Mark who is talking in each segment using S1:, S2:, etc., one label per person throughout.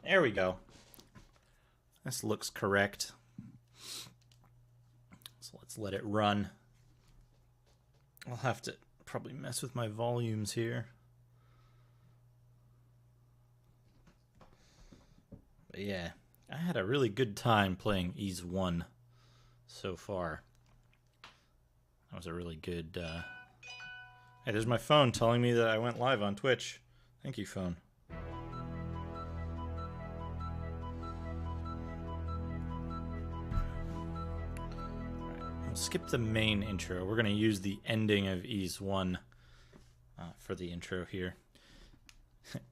S1: There we go. This looks correct. So let's let it run. I'll have to probably mess with my volumes here. But yeah, I had a really good time playing Ys 1 so far. That was a really good... Hey, there's my phone telling me that I went live on Twitch. Thank you, phone. We'll skip the main intro. We're going to use the ending of Ys 1 for the intro here.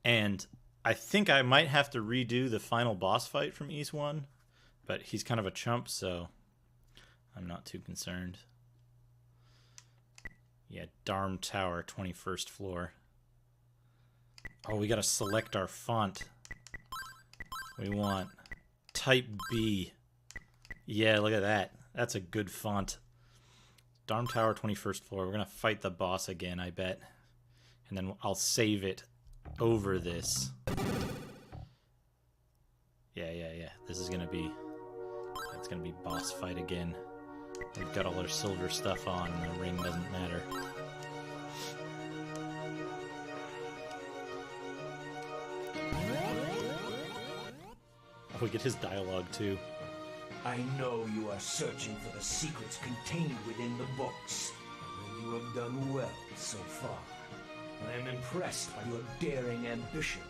S1: And I think I might have to redo the final boss fight from Ys 1, but he's kind of a chump, so I'm not too concerned. Yeah, Darm Tower, 21st floor. Oh, we gotta select our font. We want Type B. Yeah, look at that. That's a good font. Darm Tower, 21st floor. We're gonna fight the boss again, I bet. And then I'll save it over this. Yeah. This is gonna be... It's gonna be boss fight again. We've got all our silver stuff on, and the ring doesn't matter. Oh, we get his dialogue, too.
S2: I know you are searching for the secrets contained within the books, and you have done well so far. I am impressed by your daring ambition,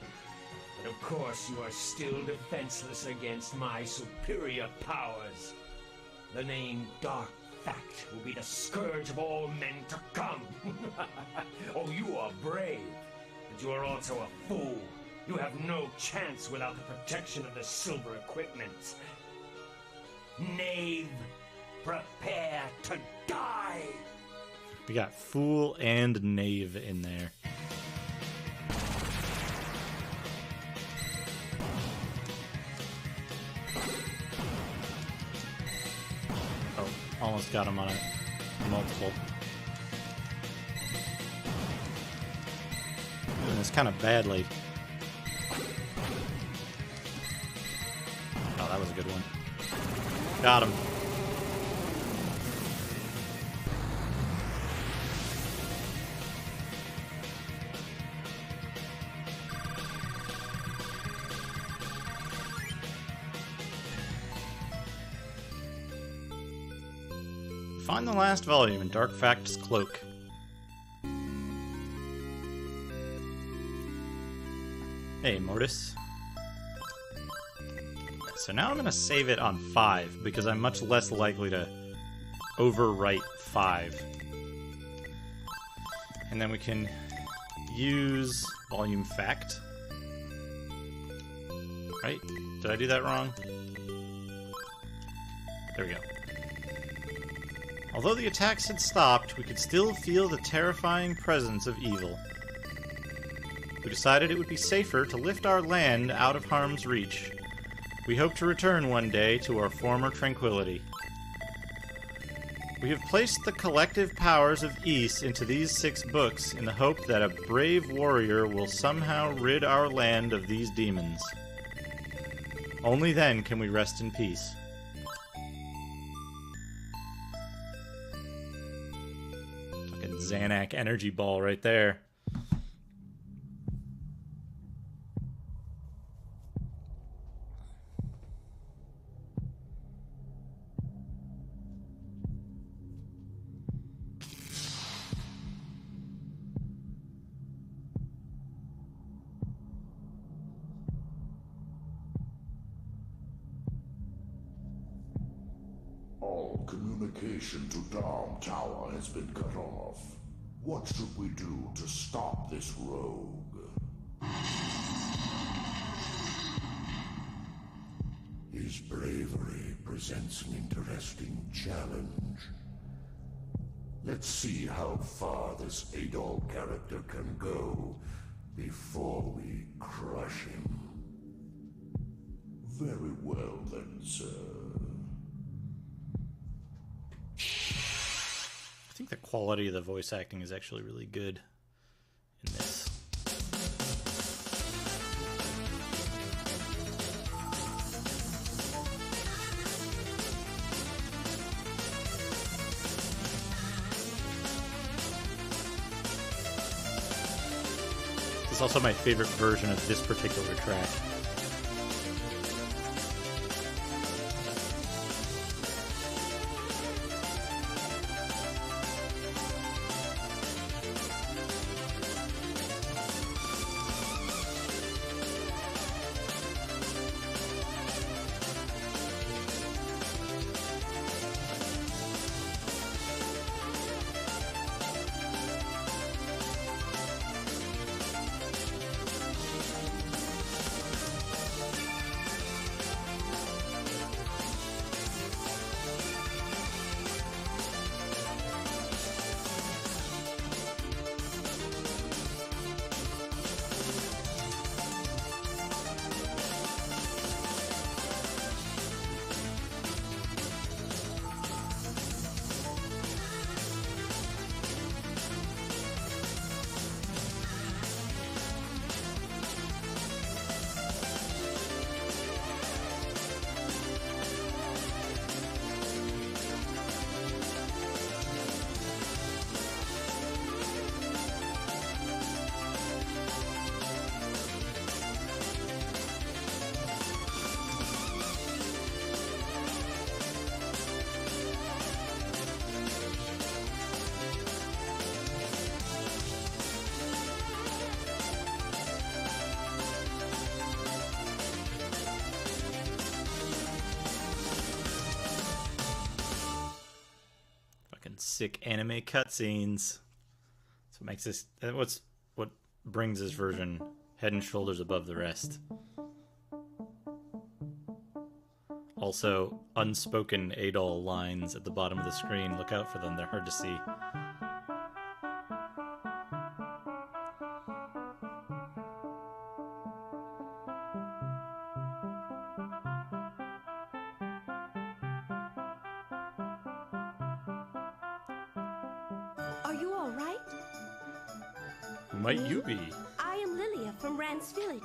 S2: but of course you are still defenseless against my superior powers. The name Dark Fact will be the scourge of all men to come. Oh, you are brave, but you are also a fool. You have no chance without the protection of the silver equipment. Knave, prepare to die!
S1: We got fool and knave in there. Oh, almost got him on a multiple. Doing this kind of badly. Oh, that was a good one. Got him. Find the last volume in Dark Fact's cloak. Hey, Mortis. So now I'm going to save it on 5, because I'm much less likely to overwrite 5. And then we can use volume fact. Right? Did I do that wrong? There we go. Although the attacks had stopped, we could still feel the terrifying presence of evil. We decided it would be safer to lift our land out of harm's reach. We hope to return one day to our former tranquility. We have placed the collective powers of Ys into these 6 books in the hope that a brave warrior will somehow rid our land of these demons. Only then can we rest in peace. Fucking Xanac energy ball right there.
S3: All communication to Darm Tower has been cut off. What should we do to stop this rogue? His bravery presents an interesting challenge. Let's see how far this Adol character can go before we crush him. Very well then, sir.
S1: I think the quality of the voice acting is actually really good in this. It's also my favorite version of this particular track. Sick anime cutscenes. That's what makes this. What brings this version head and shoulders above the rest. Also, unspoken Adol lines at the bottom of the screen. Look out for them; they're hard to see.
S4: Are you all right?
S1: Who might you be?
S4: I am Lilia from Rand's village.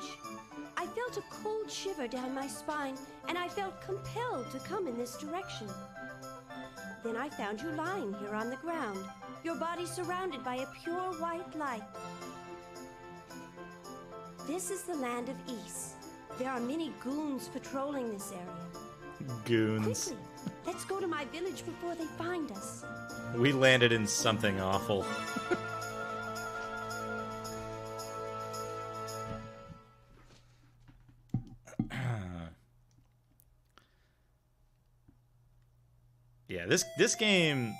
S4: I felt a cold shiver down my spine, and I felt compelled to come in this direction. Then I found you lying here on the ground, your body surrounded by a pure white light. This is the land of Ys. There are many goons patrolling this area.
S1: Goons.
S4: Quickly, let's go to my village before they find us.
S1: We landed in something awful. Yeah, this game.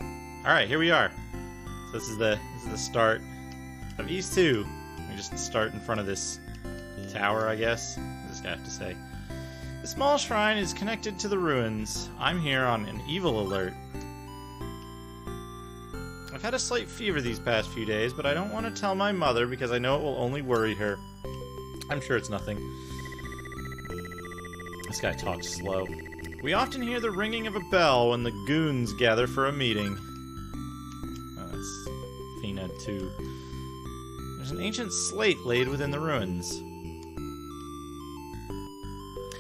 S1: All right, here we are. So this is the start of Ys 2. We just start in front of this tower, I guess. I just have to say. The small shrine is connected to the ruins. I'm here on an evil alert. I've had a slight fever these past few days, but I don't want to tell my mother because I know it will only worry her. I'm sure it's nothing. This guy talks slow. We often hear the ringing of a bell when the goons gather for a meeting. Oh, that's Fina 2. There's an ancient slate laid within the ruins.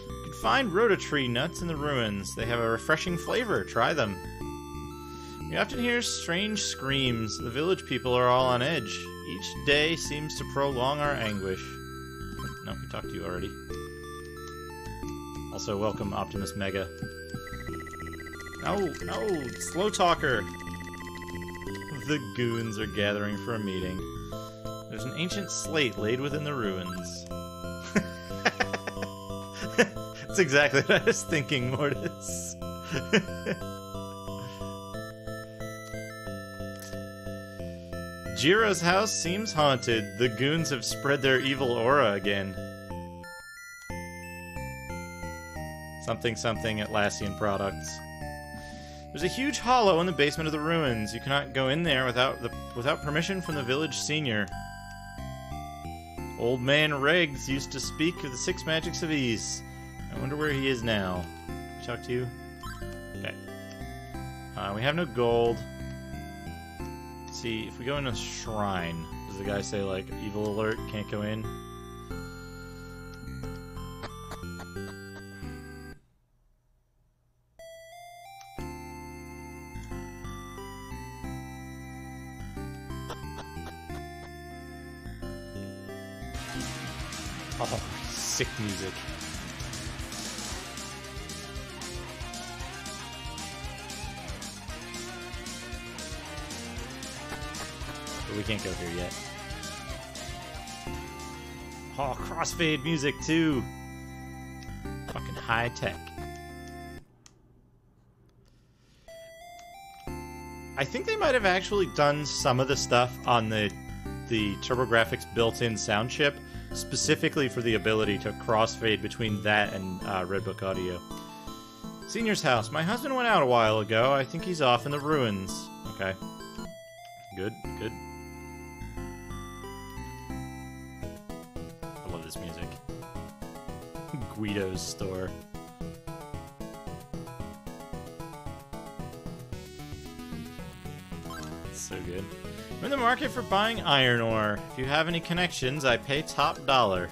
S1: You can find rhoda-tree nuts in the ruins. They have a refreshing flavor. Try them. We often hear strange screams. The village people are all on edge. Each day seems to prolong our anguish. No, we talked to you already. Also, welcome, Optimus Mega. No, slow talker. The goons are gathering for a meeting. There's an ancient slate laid within the ruins. That's exactly what I was thinking, Mortis. Jiro's house seems haunted. The goons have spread their evil aura again. Something Atlassian products. There's a huge hollow in the basement of the ruins. You cannot go in there without permission from the village senior. Old man Regs used to speak of the 6 magics of Ys. I wonder where he is now. Can I talk to you? Okay. We have no gold. Let's see, if we go in a shrine, does the guy say, like, evil alert, can't go in? sick music. But we can't go here yet. Oh, crossfade music too. Fucking high tech. I think they might have actually done some of the stuff on the TurboGrafx built-in sound chip, specifically for the ability to crossfade between that and Redbook Audio. Senior's house. My husband went out a while ago. I think he's off in the ruins. Okay. Good, good. I love this music. Guido's store. So good. I'm in the market for buying iron ore. If you have any connections, I pay top dollar.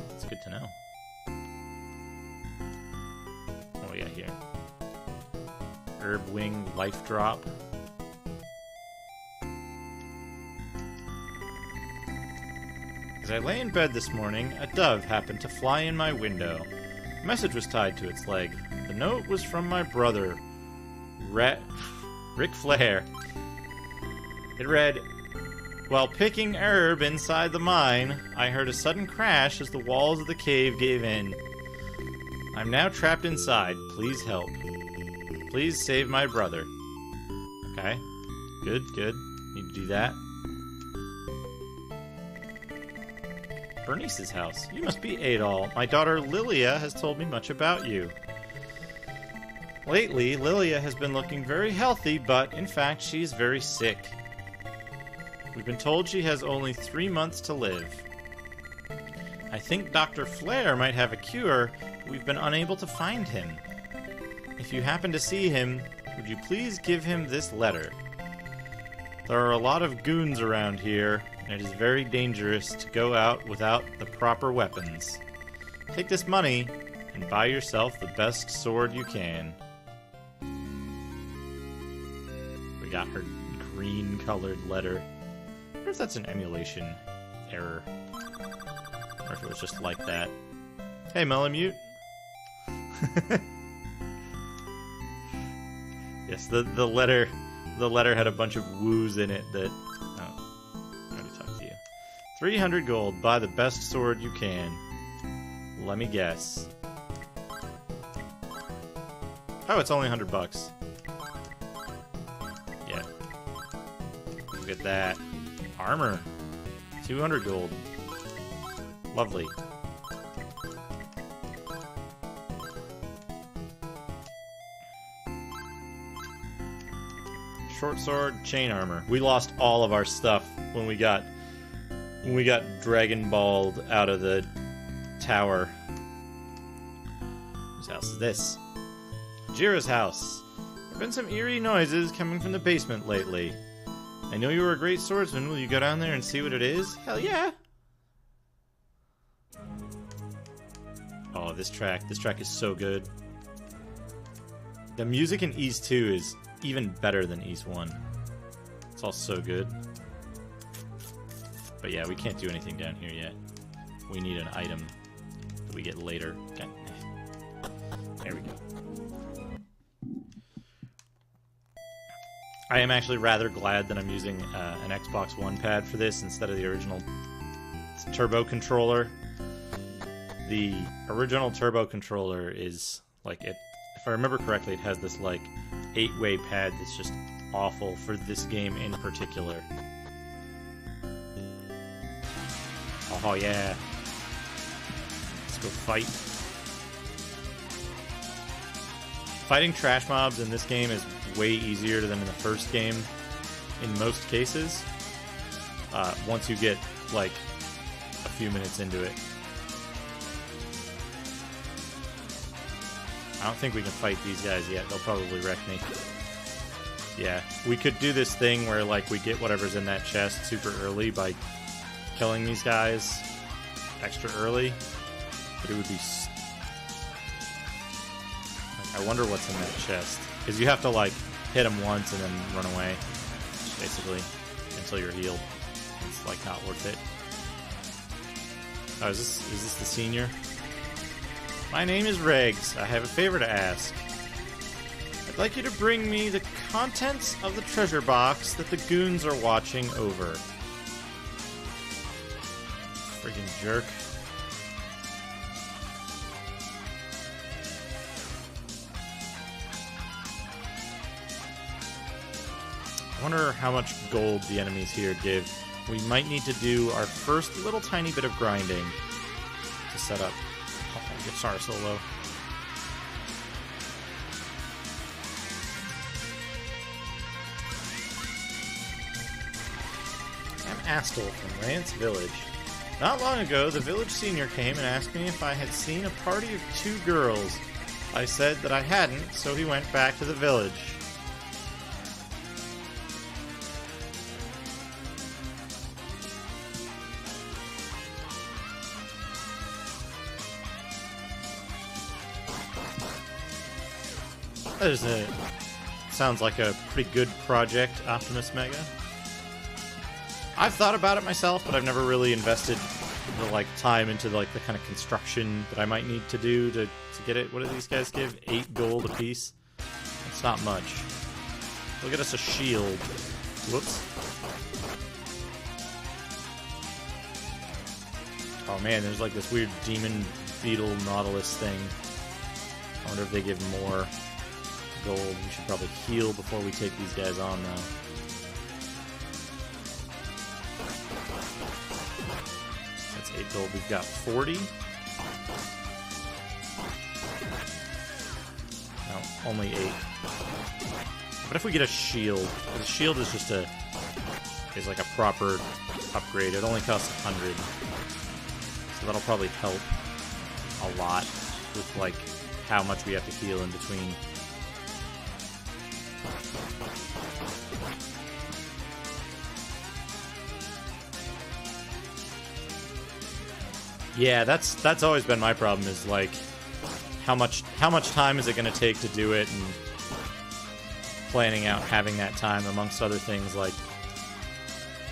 S1: That's good to know. What we got here? Herb wing life drop. As I lay in bed this morning, a dove happened to fly in my window. A message was tied to its leg. The note was from my brother, Ric Flair. It read, "While picking herb inside the mine, I heard a sudden crash as the walls of the cave gave in. I'm now trapped inside. Please help. Please save my brother." Okay. Good, good. Need to do that. Bernice's house. You must be Adol. My daughter Lilia has told me much about you. Lately, Lilia has been looking very healthy, but in fact, she's very sick. We've been told she has only 3 months to live. I think Dr. Flair might have a cure, but we've been unable to find him. If you happen to see him, would you please give him this letter? There are a lot of goons around here, and it is very dangerous to go out without the proper weapons. Take this money and buy yourself the best sword you can. We got her green-colored letter. I wonder if that's an emulation error. Or if it was just like that. Hey, Malamute. Yes, the letter had a bunch of woos in it that... Oh, I already talked to you. 300 gold. Buy the best sword you can. Let me guess. Oh, it's only $100. Yeah. Look at that. Armor. 200 gold. Lovely. Short sword, chain armor. We lost all of our stuff when we got Dragon Balled out of the tower. Whose house is this? Jira's house. There have been some eerie noises coming from the basement lately. I know you were a great swordsman. Will you go down there and see what it is? Hell yeah! Oh, this track is so good. The music in Ys 2 is even better than Ys 1. It's all so good. But yeah, we can't do anything down here yet. We need an item that we get later. Okay. There we go. I am actually rather glad that I'm using an Xbox One pad for this instead of the original Turbo controller. The original Turbo controller is like it. If I remember correctly, it has this like 8-way pad that's just awful for this game in particular. Oh yeah. Let's go fight. Fighting trash mobs in this game is way easier than in the first game in most cases. Once you get like a few minutes into it. I don't think we can fight these guys yet. They'll probably wreck me. Yeah, we could do this thing where like we get whatever's in that chest super early by killing these guys extra early, but it would be... I wonder what's in that chest. Because you have to like hit them once and then run away, basically, until you're healed. It's like not worth it. Oh, is this the senior? My name is Regs. I have a favor to ask. I'd like you to bring me the contents of the treasure box that the goons are watching over. Friggin' jerk. I wonder how much gold the enemies here give. We might need to do our first little tiny bit of grinding to set up Guitar Solo. I'm Astel from Rance Village. Not long ago, the village senior came and asked me if I had seen a party of 2 girls. I said that I hadn't, so he went back to the village. Sounds like a pretty good project, Optimus Mega. I've thought about it myself, but I've never really invested the time into the kind of construction that I might need to do to get it. What do these guys give? 8 gold apiece? That's not much. Look at us, a shield. Whoops. Oh man, there's this weird demon beetle nautilus thing. I wonder if they give more gold. We should probably heal before we take these guys on now. That's 8 gold. We've got 40. No, only 8. What if we get a shield? The shield is just is like a proper upgrade. It only costs 100. So that'll probably help a lot with how much we have to heal in between. Yeah, that's always been my problem, is how much time is it going to take to do it, and planning out having that time amongst other things like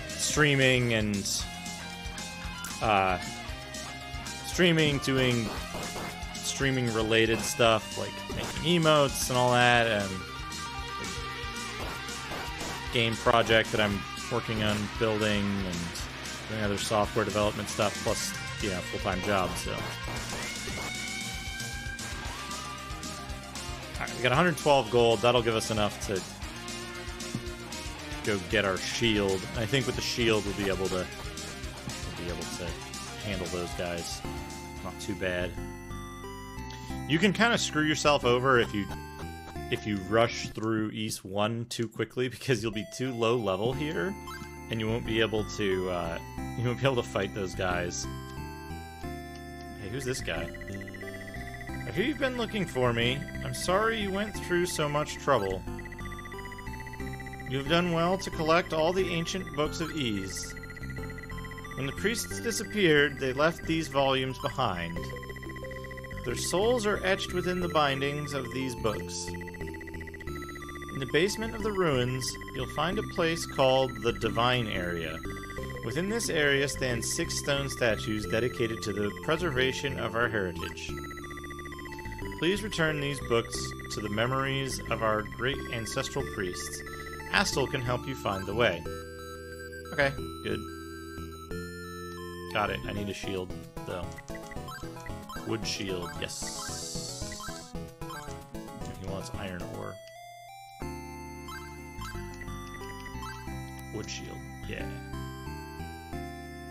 S1: streaming and doing streaming related stuff like making emotes and all that, and game project that I'm working on building, and doing other software development stuff, plus full-time job. So alright, we got 112 gold. That'll give us enough to go get our shield. I think with the shield we'll be able to handle those guys. Not too bad. You can kind of screw yourself over if you rush through East 1 too quickly, because you'll be too low level here, and you won't be able to fight those guys. Hey, who's this guy? I hear you've been looking for me. I'm sorry you went through so much trouble. You've done well to collect all the ancient books of Ys. When the priests disappeared, they left these volumes behind. Their souls are etched within the bindings of these books. In the basement of the ruins, you'll find a place called the Divine Area. Within this area stand 6 stone statues dedicated to the preservation of our heritage. Please return these books to the memories of our great ancestral priests. Astel can help you find the way. Okay, good. Got it. I need a shield, though. Wood shield, yes. He wants iron ore. Wood shield, yeah.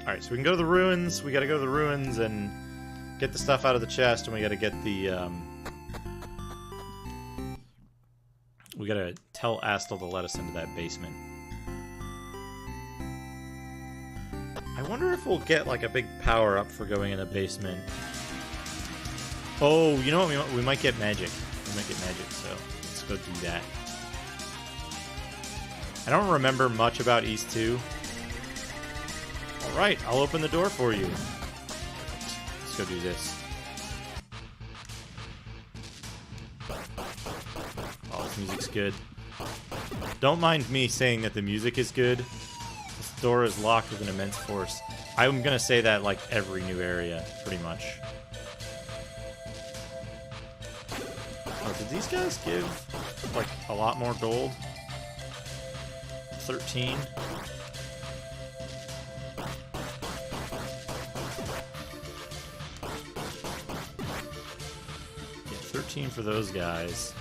S1: Alright, so we can go to the ruins. We gotta go to the ruins and get the stuff out of the chest, and we gotta get the, we gotta tell Astel to let us into that basement. I wonder if we'll get, a big power-up for going in a basement. Oh, you know what? We might get magic. We might get magic, so let's go do that. I don't remember much about East 2. Alright, I'll open the door for you. Let's go do this. Oh, this music's good. Don't mind me saying that the music is good. This door is locked with an immense force. I'm gonna say that every new area, pretty much. did these guys give, like, a lot more gold? 13? Yeah, 13 for those guys.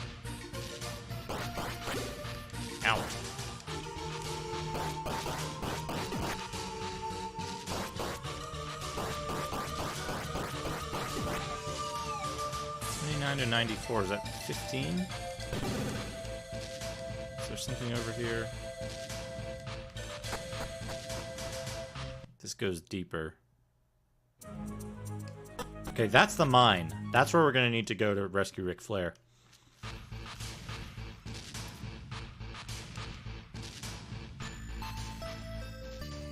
S1: Ow. To 94, is that 15? Is there something over here? This goes deeper. Okay, that's the mine. That's where we're gonna need to go to rescue Ric Flair.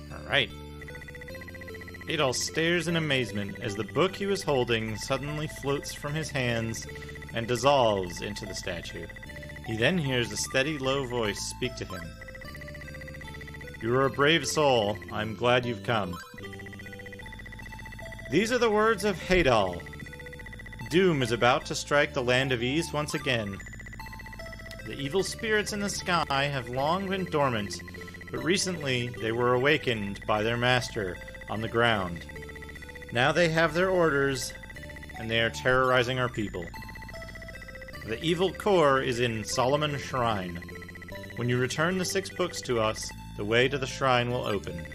S1: Alright. Adol stares in amazement as the book he was holding suddenly floats from his hands and dissolves into the statue. He then hears a steady, low voice speak to him. "You are a brave soul. I'm glad you've come." These are the words of Adol. Doom is about to strike the land of Ease once again. The evil spirits in the sky have long been dormant, but recently they were awakened by their master on the ground. Now they have their orders, and they are terrorizing our people. The evil core is in Solomon Shrine. When you return the 6 books to us, the way to the shrine will open.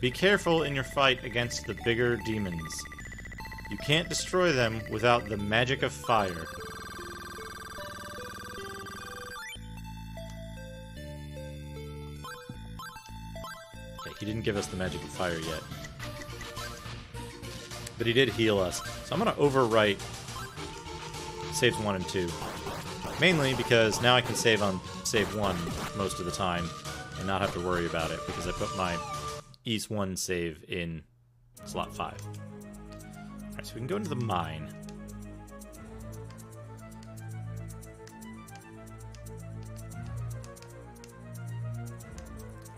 S1: Be careful in your fight against the bigger demons. You can't destroy them without the magic of fire. He didn't give us the magic of fire yet. But he did heal us. So I'm going to overwrite saves 1 and 2. Mainly because now I can save on save 1 most of the time and not have to worry about it because I put my East 1 save in slot 5. Alright, so we can go into the mine.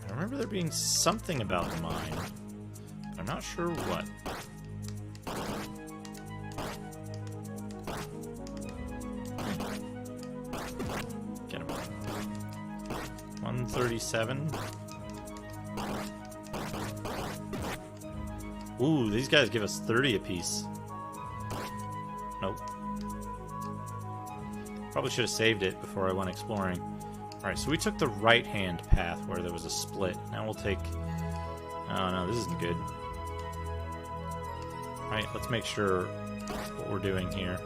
S1: I remember there being something about the mine, but I'm not sure what. Get him. 137. Ooh, these guys give us 30 apiece. Nope. Probably should have saved it before I went exploring. Alright, so we took the right-hand path where there was a split. Now we'll take... Oh no, this isn't good. Alright, let's make sure what we're doing here.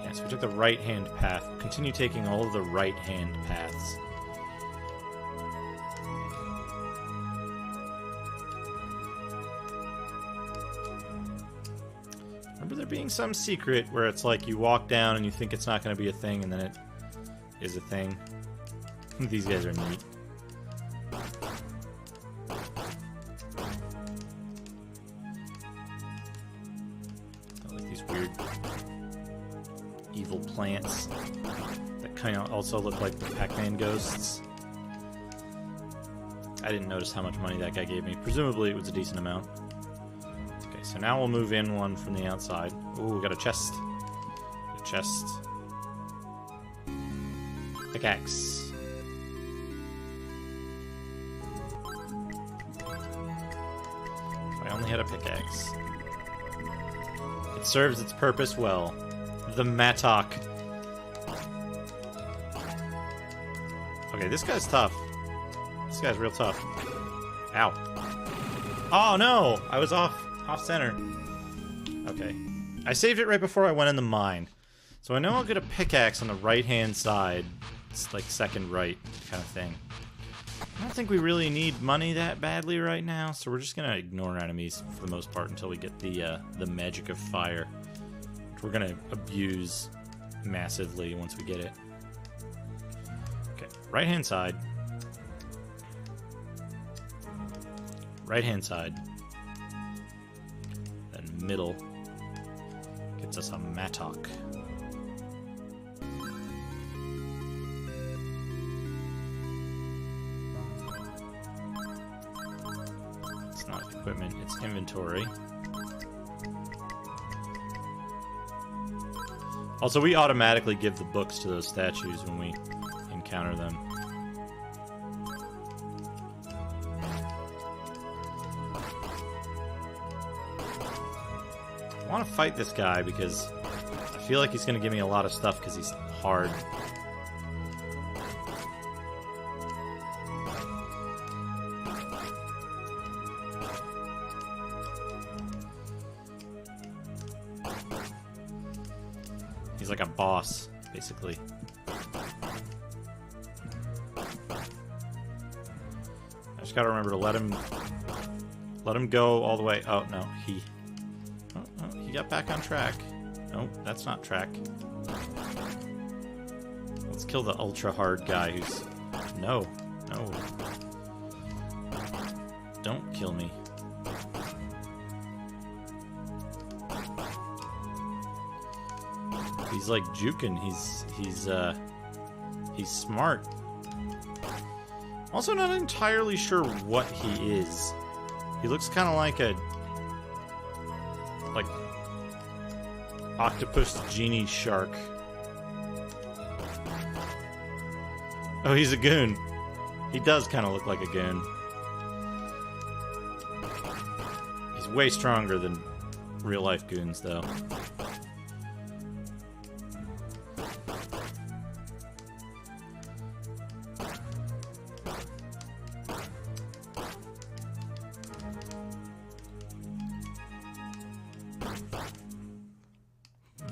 S1: Yeah, so we took the right-hand path. We'll continue taking all of the right-hand paths. Remember there being some secret where it's like you walk down and you think it's not going to be a thing and then it is a thing. These guys are neat. I like these weird evil plants that kind of also look like the Pac-Man ghosts. I didn't notice how much money that guy gave me. Presumably it was a decent amount. Okay, so now we'll move in one from the outside. Ooh, we got a chest. A chest. Pickaxe. I only had a pickaxe. It serves its purpose well. The mattock. Okay, this guy's tough. This guy's real tough. Ow. Oh no! I was off center. Okay. I saved it right before I went in the mine. So I know I'll get a pickaxe on the right-hand side. It's like second right kind of thing. I don't think we really need money that badly right now, so we're just gonna ignore enemies for the most part until we get the magic of fire, which we're gonna abuse massively once we get it. Okay, right-hand side. Right-hand side. Then middle gets us a mattock. Equipment, it's inventory. Also, we automatically give the books to those statues when we encounter them. I want to fight this guy because I feel like he's going to give me a lot of stuff because he's hard. He's like a boss, basically. I just gotta remember to let him go all the way. Oh no, he got back on track. No, that's not track. Let's kill the ultra hard guy who's... No. Don't kill me. He's like juking. He's smart. Also not entirely sure what he is. He looks kind of like a octopus genie shark. Oh, he's a goon. He does kind of look like a goon. He's way stronger than real life goons, though.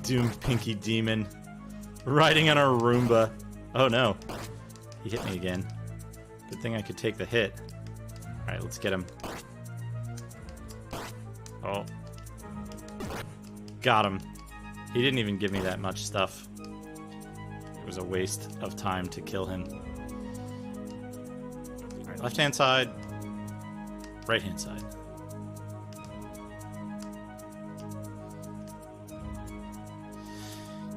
S1: Doom Pinky Demon riding on a Roomba. Oh no, he hit me again. Good thing I could take the hit. Alright, let's get him. Oh. Got him. He didn't even give me that much stuff. It was a waste of time to kill him. Alright, left hand side. Right hand side.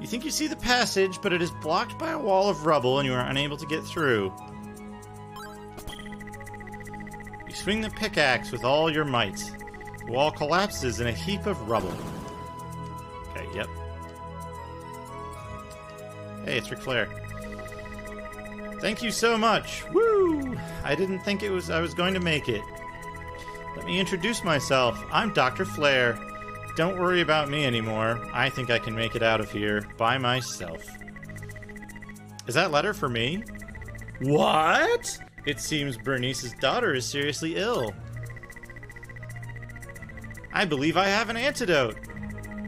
S1: You think you see the passage, but it is blocked by a wall of rubble and you are unable to get through. You swing the pickaxe with all your might. The wall collapses in a heap of rubble. Okay, yep. Hey, it's Ric Flair. Thank you so much. Woo! I didn't think I was going to make it. Let me introduce myself. I'm Dr. Flair. Don't worry about me anymore. I think I can make it out of here by myself. Is that letter for me? What? It seems Bernice's daughter is seriously ill. I believe I have an antidote.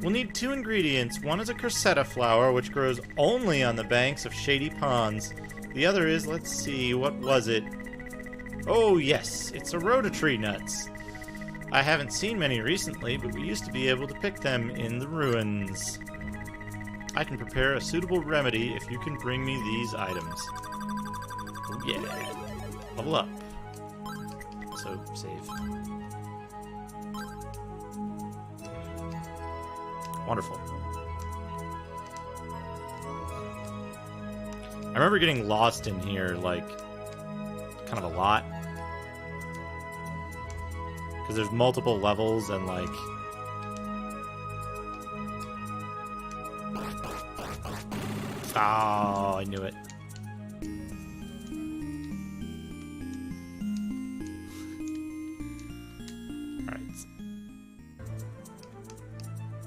S1: We'll need 2 ingredients. One is a Cursetta flower, which grows only on the banks of shady ponds. The other is, let's see, what was it? Oh yes, it's Rhoda tree nuts. I haven't seen many recently, but we used to be able to pick them in the ruins. I can prepare a suitable remedy if you can bring me these items. Oh yeah. Level up. So, save. Wonderful. I remember getting lost in here, like, kind of a lot. Because there's multiple levels and, like... Oh, I knew it. Alright.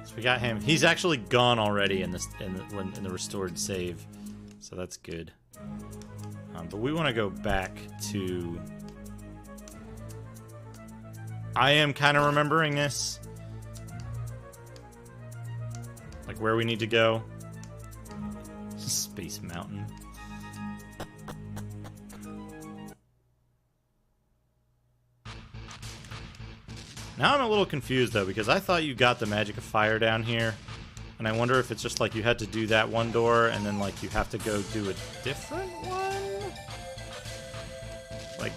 S1: So we got him. He's actually gone already in the restored save. So that's good. But we want to go back to... I am kind of remembering this. Like where we need to go. Space Mountain. Now I'm a little confused though, because I thought you got the magic of fire down here. And I wonder if it's just like you had to do that one door and then like you have to go do a different one? Like,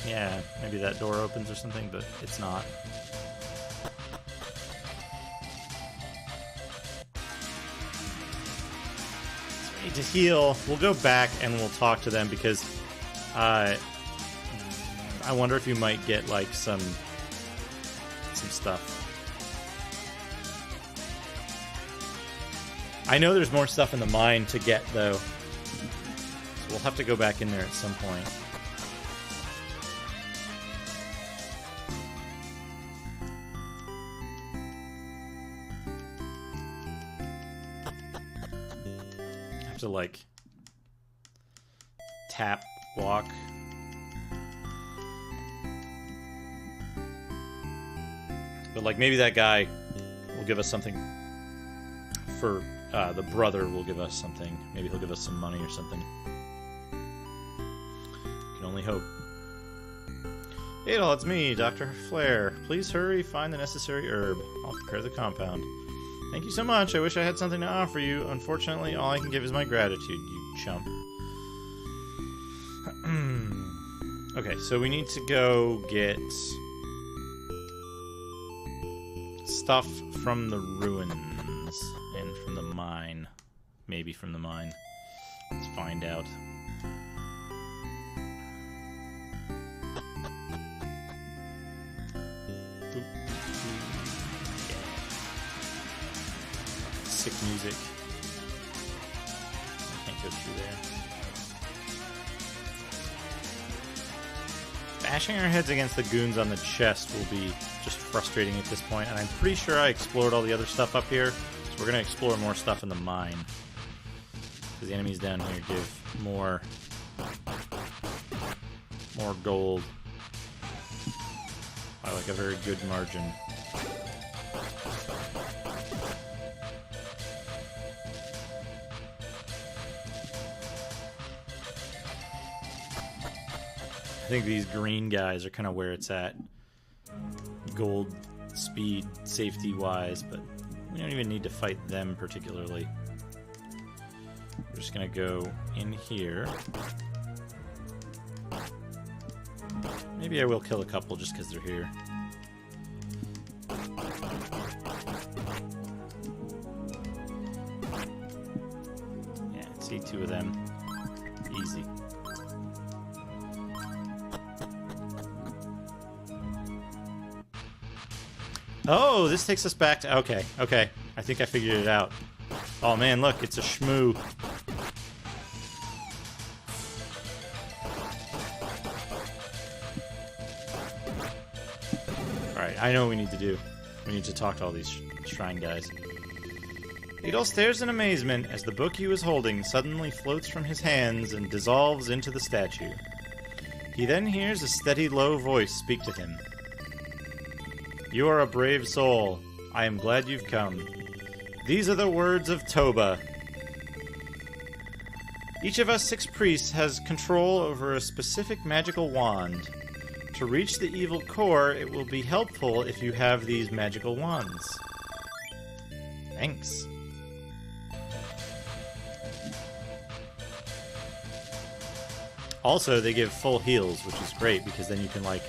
S1: yeah, maybe that door opens or something, but it's not. So we need to heal. We'll go back and we'll talk to them because I wonder if you might get like some stuff. I know there's more stuff in the mine to get, though. So we'll have to go back in there at some point. I have to, like, tap, walk. But, like, maybe that guy will give us something for... the brother will give us something. Maybe he'll give us some money or something. Can only hope. Adol, it's me, Dr. Flair. Please hurry, find the necessary herb. I'll prepare the compound. Thank you so much. I wish I had something to offer you. Unfortunately, all I can give is my gratitude, you chump. Okay, so we need to go get stuff from the ruins. And from the mine. Maybe from the mine. Let's find out. Boop. Yeah. Sick music. Can't go through there. Bashing our heads against the goons on the chest will be just frustrating at this point, and I'm pretty sure I explored all the other stuff up here. We're going to explore more stuff in the mine. Because the enemies down here give more gold. By like a very good margin. I think these green guys are kind of where it's at. Gold, speed, safety-wise, but... we don't even need to fight them particularly. We're just gonna go in here. Maybe I will kill a couple just because they're here. Yeah, see 2 of them. Easy. Oh, this takes us back to... okay, okay. I think I figured it out. Oh man, look, it's a shmoo. Alright, I know what we need to do. We need to talk to all these shrine guys. Adol stares in amazement as the book he was holding suddenly floats from his hands and dissolves into the statue. He then hears a steady, low voice speak to him. You are a brave soul. I am glad you've come. These are the words of Toba. Each of us 6 priests has control over a specific magical wand. To reach the evil core, it will be helpful if you have these magical wands. Thanks. Also, they give full heals, which is great, because then you can, like...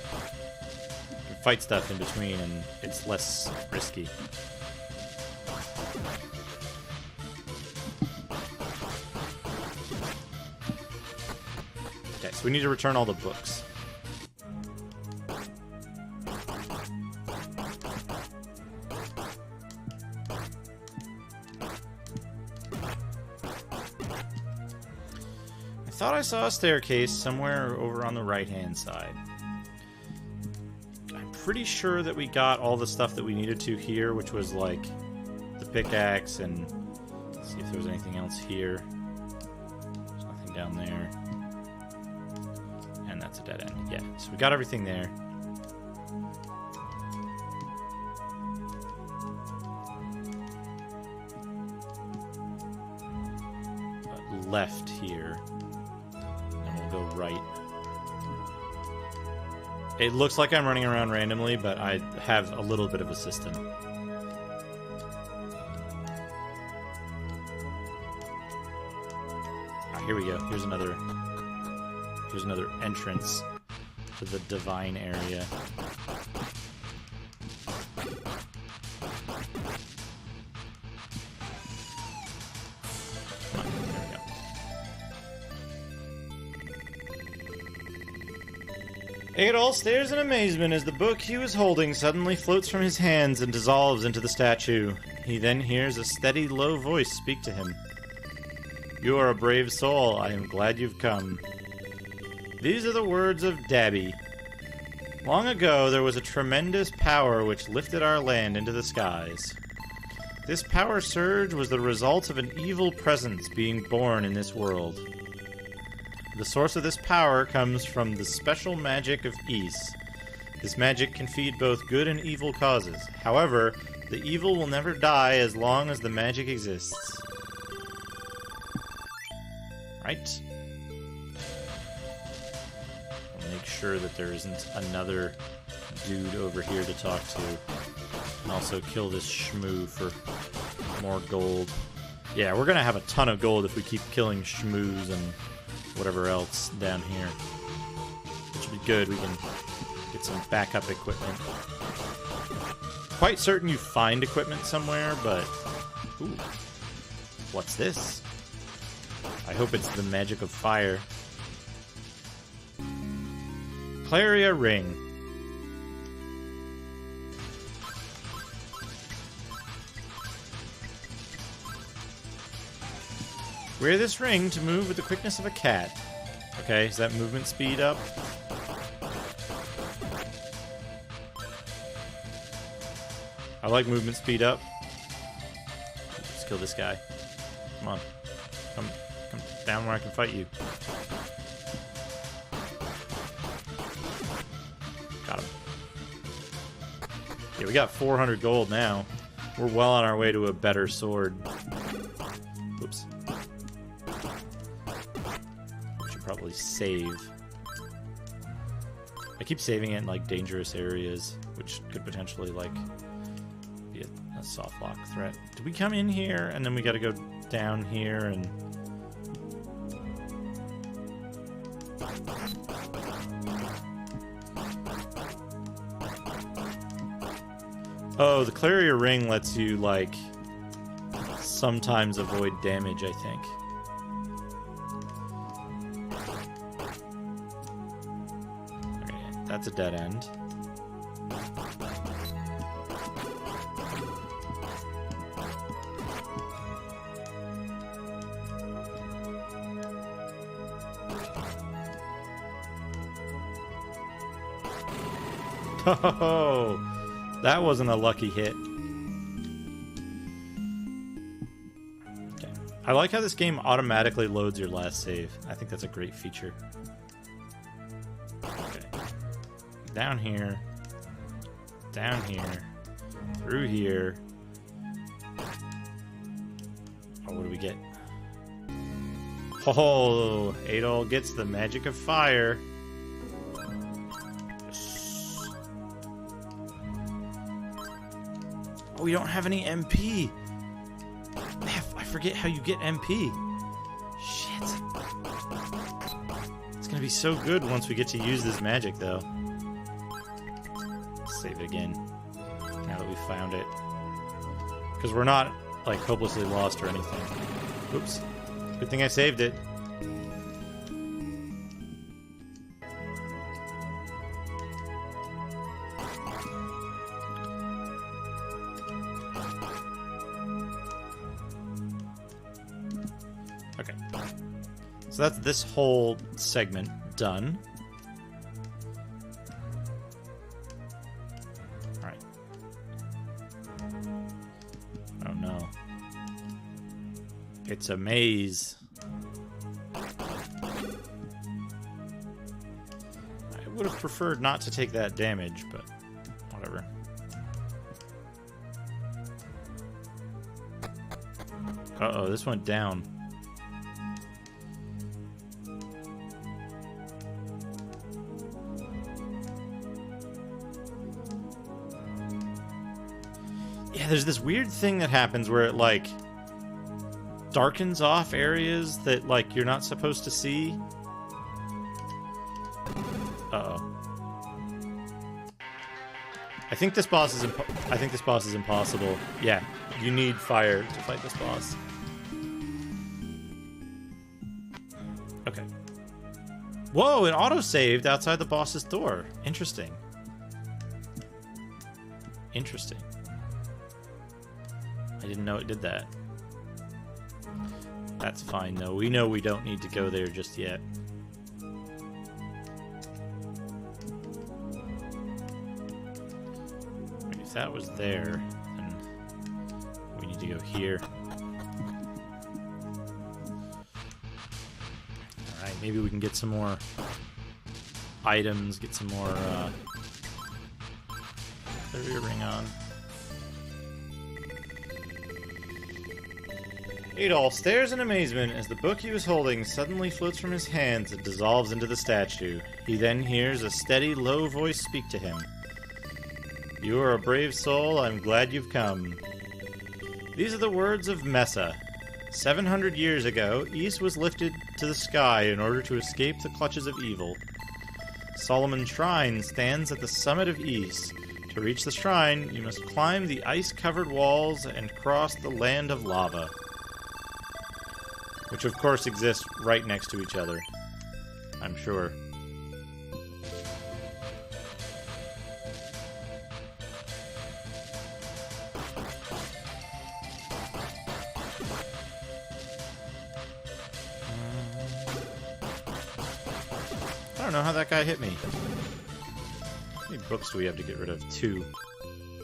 S1: fight stuff in between, and it's less risky. Okay, so we need to return all the books. I thought I saw a staircase somewhere over on the right-hand side. Pretty sure that we got all the stuff that we needed to here, which was like the pickaxe, and let's see if there was anything else here. There's nothing down there. And that's a dead end. Yeah, so we got everything there. But left here. And we'll go right. It looks like I'm running around randomly, but I have a little bit of a system. Ah, here we go. Here's another entrance to the divine area. Adol stares in amazement as the book he was holding suddenly floats from his hands and dissolves into the statue. He then hears a steady, low voice speak to him. You are a brave soul. I am glad you've come. These are the words of Dabby. Long ago, there was a tremendous power which lifted our land into the skies. This power surge was the result of an evil presence being born in this world. The source of this power comes from the special magic of Ys. This magic can feed both good and evil causes. However, the evil will never die as long as the magic exists. Right? I'll make sure that there isn't another dude over here to talk to. And also kill this shmoo for more gold. Yeah, we're gonna have a ton of gold if we keep killing shmoos and whatever else down here. Which would be good. We can get some backup equipment. Quite certain you find equipment somewhere, but... Ooh. What's this? I hope it's the magic of fire. Claria Ring. Wear this ring to move with the quickness of a cat. Okay, is that movement speed up? I like movement speed up. Let's kill this guy. Come on. Come down where I can fight you. Got him. Yeah, we got 400 gold now. We're well on our way to a better sword. Oops. Should probably save. I keep saving it in, like, dangerous areas, which could potentially, like, be a soft lock threat. Did we come in here, and then we gotta go down here, and... Oh, the Claria Ring lets you, like, sometimes avoid damage, I think. Okay, that's a dead end. Oh, that wasn't a lucky hit. Okay. I like how this game automatically loads your last save. I think that's a great feature. Okay. Down here. Down here. Through here. Oh, what do we get? Oh, Adol gets the magic of fire. Oh, we don't have any MP. I forget how you get MP. Shit. It's gonna be so good once we get to use this magic, though. Save it again. Now that we found it. Because we're not, like, hopelessly lost or anything. Oops. Good thing I saved it. Okay. So that's this whole segment done. Alright. Oh no. It's a maze. I would have preferred not to take that damage, but whatever. Uh-oh, this went down. Yeah, there's this weird thing that happens where it, like, darkens off areas that, like, you're not supposed to see. Uh-oh. I think this boss is impossible. Yeah, you need fire to fight this boss. Okay. Whoa, it auto-saved outside the boss's door. Interesting. Interesting. I didn't know it did that. That's fine, though. We know we don't need to go there just yet. Wait, if that was there, then we need to go here. Alright, maybe we can get some more items, get some more, clear ring on. Adolf stares in amazement as the book he was holding suddenly floats from his hands and dissolves into the statue. He then hears a steady, low voice speak to him. You are a brave soul, I'm glad you've come. These are the words of Messa. 700 years ago, Ys was lifted to the sky in order to escape the clutches of evil. Solomon's Shrine stands at the summit of Ys. To reach the shrine, you must climb the ice-covered walls and cross the land of lava. Which, of course, exists right next to each other. I'm sure. I don't know how that guy hit me. How many books do we have to get rid of? 2.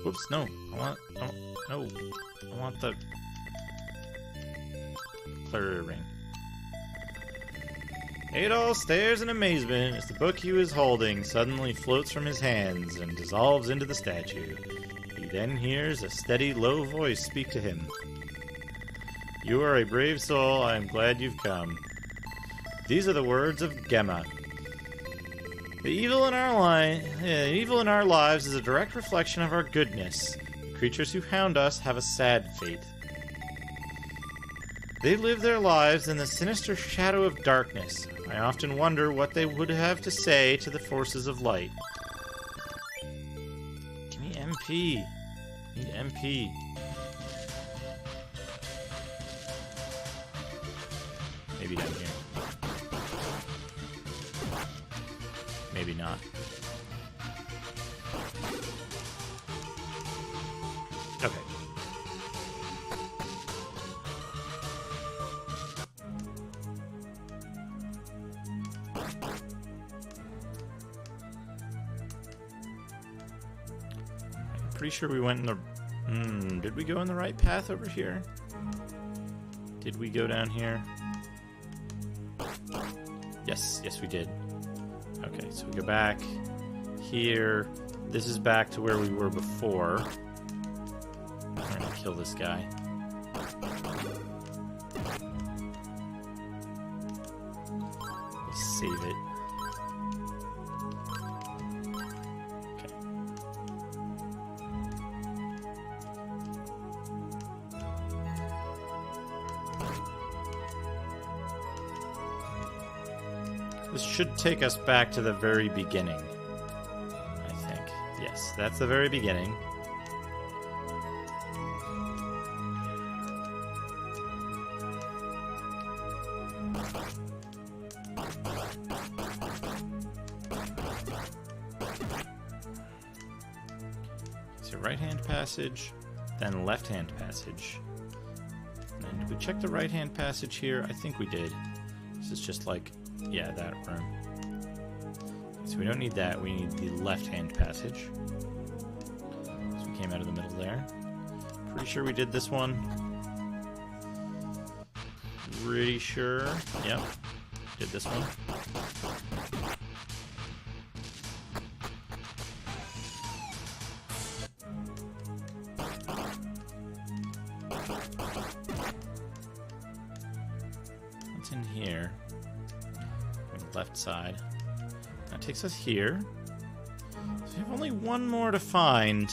S1: Whoops, no. No. I want the clear ring. Adolf stares in amazement as the book he was holding suddenly floats from his hands and dissolves into the statue. He then hears a steady, low voice speak to him. You are a brave soul, I am glad you've come. These are the words of Gemma. The evil in our lives is a direct reflection of our goodness. The creatures who hound us have a sad fate. They live their lives in the sinister shadow of darkness. I often wonder what they would have to say to the forces of light. Give me MP. I need MP. Maybe down here. Maybe not. Okay. I'm pretty sure we went in the... did we go in the right path over here? Did we go down here? Yes, we did. Okay, so we go back here. This is back to where we were before. I'm gonna kill this guy. Let's save it. Okay. This should take us back to the very beginning, I think. Yes, that's the very beginning. So right-hand passage, then left-hand passage. And did we check the right-hand passage here? I think we did. This is just like... yeah, that room. So we don't need that. We need the left-hand passage. So we came out of the middle there. Pretty sure we did this one. Pretty sure. Yep. Did this one. What's in here? Left side. That takes us here. So we have only one more to find.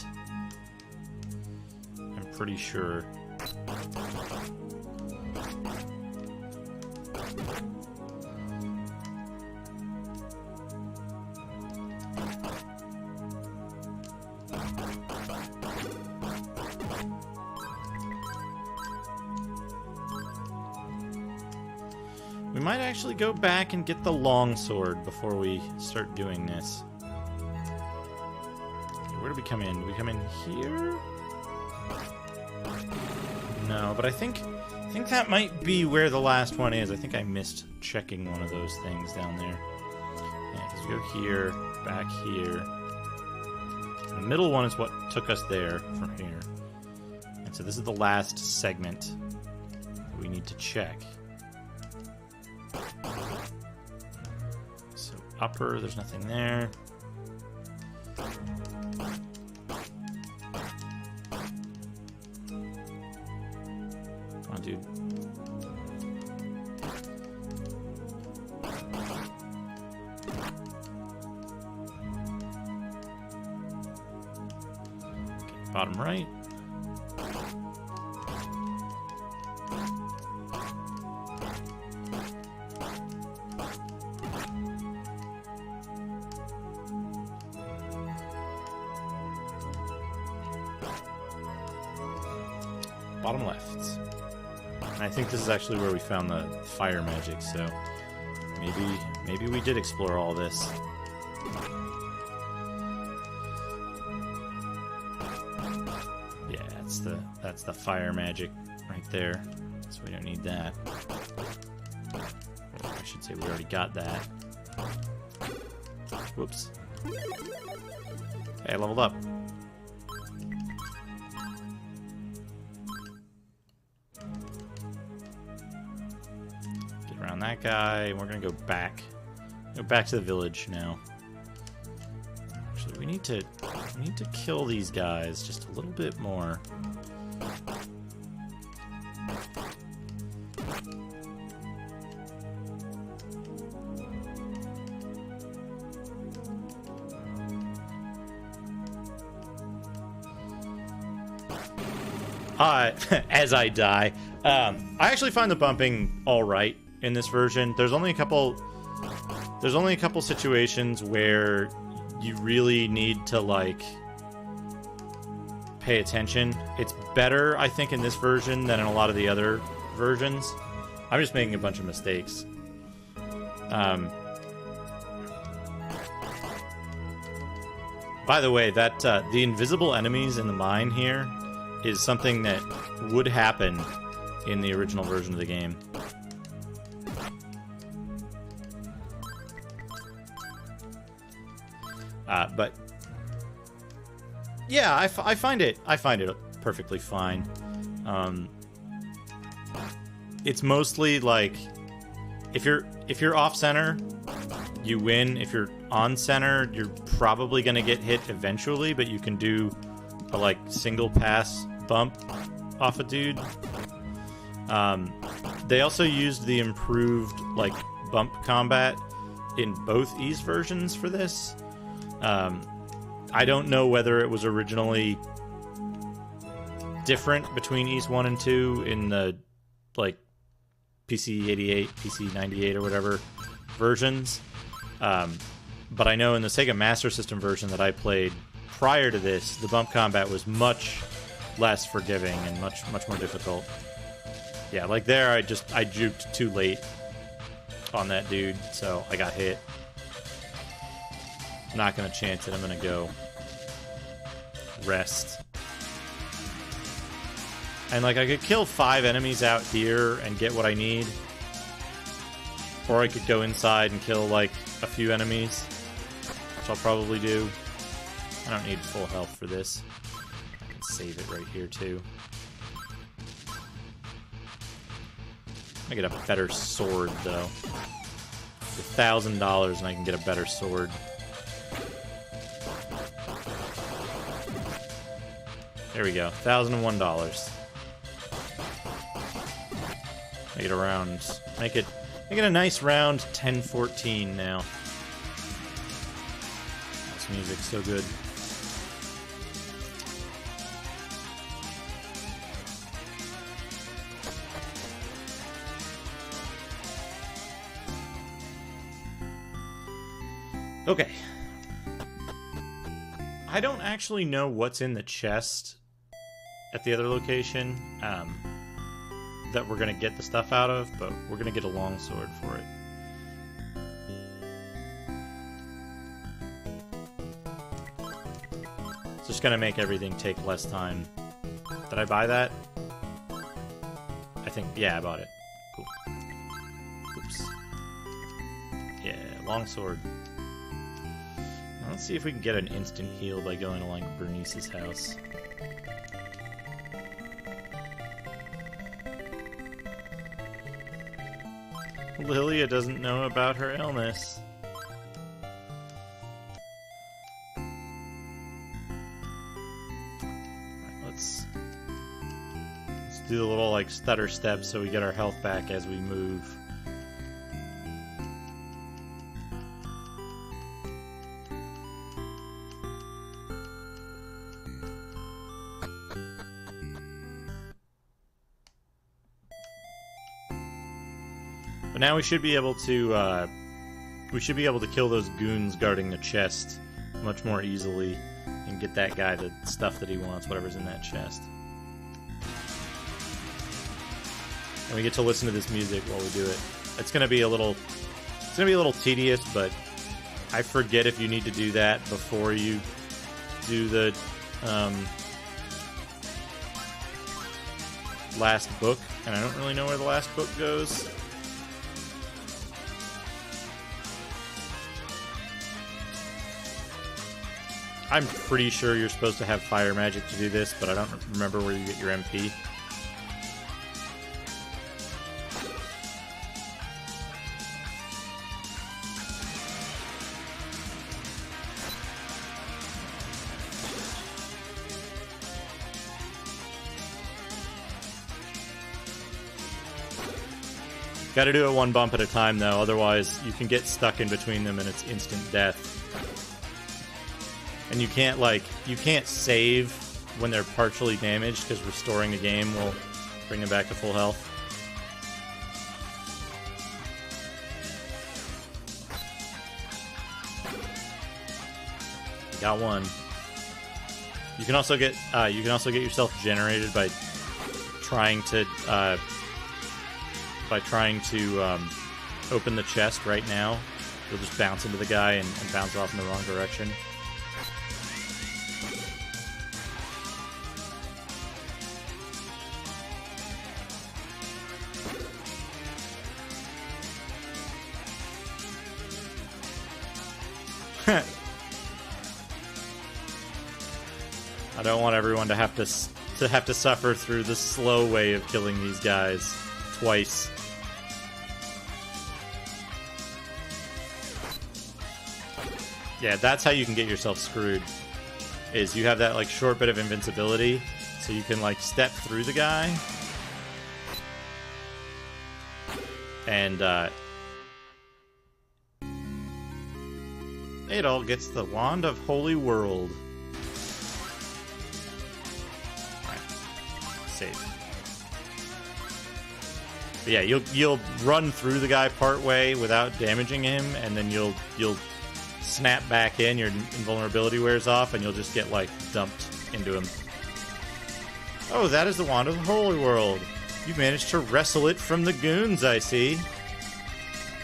S1: I'm pretty sure. We might actually go back and get the longsword before we start doing this. Where do we come in? Do we come in here? No, but I think that might be where the last one is. I think I missed checking one of those things down there. Yeah, because we go here, back here. The middle one is what took us there from here. And so this is the last segment that we need to check. So upper, there's nothing there. Come on, dude. Okay, bottom right. Bottom left. And I think this is actually where we found the fire magic, so maybe we did explore all this. Yeah, that's the fire magic right there. So we don't need that. Or I should say we already got that. Whoops. Okay, I leveled up. That guy, and we're gonna go back to the village now. Actually, we need to kill these guys just a little bit more. As I die, I actually find the bumping all right. In this version, there's only a couple situations where you really need to like pay attention. It's better, I think, in this version than in a lot of the other versions. I'm just making a bunch of mistakes. By the way, that the invisible enemies in the mine here is something that would happen in the original version of the game. But yeah, I find it perfectly fine. It's mostly like if you're off center, you win. If you're on center, you're probably gonna get hit eventually, but you can do a like single pass bump off a dude. They also used the improved like bump combat in both Ys versions for this. I don't know whether it was originally different between Ys 1 and 2 in the, like, PC 88, PC 98 or whatever versions. But I know in the Sega Master System version that I played prior to this, the bump combat was much less forgiving and much more difficult. Yeah, like there I juked too late on that dude, so I got hit. Not gonna chance it. I'm gonna go rest. And like I could kill 5 enemies out here and get what I need, or I could go inside and kill like a few enemies, which I'll probably do. I don't need full health for this. I can save it right here too. I get a better sword though. $1,000 and I can get a better sword. There we go, $1,001. Make it a round. Make it a nice round 10-14 now. This music's so good. Okay. I don't actually know what's in the chest at the other location that we're going to get the stuff out of, but we're going to get a longsword for it. It's just going to make everything take less time. Did I buy that? I think. Yeah, I bought it. Cool. Oops. Yeah, longsword. Let's see if we can get an instant heal by going to, like, Bernice's house. Lilia doesn't know about her illness. Alright, let's do the little, like, stutter step so we get our health back as we move. But now we should be able to kill those goons guarding the chest much more easily and get that guy the stuff that he wants, whatever's in that chest. And we get to listen to this music while we do it. It's gonna be a little tedious, but I forget if you need to do that before you do the last book, and I don't really know where the last book goes. I'm pretty sure you're supposed to have fire magic to do this, but I don't remember where you get your MP. Gotta do it one bump at a time, though, otherwise you can get stuck in between them and it's instant death. And you can't save when they're partially damaged, because restoring the game will bring them back to full health. Got one. You can also get yourself generated by trying to open the chest right now. You'll just bounce into the guy and bounce off in the wrong direction. I don't want everyone to have to suffer through the slow way of killing these guys twice. Yeah, that's how you can get yourself screwed. Is you have that like short bit of invincibility, so you can like step through the guy, and Adol gets the Wand of Holy World. Alright. Save. But yeah, you'll run through the guy part way without damaging him, and then you'll snap back in, your invulnerability wears off, and you'll just get like dumped into him. Oh, that is the Wand of the Holy World. You managed to wrestle it from the goons, I see.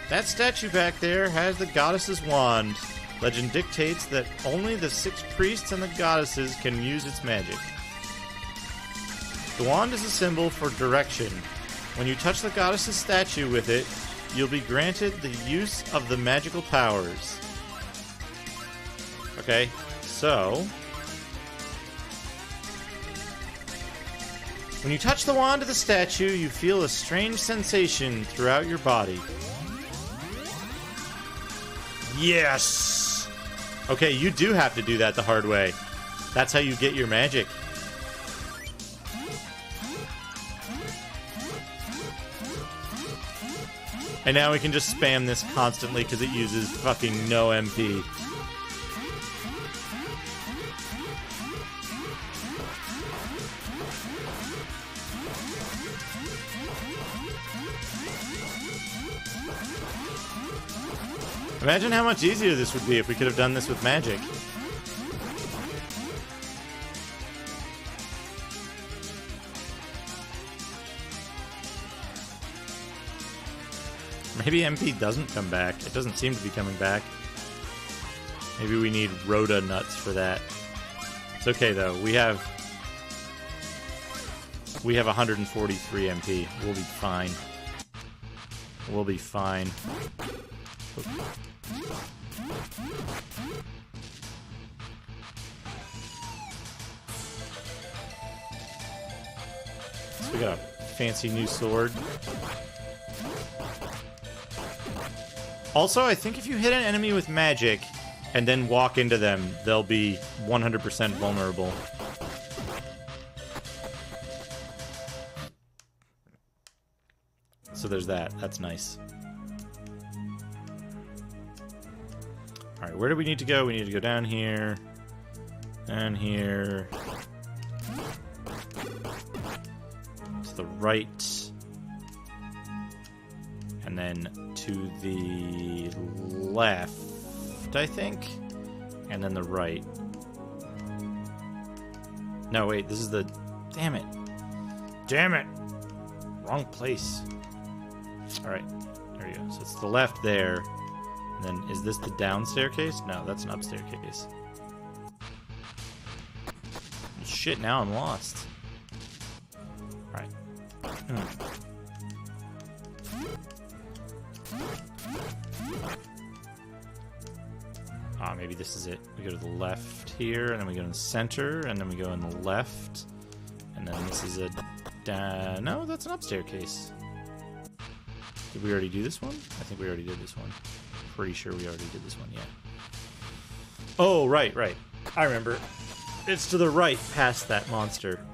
S1: That statue back there has the goddess's wand. Legend dictates that only the 6 priests and the goddesses can use its magic. The wand is a symbol for direction. When you touch the goddess's statue with it, you'll be granted the use of the magical powers. Okay, so when you touch the wand of the statue, you feel a strange sensation throughout your body. Yes! Okay, you do have to do that the hard way. That's how you get your magic. And now we can just spam this constantly because it uses fucking no MP. Imagine how much easier this would be if we could have done this with magic. Maybe MP doesn't come back. It doesn't seem to be coming back. Maybe we need Rhoda nuts for that. It's okay though. We have We have 143 MP. We'll be fine. We'll be fine. So we got a fancy new sword. Also, I think if you hit an enemy with magic and then walk into them, they'll be 100% vulnerable. So there's that. That's nice. Alright, where do we need to go? We need to go down here. Down here. To the right. And then to the left, I think. And then the right. No, wait, this is the... Damn it. Damn it! Wrong place. Alright, there you go. So it's the left there. And then, is this the down staircase? No, that's an up staircase. Shit, now I'm lost. Alright. Ah, maybe this is it. We go to the left here, and then we go in the center, and then we go in the left. And then this is a... no, that's an up staircase. Did we already do this one? I think we already did this one. Pretty sure we already did this one, yeah. Oh, right, right. I remember. It's to the right, past that monster.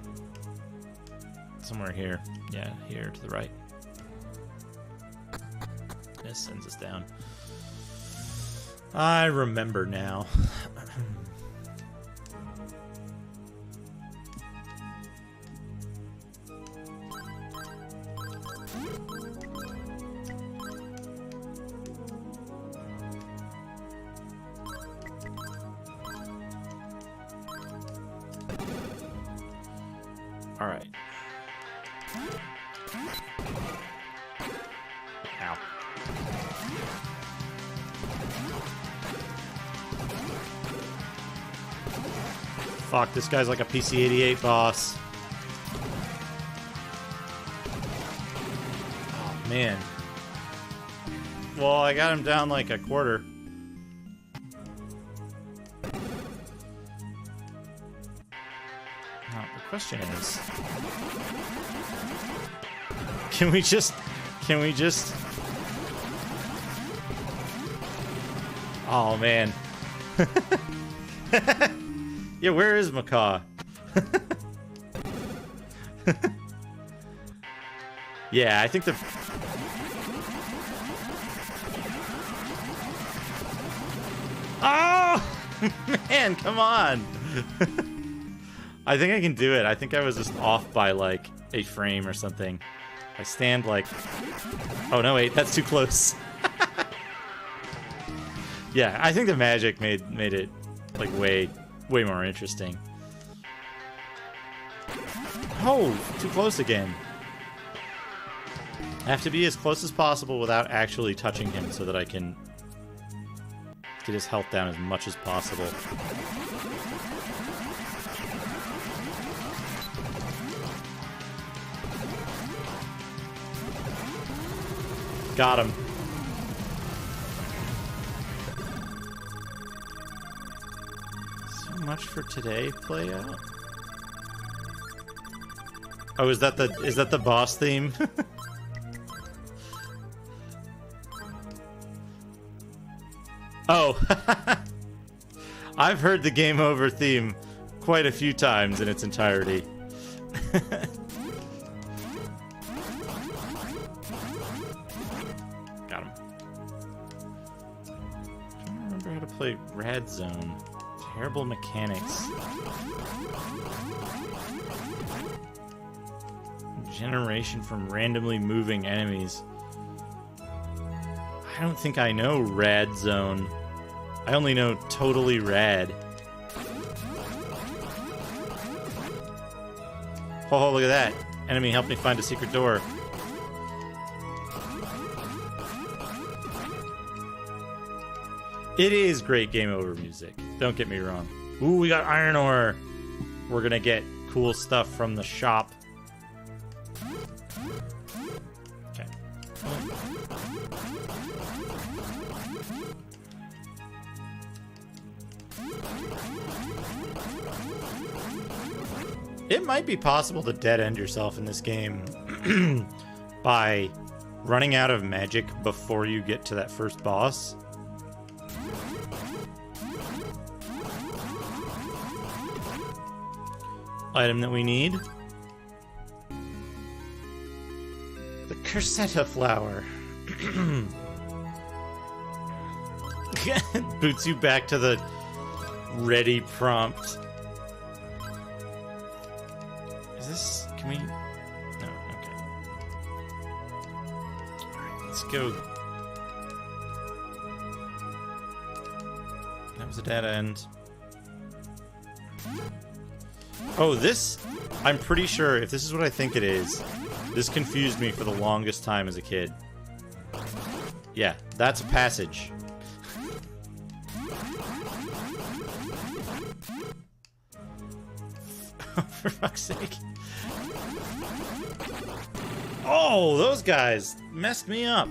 S1: Somewhere here. Yeah, here to the right. This sends us down. I remember now. All right. Ow. Fuck, this guy's like a PC-88 boss. Oh, man. Well, I got him down like a quarter. Question is, can we just oh man. Yeah, where is Macaw? Yeah, I think the oh man, come on. I think I can do it. I think I was just off by, like, a frame or something. I stand, like... Oh, no, wait. That's too close. Yeah, I think the magic made it, like, way more interesting. Oh, too close again. I have to be as close as possible without actually touching him so that I can get his health down as much as possible. Got him. So much for today, play out. Oh, is that the boss theme? Oh. I've heard the game over theme quite a few times in its entirety. Play Rad Zone. Terrible mechanics. Generation from randomly moving enemies. I don't think I know Rad Zone. I only know Totally Rad. Oh, look at that. Enemy helped me find a secret door. It is great game over music. Don't get me wrong. Ooh, we got iron ore. We're gonna get cool stuff from the shop. It might be possible to dead end yourself in this game by running out of magic before you get to that first boss. Item that we need. The Cursetta flower. Boots you back to the ready prompt. Is this... Can we... No, okay. Alright, let's go. That was a dead end. Oh, this... I'm pretty sure, if this is what I think it is, this confused me for the longest time as a kid. Yeah, that's a passage. For fuck's sake. Oh, those guys messed me up.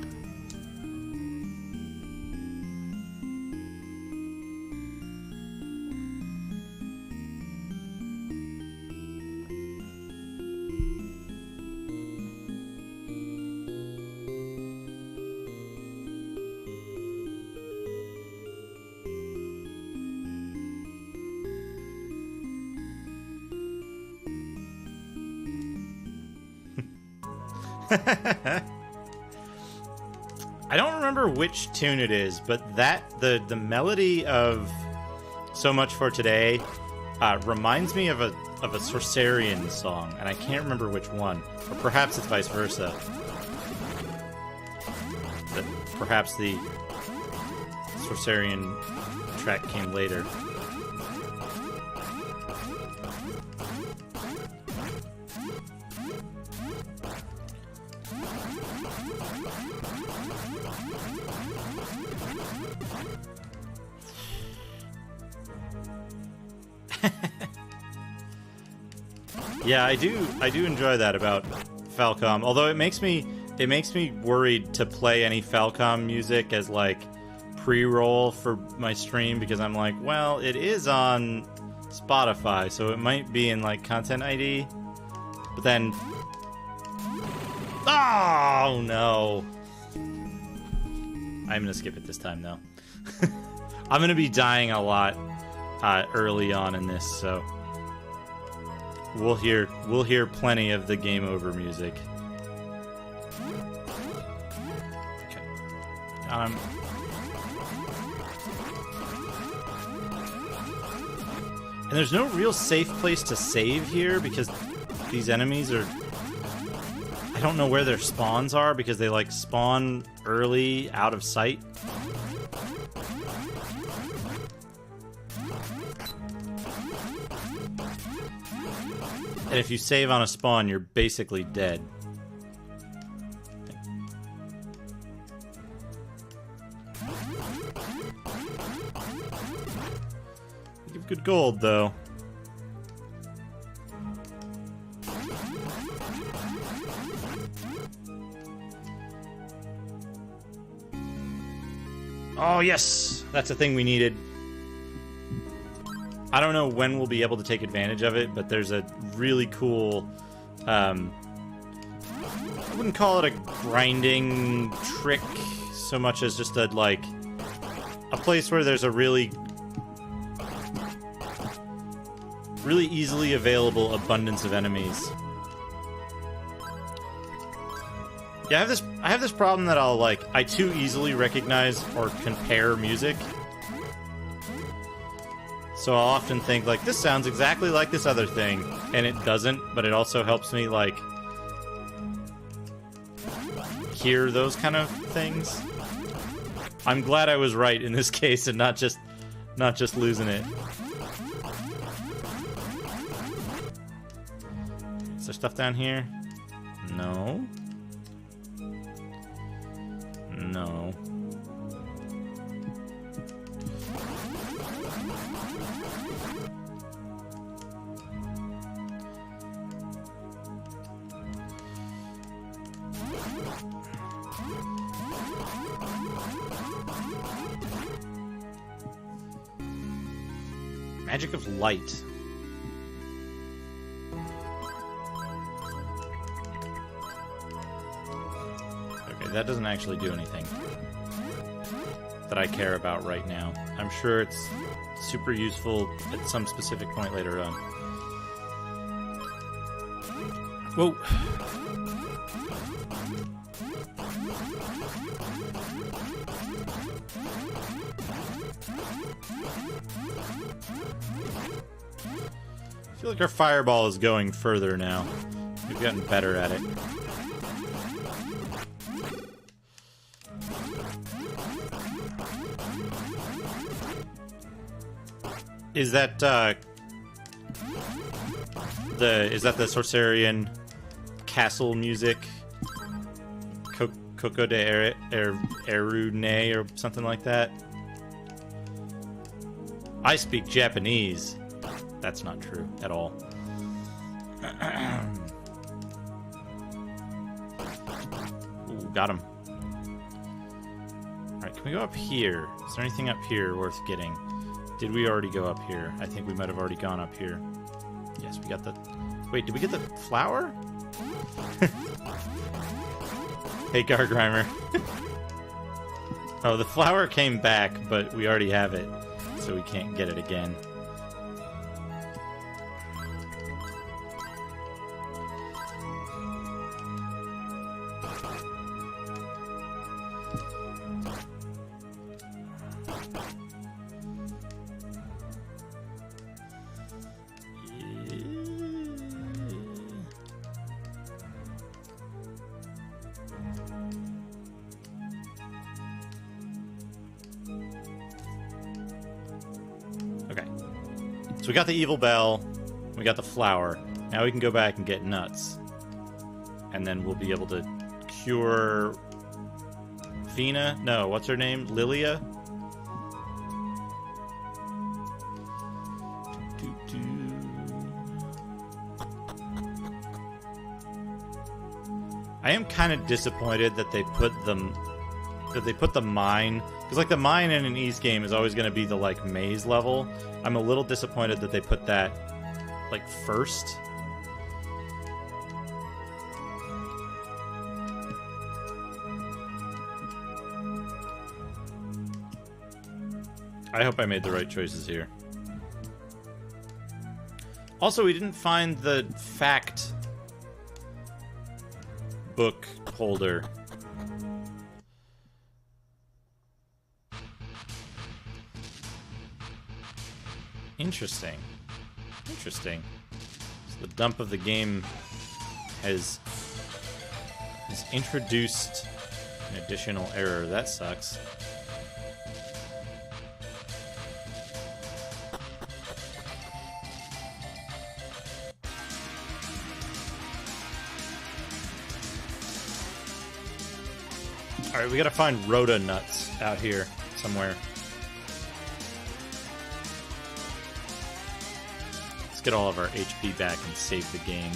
S1: I don't remember which tune it is, but the melody of So Much for Today reminds me of a Sorcerian song, and I can't remember which one. Or perhaps it's vice versa. That perhaps the Sorcerian track came later. Yeah, I do enjoy that about Falcom. Although it makes me worried to play any Falcom music as like pre-roll for my stream, because I'm like, well, it is on Spotify, so it might be in like Content ID. But then, oh no! I'm gonna skip it this time though. I'm gonna be dying a lot early on in this, so. We'll hear plenty of the game over music. Okay. And there's no real safe place to save here because these enemies are... I don't know where their spawns are because they like spawn early out of sight. And if you save on a spawn, you're basically dead. Give good gold, though. Oh, yes! That's a thing we needed. I don't know when we'll be able to take advantage of it, but there's a really cool, I wouldn't call it a grinding trick so much as just a place where there's a really easily available abundance of enemies. Yeah, I have this problem that I too easily recognize or compare music. So I'll often think, like, this sounds exactly like this other thing, and it doesn't, but it also helps me, like, hear those kind of things. I'm glad I was right in this case and not just losing it. Is there stuff down here? No. No. Magic of light. Okay, that doesn't actually do anything that I care about right now. I'm sure it's super useful at some specific point later on. Whoa. I feel like our fireball is going further now. We've gotten better at it. Is that the Sorcerian castle music? Coco de Erune or something like that? I speak Japanese. That's not true at all. Ooh, got him. Alright, can we go up here? Is there anything up here worth getting? Did we already go up here? I think we might have already gone up here. Yes, we got the... Wait, did we get the flower? Hey, Gargrimer. Oh, the flower came back, but we already have it, so we can't get it again. So we got the evil bell, we got the flower. Now we can go back and get nuts. And then we'll be able to cure Vina? No, what's her name? Lilia? I am kind of disappointed that they put the mine, because like the mine in an Ys game is always going to be the like maze level. I'm a little disappointed that they put that like first. I hope I made the right choices here. Also, we didn't find the fact book holder. Interesting. Interesting. So the dump of the game has introduced an additional error. That sucks. Alright, we gotta find Rhoda nuts out here somewhere. Let's get all of our HP back and save the game.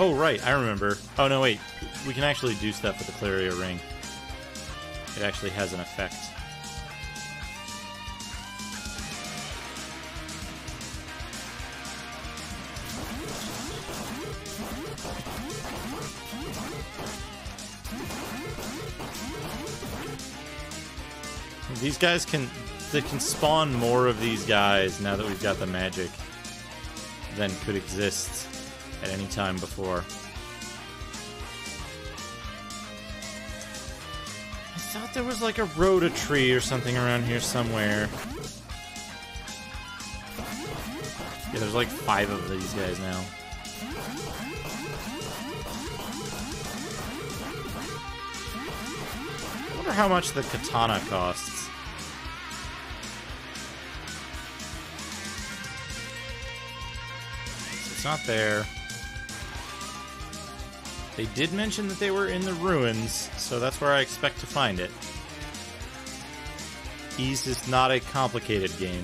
S1: Oh, right, I remember. Oh, no, wait. We can actually do stuff with the Claria ring. It actually has an effect. These guys can spawn more of these guys now that we've got the magic than could exist at any time before. I thought there was like a Rhoda tree or something around here somewhere. Yeah, there's like 5 of these guys now. I wonder how much the katana costs. It's not there. They did mention that they were in the ruins, so that's where I expect to find it. Ys is not a complicated game.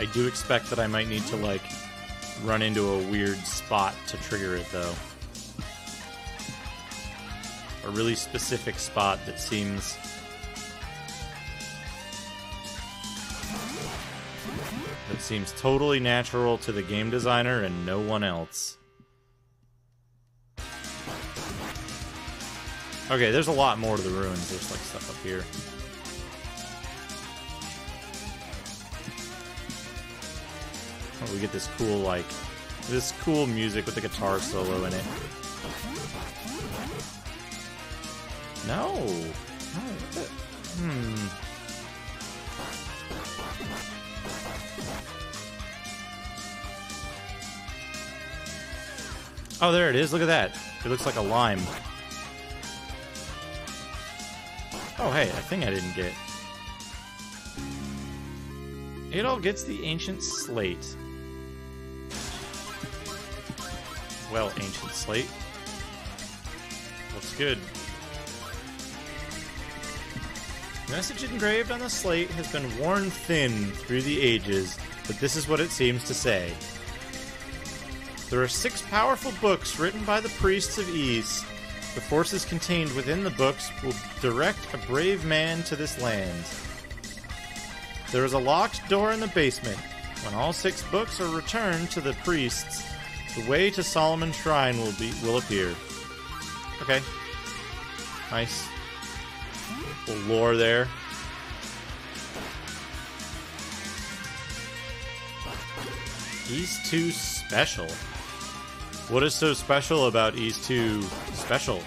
S1: I do expect that I might need to, like, run into a weird spot to trigger it, though. A really specific spot that seems... totally natural to the game designer and no one else. Okay, there's a lot more to the ruins. There's, like, stuff up here. Oh, we get this cool, like... this cool music with the guitar solo in it. No! No, what the... Oh, there it is. Look at that. It looks like a lime. Oh, hey, a thing I didn't get. Adol gets the ancient slate. Well, ancient slate. Looks good. The message engraved on the slate has been worn thin through the ages, but this is what it seems to say. There are 6 powerful books written by the priests of Ys. The forces contained within the books will direct a brave man to this land. There is a locked door in the basement. When all 6 books are returned to the priests, the way to Solomon's Shrine will appear. Okay. Nice. Little lore there. Ys 2 special. What is so special about Ys 2 special?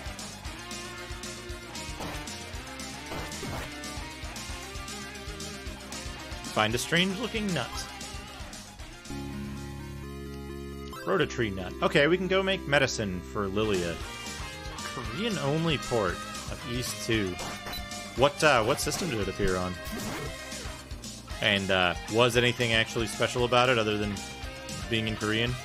S1: Find a strange-looking nut. Rototree nut. Okay, we can go make medicine for Lilia. Korean-only port of Ys 2. What system did it appear on? And was anything actually special about it other than being in Korean?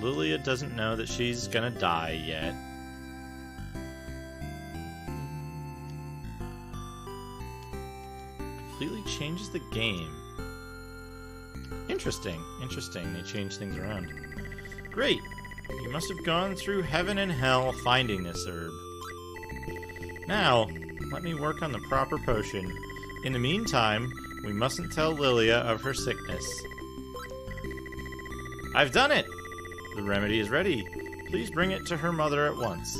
S1: Lilia doesn't know that she's gonna die yet. Completely changes the game. Interesting. Interesting. They change things around. Great! You must have gone through heaven and hell finding this herb. Now, let me work on the proper potion. In the meantime, we mustn't tell Lilia of her sickness. I've done it! The remedy is ready. Please bring it to her mother at once.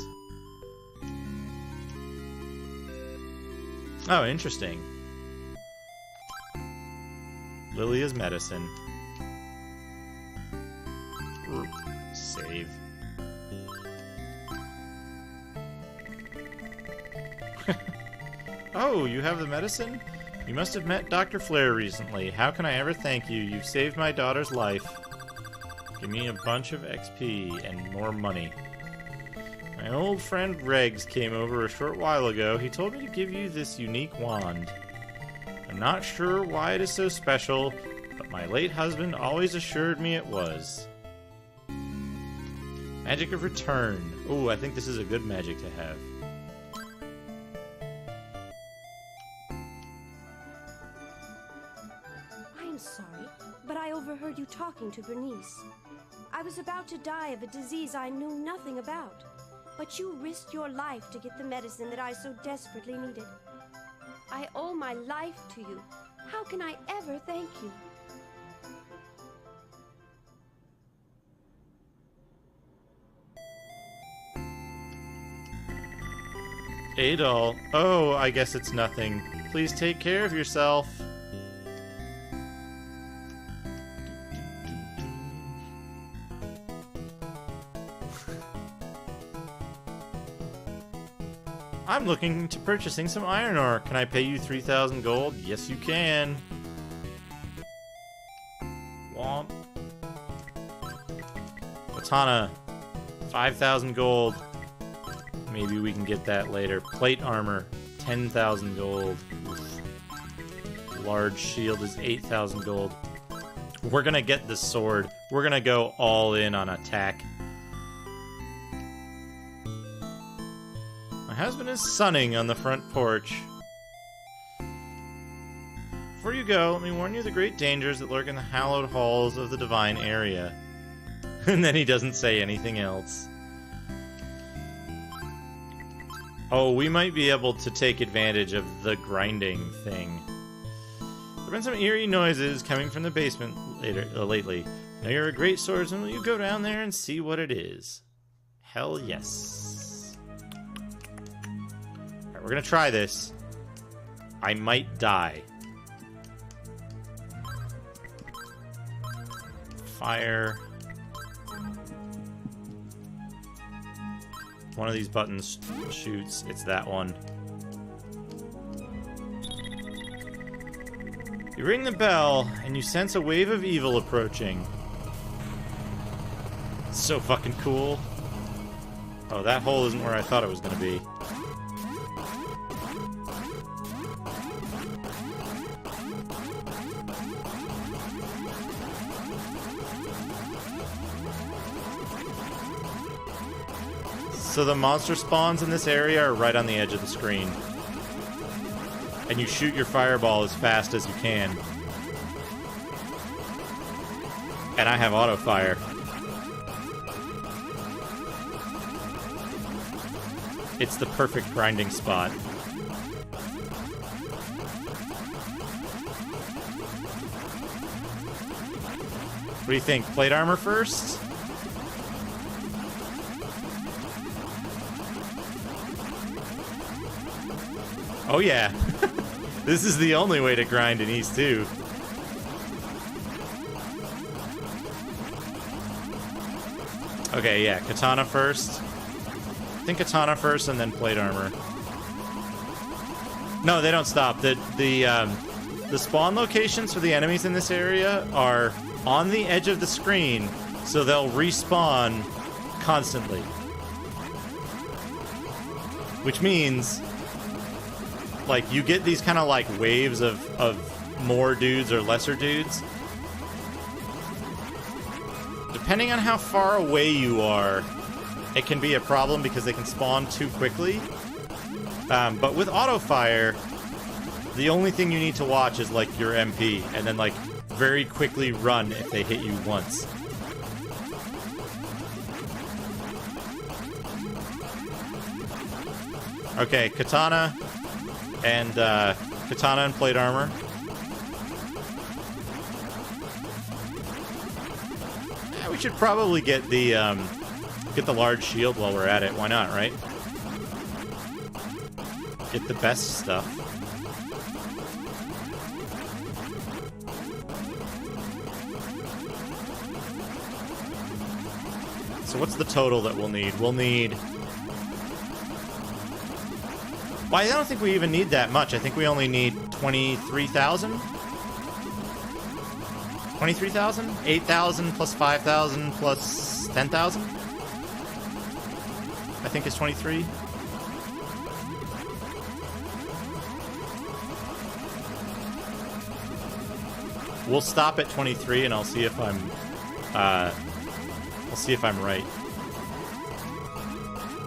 S1: Oh, interesting. Lilia's medicine. Save. Oh, you have the medicine? You must have met Dr. Flare recently. How can I ever thank you? You've saved my daughter's life. Give me a bunch of XP and more money. My old friend Regs came over a short while ago. He told me to give you this unique wand. I'm not sure why it is so special, but my late husband always assured me it was. Magic of Return. Ooh, I think this is a good magic to have.
S4: I'm sorry, but I overheard you talking to Bernice. I was about to die of a disease I knew nothing about, but you risked your life to get the medicine that I so desperately needed. I owe my life to you. How can I ever thank you?
S1: Adol. Oh, I guess it's nothing. Please take care of yourself. I'm looking into purchasing some iron ore. Can I pay you 3,000 gold? Yes, you can. Womp. Katana. 5,000 gold. Maybe we can get that later. Plate armor, 10,000 gold. Oof. Large shield is 8,000 gold. We're gonna get the sword. We're gonna go all in on attack. My husband is sunning on the front porch. Before you go, let me warn you of the great dangers that lurk in the hallowed halls of the divine area. And then he doesn't say anything else. Oh, we might be able to take advantage of the grinding thing. There have been some eerie noises coming from the basement lately. Now you're a great swordsman. Will you go down there and see what it is? Hell yes. Alright, we're gonna try this. I might die. Fire. One of these buttons shoots. It's that one. You ring the bell, and you sense a wave of evil approaching. So fucking cool. Oh, that hole isn't where I thought it was gonna be. So the monster spawns in this area are right on the edge of the screen. And you shoot your fireball as fast as you can. And I have auto fire. It's the perfect grinding spot. What do you think? Plate armor first? Oh yeah. This is the only way to grind in East 2. Okay, yeah, katana first. I think katana first and then plate armor. No, they don't stop. The spawn locations for the enemies in this area are on the edge of the screen, so they'll respawn constantly. Which means, like, you get these kind of like waves of more dudes or lesser dudes. Depending on how far away you are, it can be a problem because they can spawn too quickly. But with auto fire, the only thing you need to watch is like your MP, and then like very quickly run if they hit you once. Okay, katana and plate armor. Yeah, we should probably get the large shield while we're at it. Why not, right? Get the best stuff. So what's the total that we'll need? We'll need... Well, I don't think we even need that much. I think we only need 23,000? 23,000? 8,000 plus 5,000 plus 10,000? I think it's 23. We'll stop at 23 and I'll see if I'm right.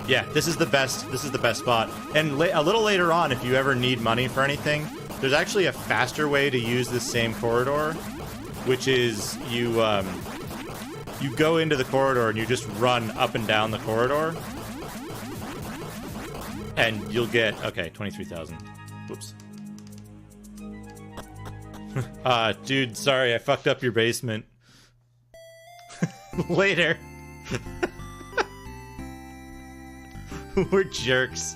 S1: Yeah, this is the best spot. And a little later on, if you ever need money for anything, there's actually a faster way to use this same corridor, which is you go into the corridor and you just run up and down the corridor, and you'll get 23,000. Whoops. Dude, sorry, I fucked up your basement. Later. We're jerks.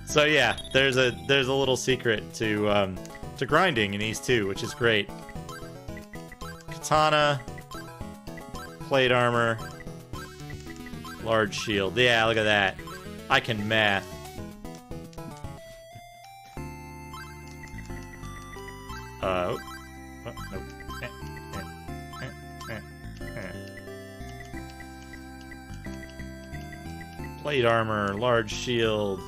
S1: So yeah, there's a little secret to grinding in East 2, which is great. Katana, plate armor, large shield. Yeah, look at that. I can math. Nope. Plate armor, large shield.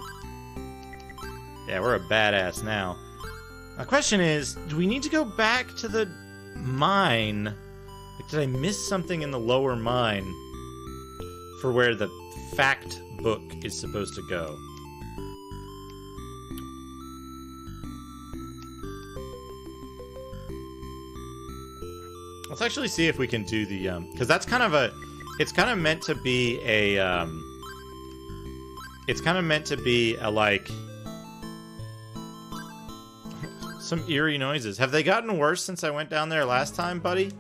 S1: Yeah, we're a badass now. My question is, do we need to go back to the mine? Like, did I miss something in the lower mine for where the fact book is supposed to go? Let's actually see if we can do the, because that's kind of a, it's kind of meant to be a, like, some eerie noises. Have they gotten worse since I went down there last time, buddy?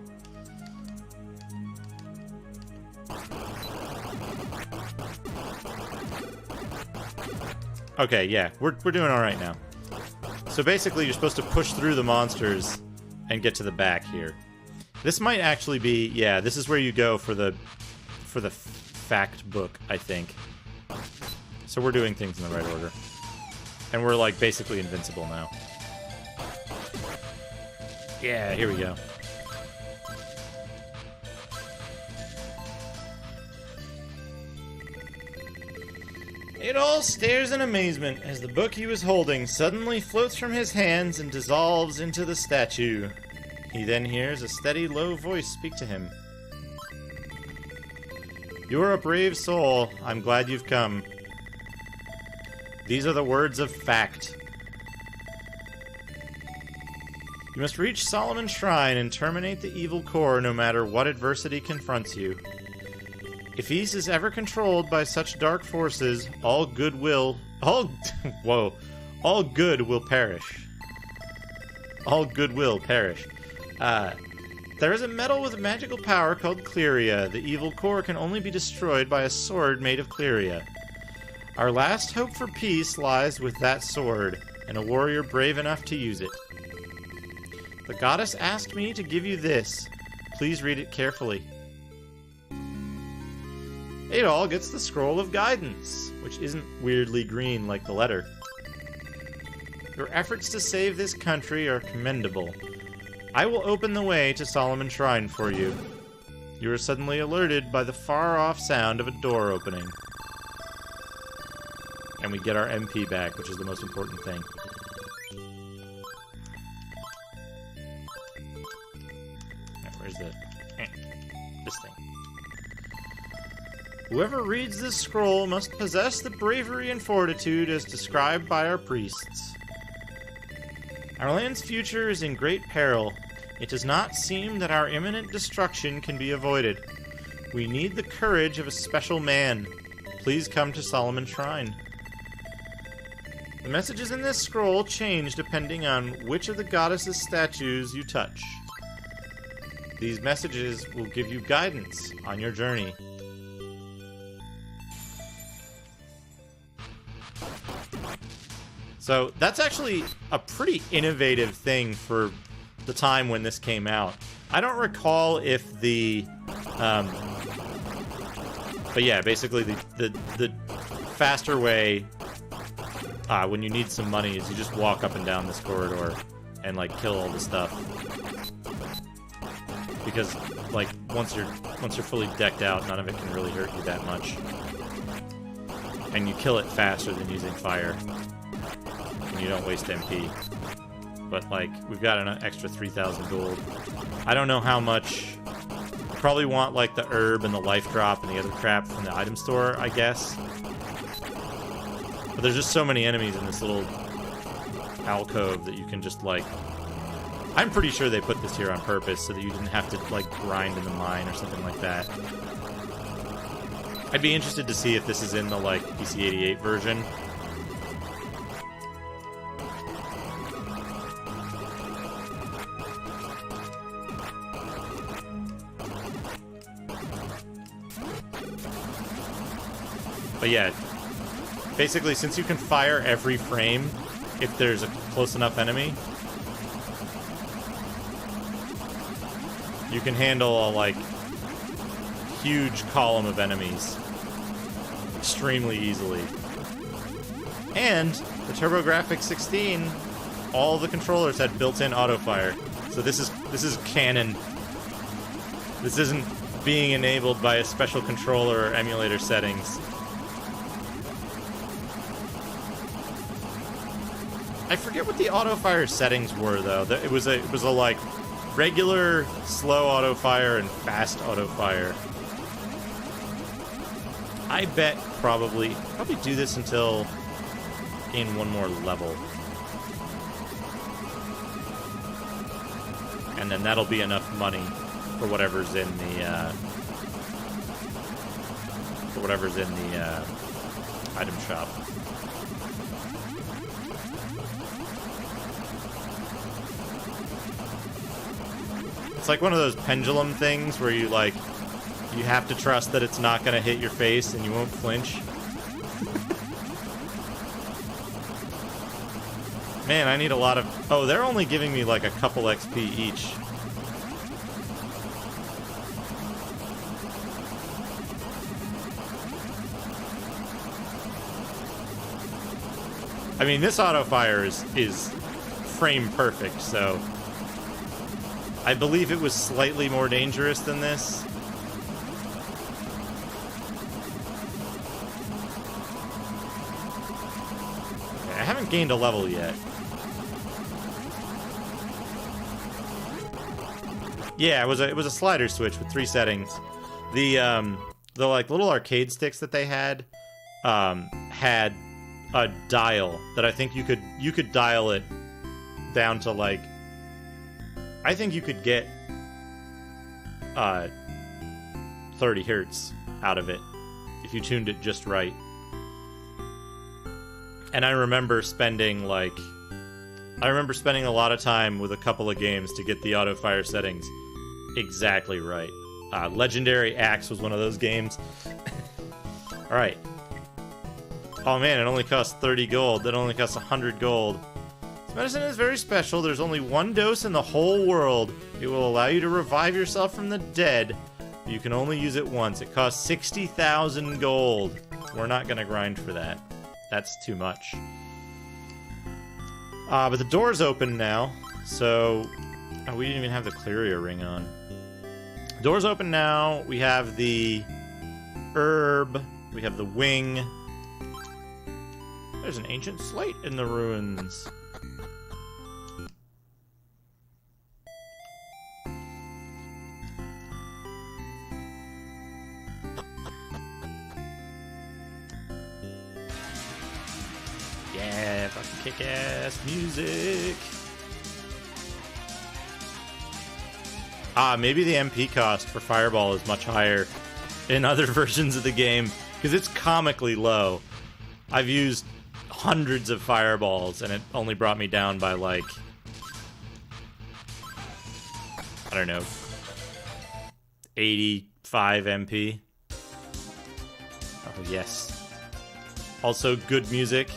S1: Okay, yeah, we're doing all right now. So basically, you're supposed to push through the monsters and get to the back here. This might actually be, yeah, this is where you go for the fact book, I think. So we're doing things in the right order. And we're, like, basically invincible now. Yeah, here we go. Adol stares in amazement as the book he was holding suddenly floats from his hands and dissolves into the statue. He then hears a steady, low voice speak to him. "You are a brave soul. I'm glad you've come. These are the words of fact. You must reach Solomon's Shrine and terminate the evil core no matter what adversity confronts you. If Ys is ever controlled by such dark forces, all good will perish. All good will perish. There is a metal with a magical power called Cleria. The evil core can only be destroyed by a sword made of Cleria. Our last hope for peace lies with that sword, and a warrior brave enough to use it. The goddess asked me to give you this. Please read it carefully." Adol gets the Scroll of Guidance, which isn't weirdly green like the letter. "Your efforts to save this country are commendable. I will open the way to Solomon's Shrine for you." You are suddenly alerted by the far-off sound of a door opening. And we get our MP back, which is the most important thing. Where's this thing? "Whoever reads this scroll must possess the bravery and fortitude as described by our priests. Our land's future is in great peril. It does not seem that our imminent destruction can be avoided. We need the courage of a special man. Please come to Solomon's Shrine." The messages in this scroll change depending on which of the goddess's statues you touch. These messages will give you guidance on your journey. So that's actually a pretty innovative thing for the time when this came out. I don't recall if the, but yeah, basically the faster way when you need some money is you just walk up and down this corridor and like kill all the stuff. Because like once you're fully decked out, none of it can really hurt you that much. And you kill it faster than using fire. And you don't waste MP. But like we've got an extra 3,000 gold. I don't know how much. You probably want like the herb and the life drop and the other crap from the item store, I guess. But there's just so many enemies in this little alcove that you can just, like... I'm pretty sure they put this here on purpose so that you didn't have to, like, grind in the mine or something like that. I'd be interested to see if this is in the, like, PC-88 version. But yeah... Basically, since you can fire every frame if there's a close enough enemy, you can handle a, like, huge column of enemies extremely easily. And the TurboGrafx 16, all the controllers had built-in auto-fire. So this is canon. This isn't being enabled by a special controller or emulator settings. I forget what the auto fire settings were though. It was a like regular slow auto fire and fast auto fire. I bet probably do this until gain one more level. And then that'll be enough money for whatever's in the item shop. It's like one of those pendulum things where you have to trust that it's not going to hit your face and you won't flinch. Man, I need a lot of... Oh, they're only giving me like a couple XP each. I mean, this auto fire is frame perfect, so... I believe it was slightly more dangerous than this. Okay, I haven't gained a level yet. Yeah, it was a slider switch with 3 settings. The like little arcade sticks that they had had a dial that I think you could dial it down to like, I think you could get 30 hertz out of it if you tuned it just right. And I remember spending a lot of time with a couple of games to get the auto fire settings exactly right. Legendary Axe was one of those games. Alright. Oh man, it only costs 30 gold. That only costs 100 gold. This medicine is very special. There's only one dose in the whole world. It will allow you to revive yourself from the dead. You can only use it once. It costs 60,000 gold. We're not going to grind for that. That's too much. But the door's open now, so... Oh, we didn't even have the Clearia ring on. Door's open now. We have the herb. We have the wing. There's an ancient slate in the ruins. Yeah, fucking kick-ass music. Maybe the MP cost for Fireball is much higher in other versions of the game, because it's comically low. I've used hundreds of Fireballs, and it only brought me down by, like, I don't know, 85 MP. Oh, yes. Also, good music.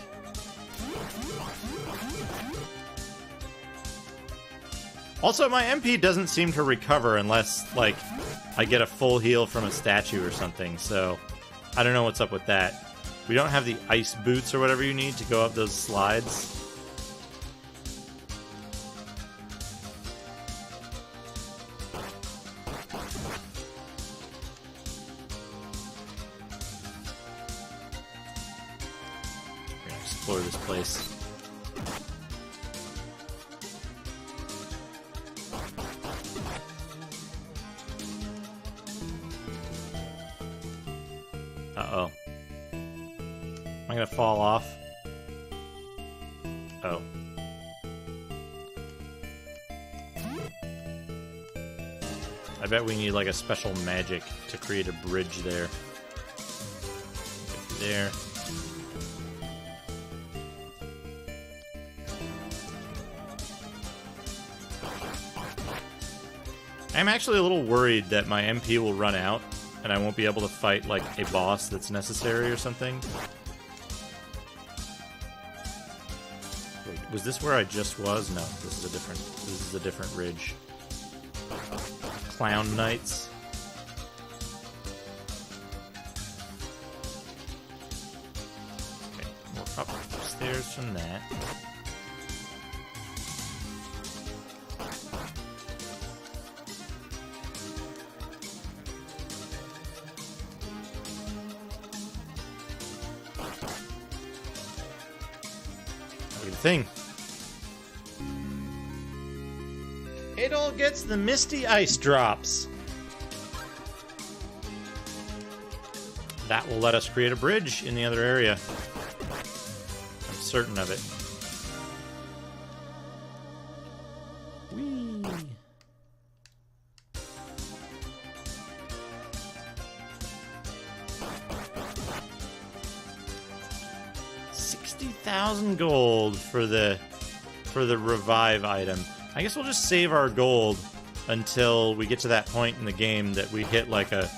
S1: Also, my MP doesn't seem to recover unless, like, I get a full heal from a statue or something, so I don't know what's up with that. We don't have the ice boots or whatever you need to go up those slides. We're gonna explore this place. Uh-oh. Am I gonna fall off? Oh. I bet we need like a special magic to create a bridge there. Get there. I'm actually a little worried that my MP will run out and I won't be able to fight like a boss that's necessary or something. Wait, was this where I just was? No, this is a different ridge. Clown Knights. Okay, we're up upstairs from that. Look at the thing. It all gets the misty ice drops. That will let us create a bridge in the other area. I'm certain of it. Whee! $60,000 gold for the revive item. I guess we'll just save our gold until we get to that point in the game that we hit like a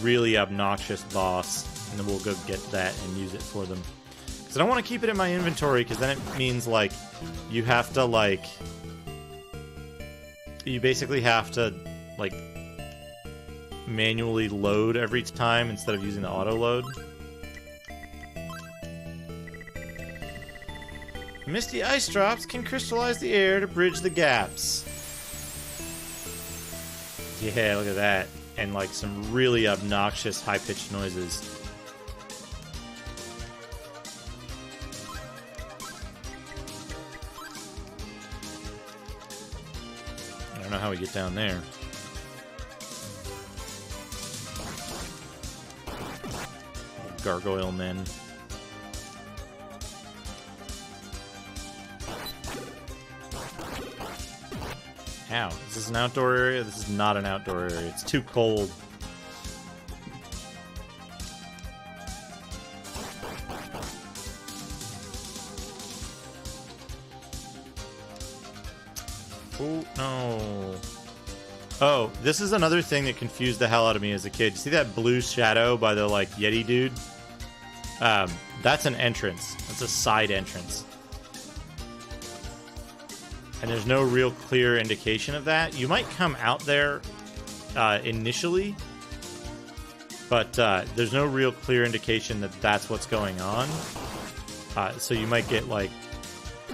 S1: really obnoxious boss, and then we'll go get that and use it for them. Because I don't want to keep it in my inventory, because then it means, like, you have to, like... You basically have to, like, manually load every time instead of using the auto-load. Misty ice drops can crystallize the air to bridge the gaps. Yeah, look at that. And like some really obnoxious high-pitched noises. I don't know how we get down there. Gargoyle men. Ow. Is this an outdoor area? This is not an outdoor area. It's too cold. Oh, no. Oh, this is another thing that confused the hell out of me as a kid. You see that blue shadow by the, like, Yeti dude? That's an entrance. That's a side entrance. And there's no real clear indication of that. You might come out there initially, but there's no real clear indication that that's what's going on. So you might get, like,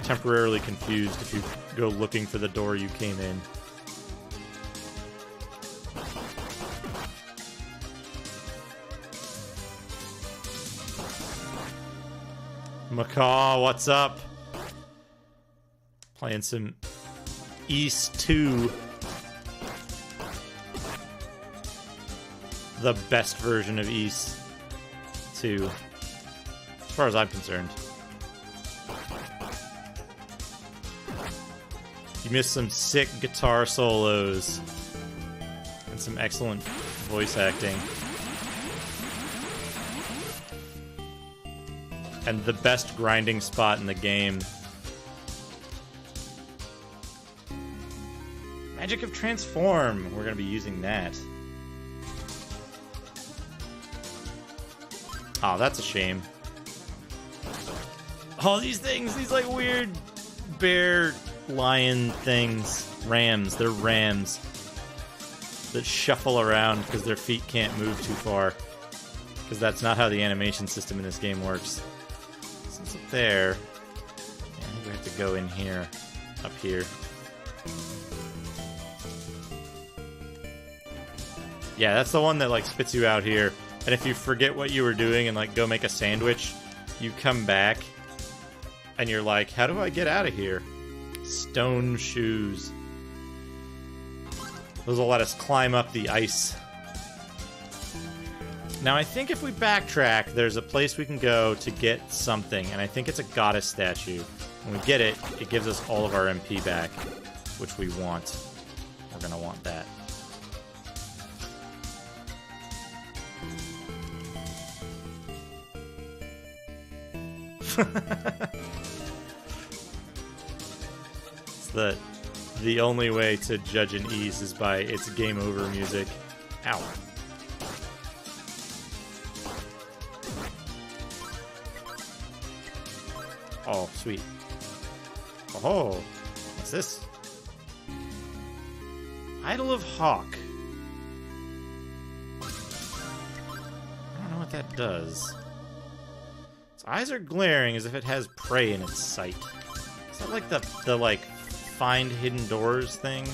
S1: temporarily confused if you go looking for the door you came in. Macaw, what's up? Playing some East 2. The best version of East 2. As far as I'm concerned. You missed some sick guitar solos. And some excellent voice acting. And the best grinding spot in the game. Magic of Transform. We're going to be using that. Oh, that's a shame. All these things, these like weird bear lion things. Rams. They're rams. That shuffle around because their feet can't move too far. Because that's not how the animation system in this game works. So it's up there. Yeah, I think we have to go in here. Up here. Yeah, that's the one that, like, spits you out here. And if you forget what you were doing and, like, go make a sandwich, you come back, and you're like, how do I get out of here? Stone shoes. Those will let us climb up the ice. Now, I think if we backtrack, there's a place we can go to get something, and I think it's a goddess statue. When we get it, it gives us all of our MP back, which we want. We're gonna want that. It's the only way to judge an Ease is by its game over music. Ow. Oh, sweet. Oh, what's this? Idol of Hawk. I don't know what that does. Its eyes are glaring as if it has prey in its sight. Is that like the like find hidden doors thing?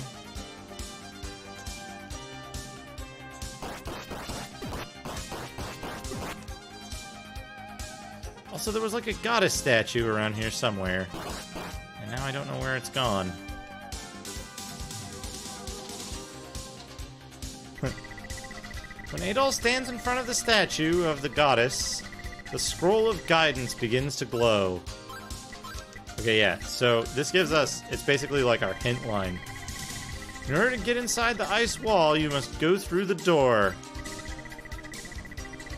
S1: Also, there was like a goddess statue around here somewhere. And now I don't know where it's gone. When Adol stands in front of the statue of the goddess, the scroll of guidance begins to glow. Okay, yeah, so this gives us, it's basically like our hint line. In order to get inside the ice wall, you must go through the door.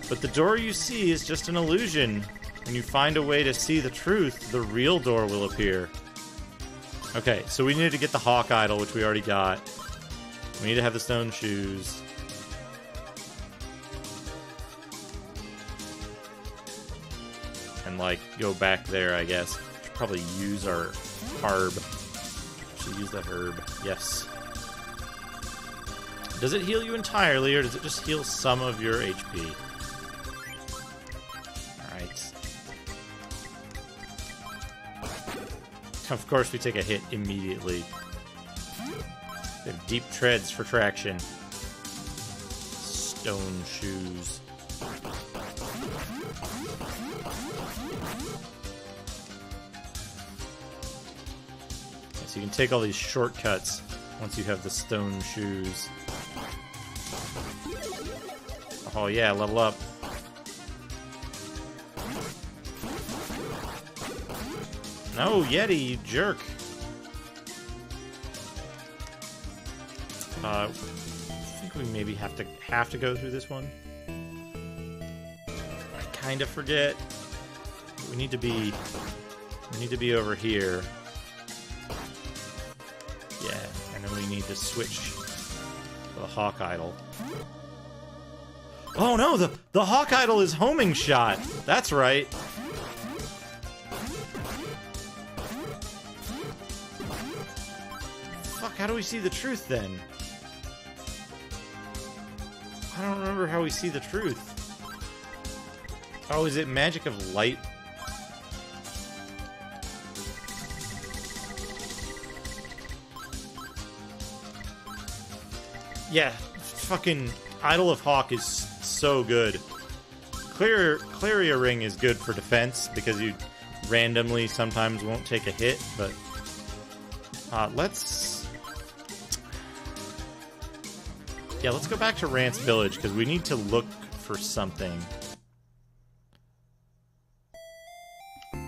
S1: But the door you see is just an illusion. When you find a way to see the truth, the real door will appear. Okay, so we needed to get the Hawk Idol, which we already got. We need to have the stone shoes. And, like, go back there, I guess. Should probably use our herb. Should use that herb. Yes. Does it heal you entirely, or does it just heal some of your HP? Alright. Of course, we take a hit immediately. We have deep treads for traction. Stone shoes. So you can take all these shortcuts once you have the stone shoes. Oh yeah, level up. No, Yeti, you jerk. I think we maybe have to go through this one. I kind of forget. We need to be over here. Yeah, and then we need to switch to the Hawk Idol. Oh no, the Hawk Idol is homing shot. That's right. Fuck, how do we see the truth then? I don't remember how we see the truth. Oh, is it magic of light? Yeah, fucking Idol of Hawk is so good. Claria Ring is good for defense because you randomly sometimes won't take a hit, but let's go back to Rance Village because we need to look for something.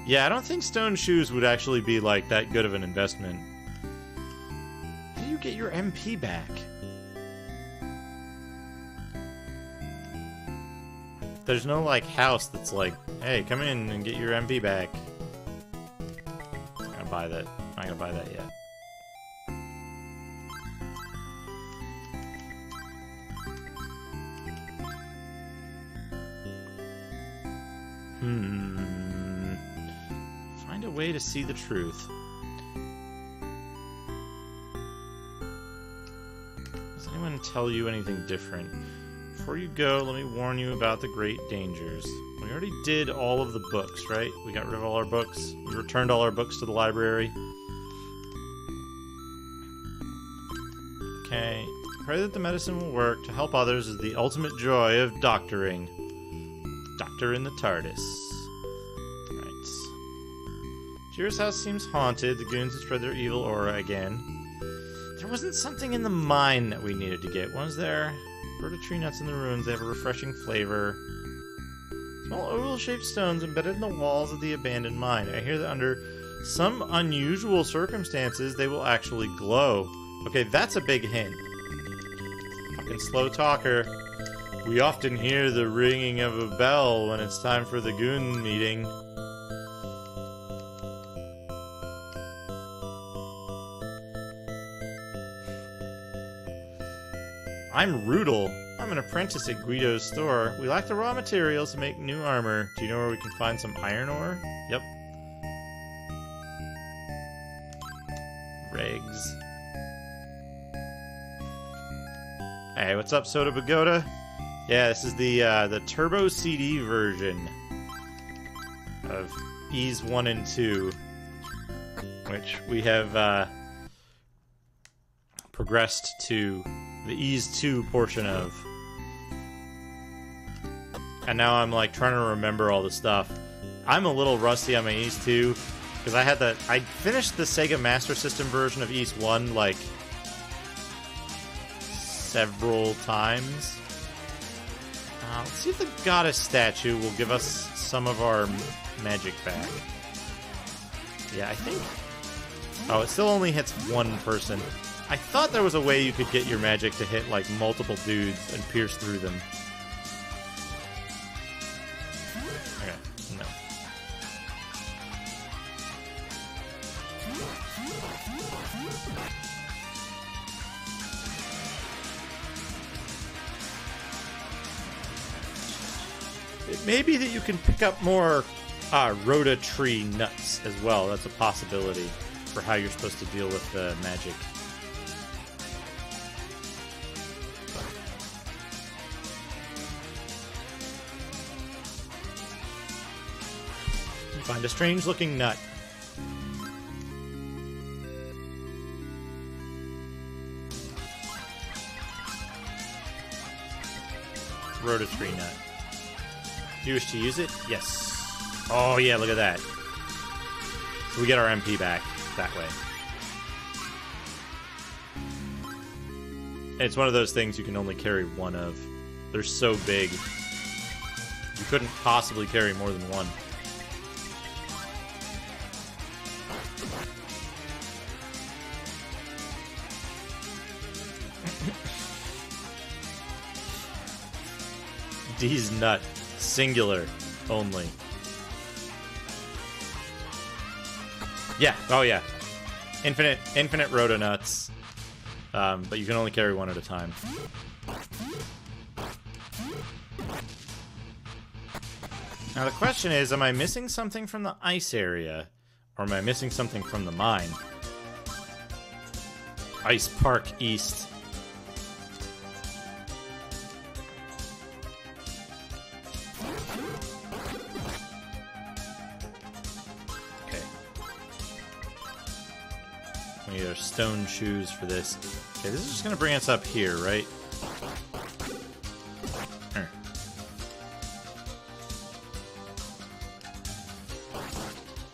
S1: Yeah, I don't think stone shoes would actually be like that good of an investment. How do you get your MP back? There's no, like, house that's like, hey, come in and get your MP back. I'm not gonna buy that. I'm not gonna buy that yet. Find a way to see the truth. Does anyone tell you anything different? Before you go, let me warn you about the great dangers. We already did all of the books, right? We got rid of all our books. We returned all our books to the library. Okay. Pray that the medicine will work. To help others is the ultimate joy of doctoring. Doctor in the TARDIS. Right. Jira's house seems haunted. The goons have spread their evil aura again. There wasn't something in the mine that we needed to get, was there? Berta tree nuts in the ruins, they have a refreshing flavor. Small oval-shaped stones embedded in the walls of the abandoned mine. I hear that under some unusual circumstances, they will actually glow. Okay, that's a big hint. Fucking slow talker. We often hear the ringing of a bell when it's time for the goon meeting. I'm Rudel. I'm an apprentice at Guido's store. We lack the raw materials to make new armor. Do you know where we can find some iron ore? Yep. Regs. Hey, what's up, Soda Pagoda? Yeah, this is the TurboCD version of Ys 1 and 2, which we have progressed to the Ys 2 portion of. And now I'm like trying to remember all the stuff. I'm a little rusty on my Ys 2 because I finished the Sega Master System version of Ys 1 like several times. Let's see if the goddess statue will give us some of our magic back. Yeah, I think... Oh, it still only hits one person. I thought there was a way you could get your magic to hit, like, multiple dudes and pierce through them. Okay, no. It may be that you can pick up more Rhoda tree nuts as well. That's a possibility for how you're supposed to deal with the magic. You find a strange-looking nut. Rhoda tree nut. Do you wish to use it? Yes. Oh, yeah, look at that. So we get our MP back that way. It's one of those things you can only carry one of. They're so big. You couldn't possibly carry more than one. D's nut. Singular. Only. Yeah. Oh, yeah. Infinite Rhoda nuts. But you can only carry one at a time. Now the question is, am I missing something from the ice area? Or am I missing something from the mine? Ice Park East. Okay. We need our stone shoes for this. Okay, this is just gonna bring us up here, right?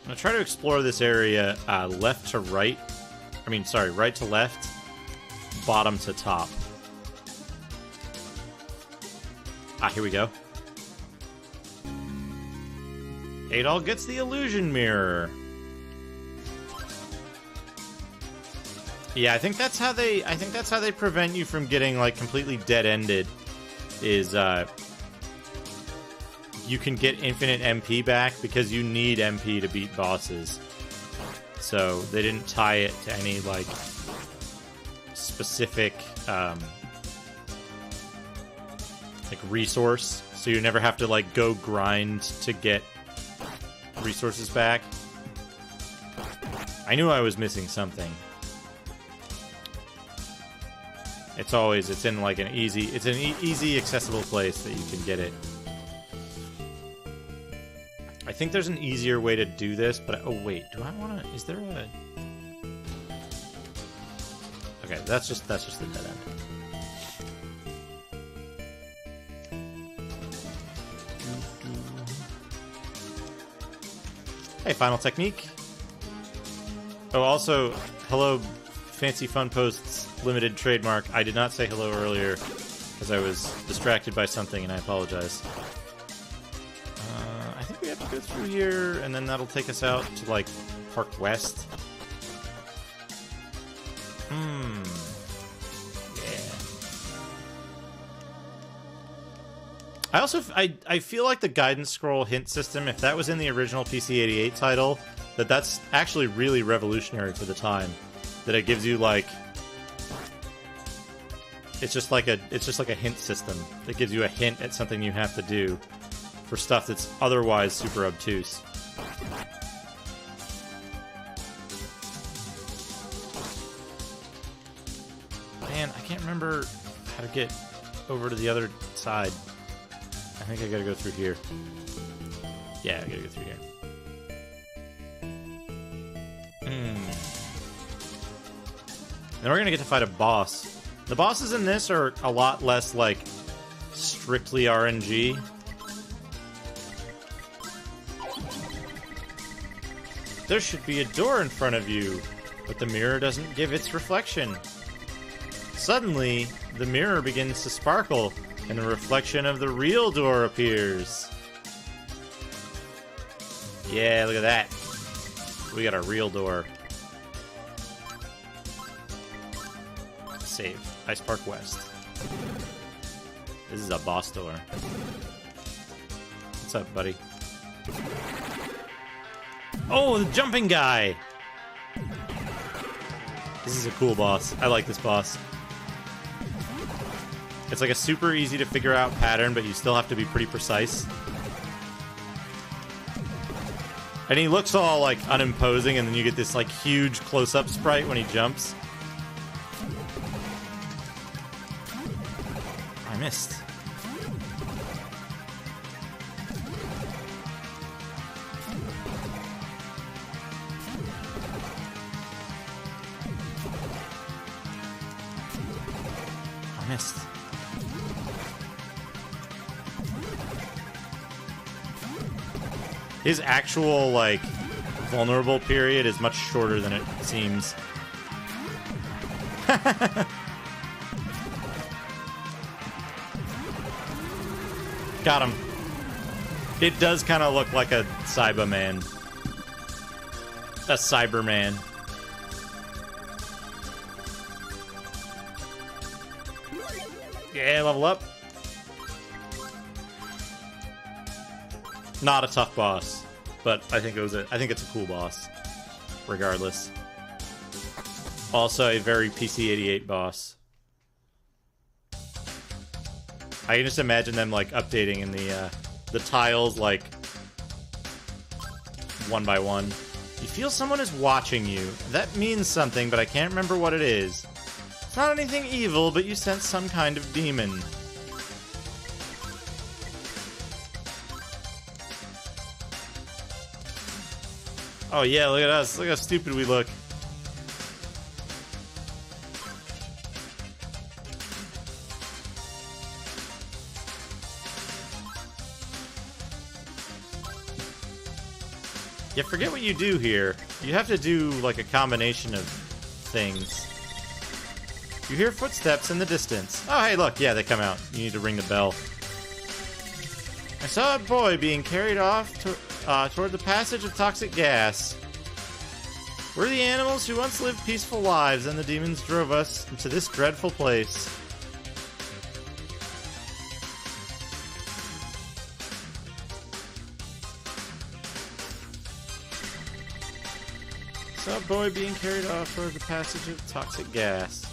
S1: I'm gonna try to explore this area left to right. I mean, sorry, right to left, bottom to top. Ah, here we go. Adol gets the illusion mirror. Yeah, I think that's how they prevent you from getting like completely dead-ended. Is you can get infinite MP back because you need MP to beat bosses. So they didn't tie it to any like specific like resource, so you never have to like go grind to get resources back. I knew I was missing something. It's in like an easy accessible place that you can get it. I think there's an easier way to do this, but oh wait, do I want to? Is there a? Okay, that's just the dead end. Hey, Final Technique. Oh, also, hello, Fancy Fun Posts Limited trademark. I did not say hello earlier because I was distracted by something, and I apologize. I think we have to go through here, and then that'll take us out to, like, Park West. Yeah. I feel like the guidance scroll hint system, if that was in the original PC-88 title, that's actually really revolutionary for the time. That it gives you, like... It's just like a hint system. It gives you a hint at something you have to do for stuff that's otherwise super obtuse. Man, I can't remember how to get over to the other side. I think I gotta go through here. Yeah, I gotta go through here. Then we're gonna get to fight a boss. The bosses in this are a lot less, like, strictly RNG. There should be a door in front of you, but the mirror doesn't give its reflection. Suddenly, the mirror begins to sparkle, And a reflection of the real door appears. Yeah, look at that. We got a real door. Save. Ice Park West. This is a boss door. What's up, buddy? Oh, the jumping guy! This is a cool boss. I like this boss. It's like a super easy to figure out pattern, but you still have to be pretty precise. And he looks all, like, unimposing, and then you get this, like, huge close-up sprite when he jumps. I missed. I missed. His actual, like, vulnerable period is much shorter than it seems. Got him. It does kind of look like a Cyberman. A Cyberman. Yeah, level up. Not a tough boss, but I think it's a cool boss, regardless. Also a very PC-88 boss. I can just imagine them like updating in the tiles like one by one. You feel someone is watching you. That means something, but I can't remember what it is. It's not anything evil, but you sense some kind of demon. Oh yeah, look at us. Look how stupid we look. Yeah, forget what you do here. You have to do, like, a combination of things. You hear footsteps in the distance. Oh, hey, look. Yeah, they come out. You need to ring the bell. I saw a boy being carried off toward the passage of toxic gas. We're the animals who once lived peaceful lives, and the demons drove us into this dreadful place. Saw a boy being carried off toward the passage of toxic gas.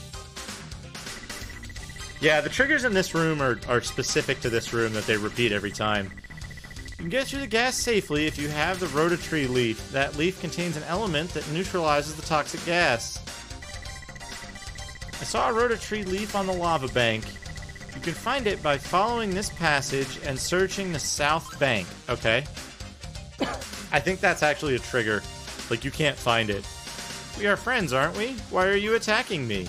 S1: Yeah, the triggers in this room are specific to this room that they repeat every time. You can get through the gas safely if you have the Rototree leaf. That leaf contains an element that neutralizes the toxic gas. I saw a Rototree leaf on the lava bank. You can find it by following this passage and searching the south bank. Okay. I think that's actually a trigger. Like, you can't find it. We are friends, aren't we? Why are you attacking me?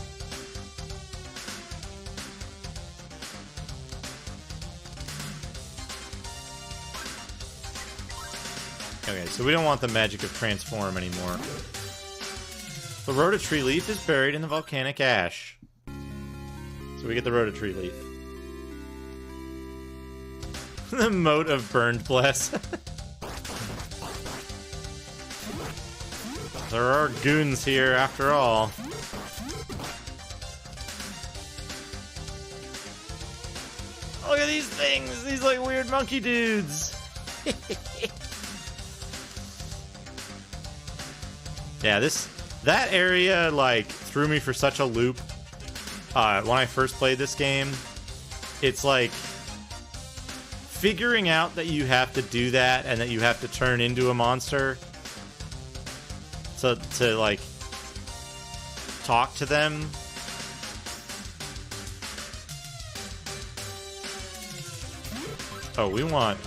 S1: Okay, so we don't want the magic of transform anymore. The Rototree leaf is buried in the volcanic ash. So we get the Rototree leaf. The moat of burned bless. There are goons here after all. Look at these things! These like weird monkey dudes! Yeah, that area, like, threw me for such a loop. When I first played this game, it's like figuring out that you have to do that and that you have to turn into a monster to like, talk to them. Oh, we don't want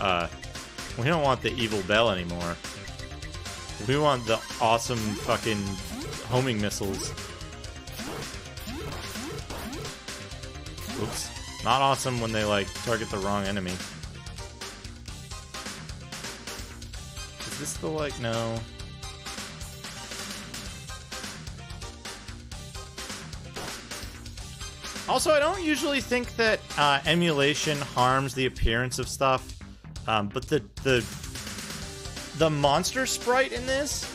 S1: the evil bell anymore. We want the awesome fucking homing missiles. Oops. Not awesome when they, like, target the wrong enemy. Is this the, like, no... Also, I don't usually think that emulation harms the appearance of stuff, but the monster sprite in this.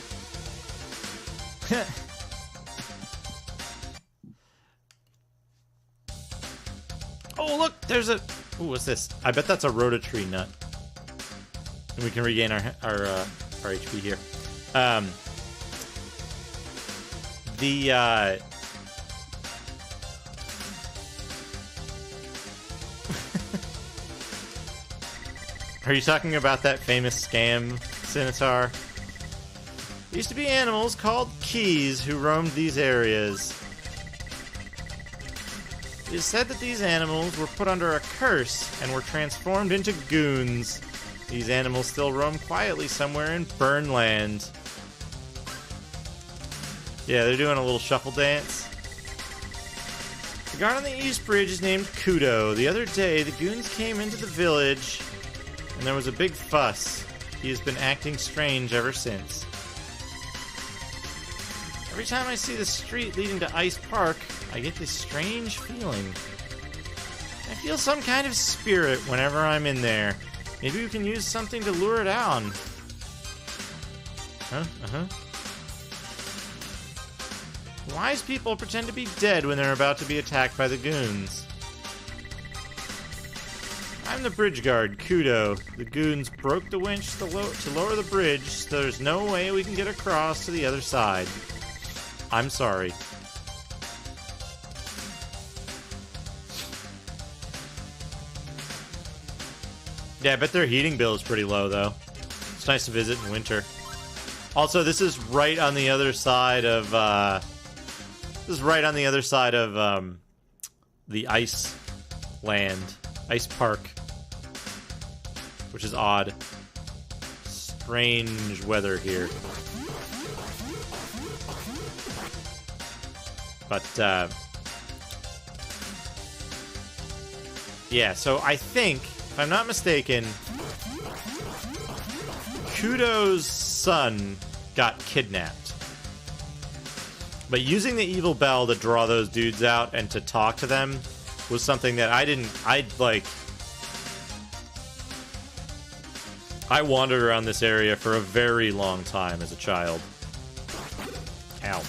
S1: Oh, look, there's a. Ooh, what's this? I bet that's a rototree nut, and we can regain our HP here. Are you talking about that famous scam, Scimitar? There used to be animals called keys who roamed these areas. It is said that these animals were put under a curse and were transformed into goons. These animals still roam quietly somewhere in Burnland. Yeah, they're doing a little shuffle dance. The guard on the East Bridge is named Kudo. The other day, the goons came into the village, and there was a big fuss. He has been acting strange ever since. Every time I see the street leading to Ice Park, I get this strange feeling. I feel some kind of spirit whenever I'm in there. Maybe we can use something to lure it on. Wise people pretend to be dead when they're about to be attacked by the goons. I'm the bridge guard, Kudo. The goons broke the winch to lower the bridge, so there's no way we can get across to the other side. I'm sorry. Yeah, I bet their heating bill is pretty low, though. It's nice to visit in winter. Also, this is right on the other side of, the Ice Land. Ice Park. Which is odd. Strange weather here. But, yeah, so I think, if I'm not mistaken, Kudo's son got kidnapped. But using the evil bell to draw those dudes out and to talk to them was something that I wandered around this area for a very long time as a child. Ow.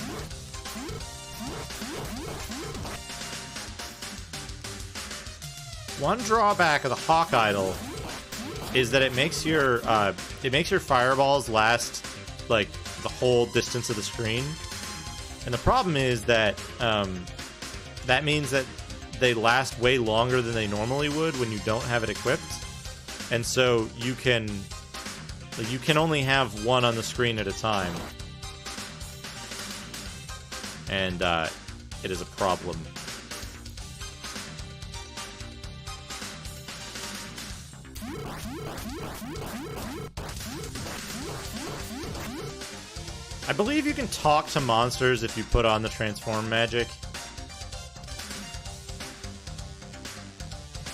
S1: One drawback of the Hawk Idol is that it makes your fireballs last like the whole distance of the screen, and the problem is that that means that they last way longer than they normally would when you don't have it equipped, and so you can only have one on the screen at a time, and it is a problem. I believe you can talk to monsters if you put on the transform magic.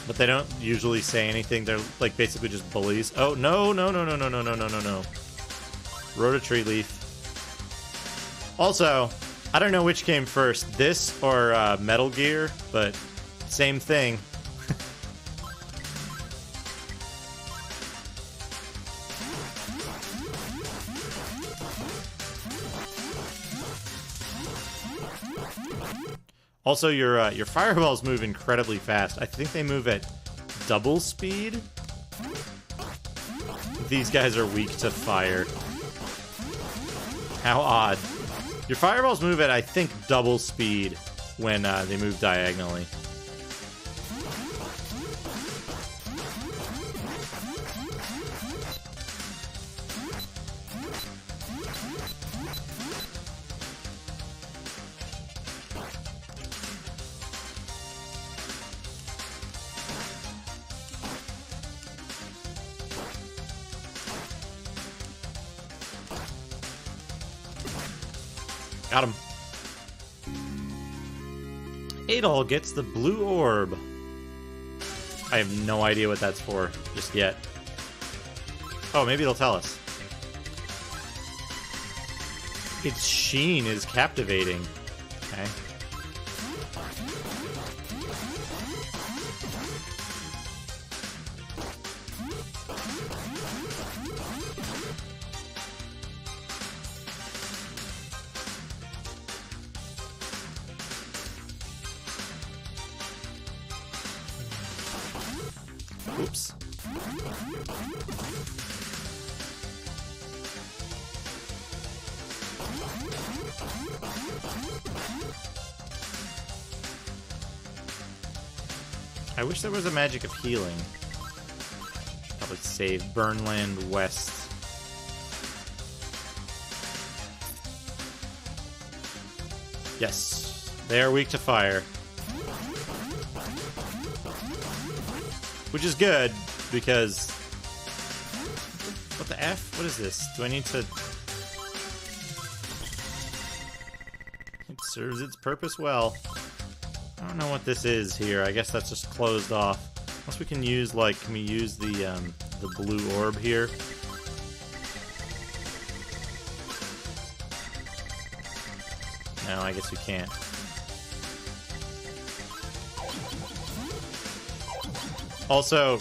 S1: But they don't usually say anything. They're like basically just bullies. Oh, no. Rototree leaf. Also, I don't know which came first, this or Metal Gear, but same thing. Also, your fireballs move incredibly fast. I think they move at double speed. These guys are weak to fire. How odd. Your fireballs move at, I think, double speed when they move diagonally. Got him. Adol gets the blue orb. I have no idea what that's for just yet. Oh, maybe they'll tell us. Its sheen is captivating. Okay. Oops. I wish there was a magic of healing. Probably save Burnland West. Yes, they are weak to fire. Which is good, because... What the F? What is this? Do I need to... It serves its purpose well. I don't know what this is here. I guess that's just closed off. Unless we can use, like, can we use the blue orb here? No, I guess we can't. Also,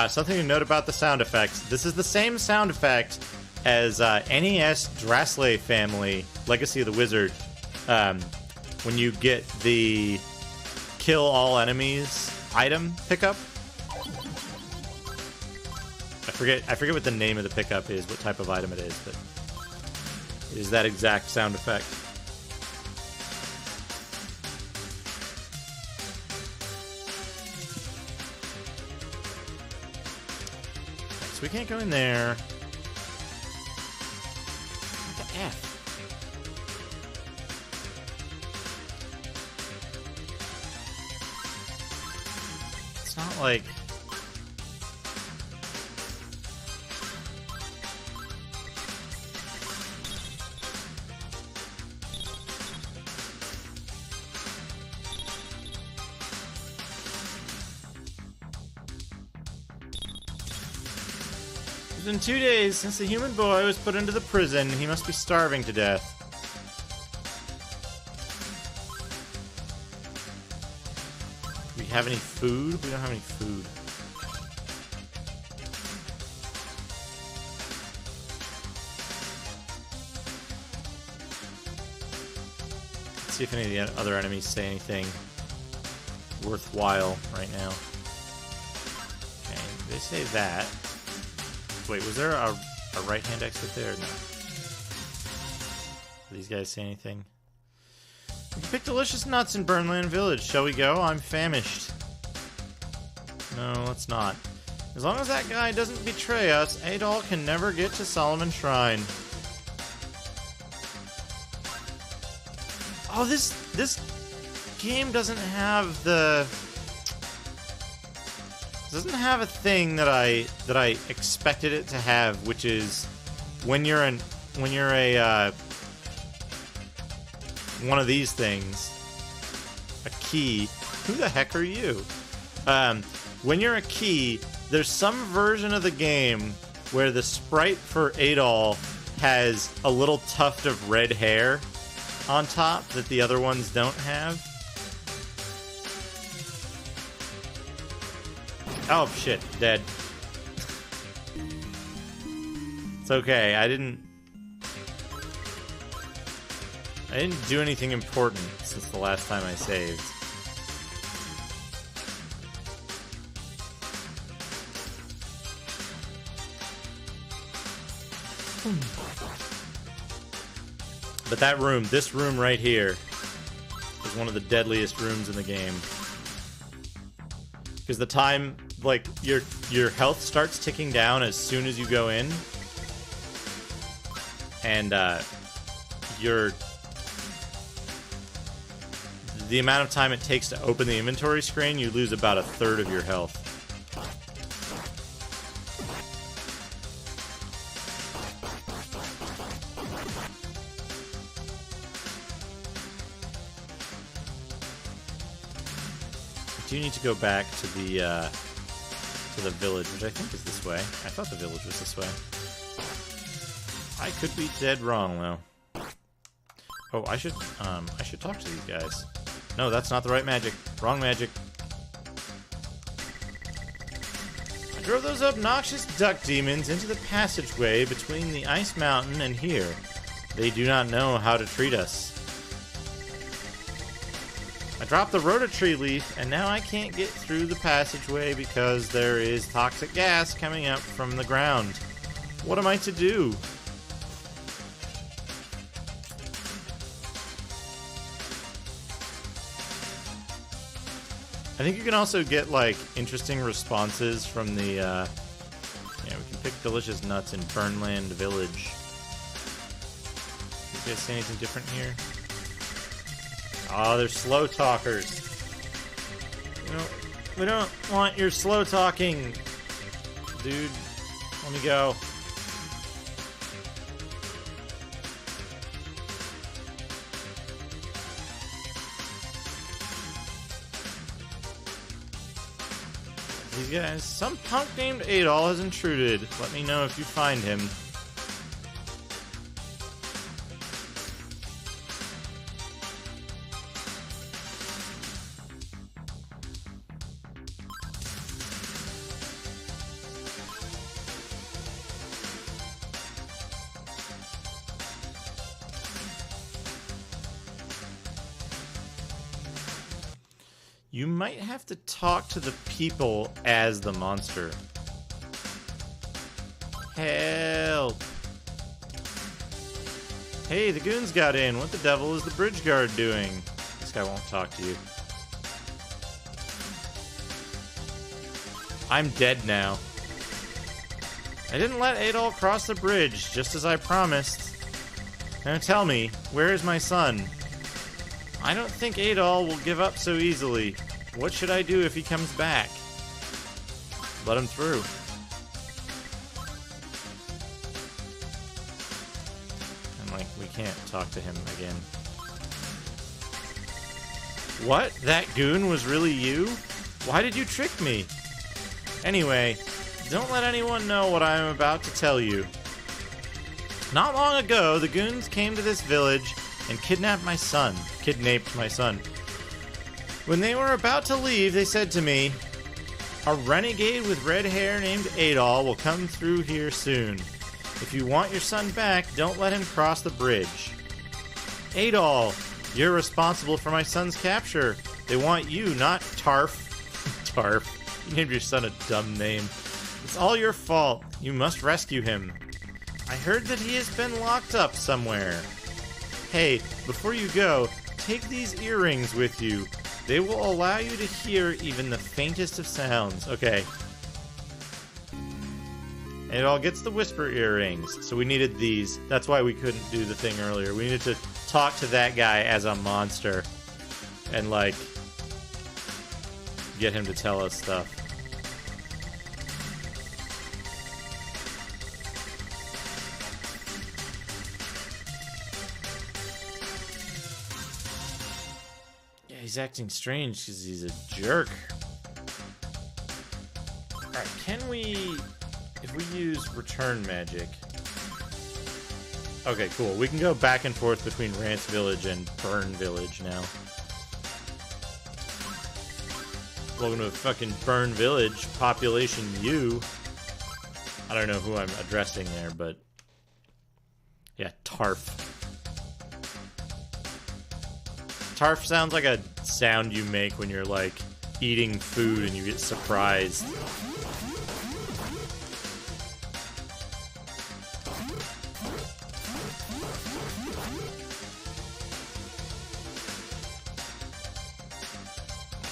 S1: something to note about the sound effects. This is the same sound effect as NES Drassley family, Legacy of the Wizard. When you get the kill all enemies item pickup. I forget what the name of the pickup is, what type of item it is, but it is that exact sound effect. So we can't go in there. What the F? It's not like... It's been 2 days since the human boy was put into the prison. He must be starving to death. Do we have any food? We don't have any food. Let's see if any of the other enemies say anything worthwhile right now. Okay, they say that. Wait, was there a right-hand exit there? No. Do these guys say anything? We can pick delicious nuts in Burnland Village. Shall we go? I'm famished. No, let's not. As long as that guy doesn't betray us, Adol can never get to Solomon Shrine. Oh, this game doesn't have the... doesn't have a thing that I expected it to have, which is when you're a one of these things, a key. Who the heck are you? When you're a key, there's some version of the game where the sprite for Adol has a little tuft of red hair on top that the other ones don't have. Oh, shit. Dead. It's okay. I didn't do anything important since the last time I saved. But that room, this room right here, is one of the deadliest rooms in the game. Because the time, like, your health starts ticking down as soon as you go in. And, the amount of time it takes to open the inventory screen, you lose about 1/3 of your health. I do need to go back to the village, which I think is this way. I thought the village was this way. I could be dead wrong, though. Oh, I should talk to these guys. No, that's not the right magic. Wrong magic. I drove those obnoxious duck demons into the passageway between the ice mountain and here. They do not know how to treat us. I dropped the rototree leaf, and now I can't get through the passageway because there is toxic gas coming up from the ground. What am I to do? I think you can also get, like, interesting responses from the, yeah, we can pick delicious nuts in Burnland Village. You guys see anything different here? Oh, they're slow talkers. We don't want your slow talking, dude. Let me go. These guys, some punk named Adol has intruded. Let me know if you find him. You might have to talk to the people as the monster. Help! Hey, the goons got in. What the devil is the bridge guard doing? This guy won't talk to you. I'm dead now. I didn't let Adol cross the bridge, just as I promised. Now tell me, where is my son? I don't think Adol will give up so easily. What should I do if he comes back? Let him through. And, like, we can't talk to him again. What? That goon was really you? Why did you trick me? Anyway, don't let anyone know what I am about to tell you. Not long ago, the goons came to this village and kidnapped my son. When they were about to leave, they said to me, a renegade with red hair named Adol will come through here soon. If you want your son back, don't let him cross the bridge. Adol, you're responsible for my son's capture. They want you, not Tarf. Tarf. You named your son a dumb name. It's all your fault. You must rescue him. I heard that he has been locked up somewhere. Hey, before you go, take these earrings with you. They will allow you to hear even the faintest of sounds. Okay. And it all gets the whisper earrings. So we needed these. That's why we couldn't do the thing earlier. We needed to talk to that guy as a monster. And, like, get him to tell us stuff. He's acting strange because he's a jerk. Alright, can we... If we use return magic... Okay, cool. We can go back and forth between Rance Village and Burn Village now. Welcome to fucking Burn Village. Population U. I don't know who I'm addressing there, but... Yeah, Tarf. Tarf sounds like a sound you make when you're, like, eating food and you get surprised.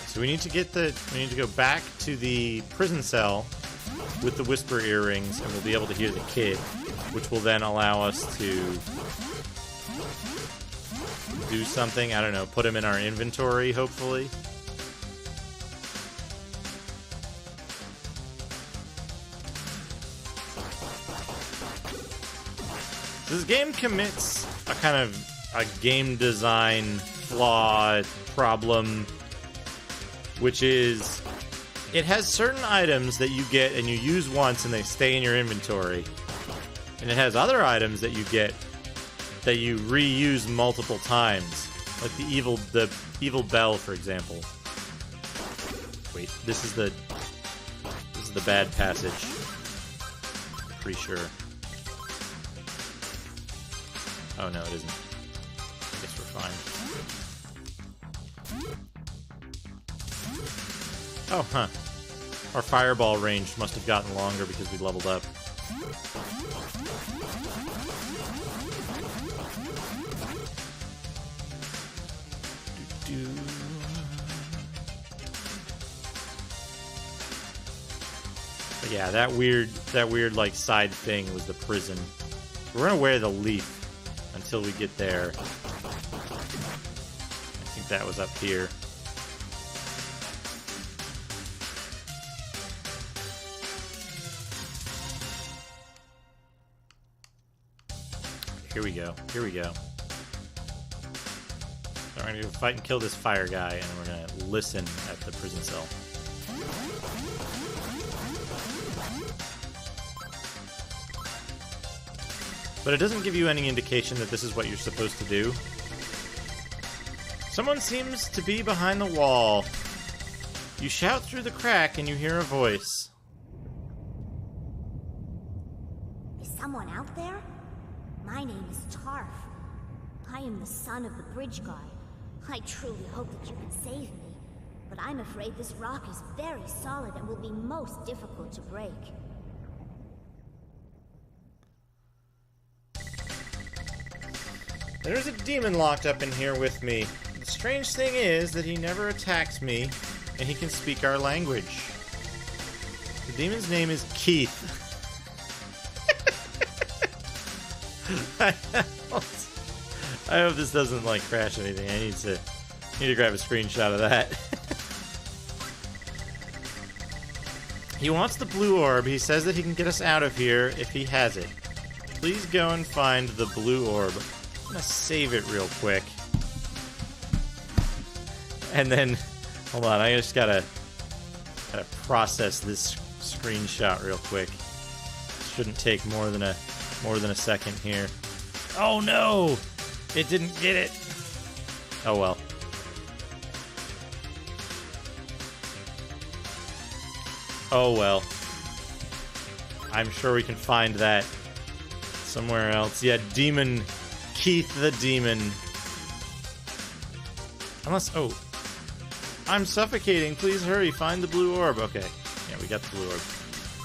S1: So we need to go back to the prison cell with the whisper earrings, and we'll be able to hear the kid, which will then allow us to do something. I don't know, put him in our inventory, hopefully. This game commits a kind of a game design flaw problem, which is it has certain items that you get and you use once and they stay in your inventory. And it has other items that you get that you reuse multiple times. Like the evil bell, for example. Wait, this is the bad passage. Pretty sure. Oh no, it isn't. I guess we're fine. Oh, huh. Our fireball range must have gotten longer because we leveled up. But yeah, that weird like side thing was the prison. We're gonna wear the leaf until we get there. I think that was up here. Here we go. Here we go. So we're gonna go fight and kill this fire guy, and we're gonna listen at the prison cell. But it doesn't give you any indication that this is what you're supposed to do. Someone seems to be behind the wall. You shout through the crack and you hear a voice.
S5: Is someone out there? My name is Tarf. I am the son of the bridge guard. I truly hope that you can save me, but I'm afraid this rock is very solid and will be most difficult to break.
S1: There's a demon locked up in here with me. The strange thing is that he never attacks me, and he can speak our language. The demon's name is Keith. I hope this doesn't, like, crash anything. I need to grab a screenshot of that. He wants the blue orb. He says that he can get us out of here if he has it. Please go and find the blue orb. I'm gonna save it real quick. And then, hold on, I just gotta process this screenshot real quick. Shouldn't take more than a second here. Oh no! It didn't get it. Oh well. Oh well. I'm sure we can find that somewhere else. Yeah, Demon Keith the Demon. Unless, oh. I'm suffocating. Please hurry. Find the blue orb. Okay. Yeah, we got the blue orb.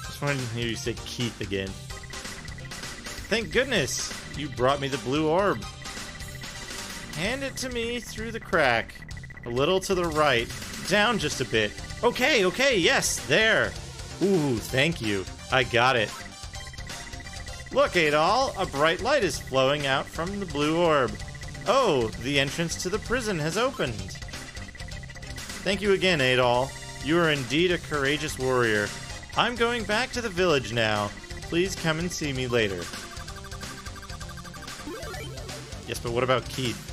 S1: Just wanted to hear you say Keith again. Thank goodness you brought me the blue orb. Hand it to me through the crack. A little to the right. Down just a bit. Okay, yes, there. Ooh, thank you. I got it. Look, Adol, a bright light is flowing out from the blue orb. Oh, the entrance to the prison has opened. Thank you again, Adol. You are indeed a courageous warrior. I'm going back to the village now. Please come and see me later. Yes, but what about Keith?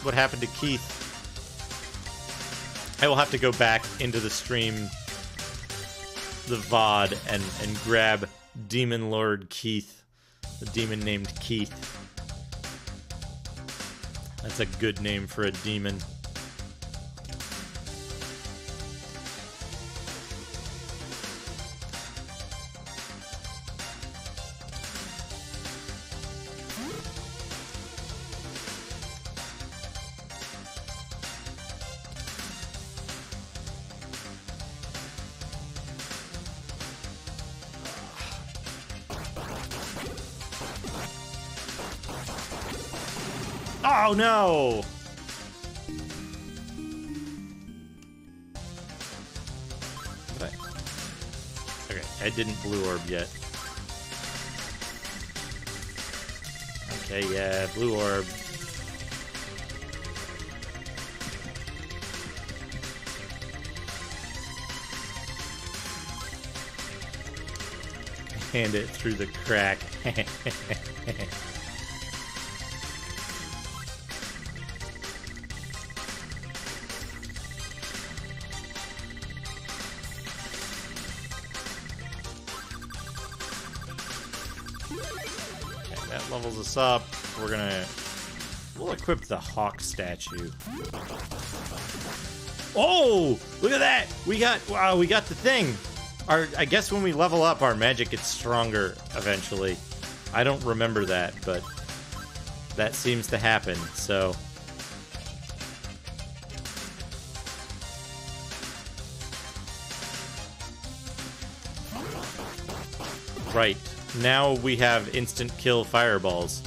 S1: What happened to Keith? I will have to go back into the stream, the VOD, and grab Demon Lord Keith. The demon named Keith. That's a good name for a demon. Oh no! Okay, I didn't blue orb yet. Okay, yeah, blue orb. Hand it through the crack. Levels us up. We'll equip the hawk statue. Oh, look at that! We got the thing. I guess when we level up, our magic gets stronger eventually. I don't remember that, but that seems to happen. So Right. Now we have instant kill fireballs.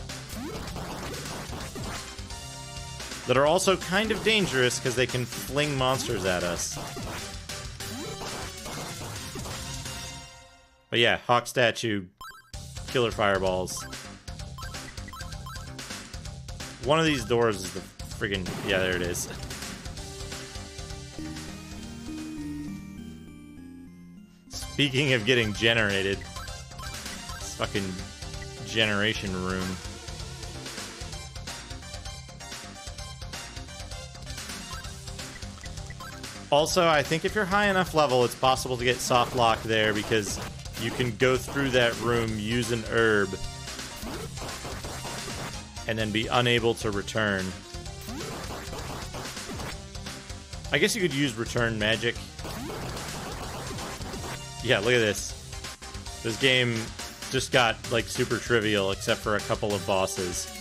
S1: That are also kind of dangerous because they can fling monsters at us. But yeah, Hawk Statue, killer fireballs. One of these doors is the friggin'... Yeah, there it is. Speaking of getting generated, this fucking generation room. Also, I think if you're high enough level, it's possible to get soft lock there because you can go through that room, use an herb, and then be unable to return. I guess you could use return magic. Yeah, look at this. This game just got, like, super trivial, except for a couple of bosses.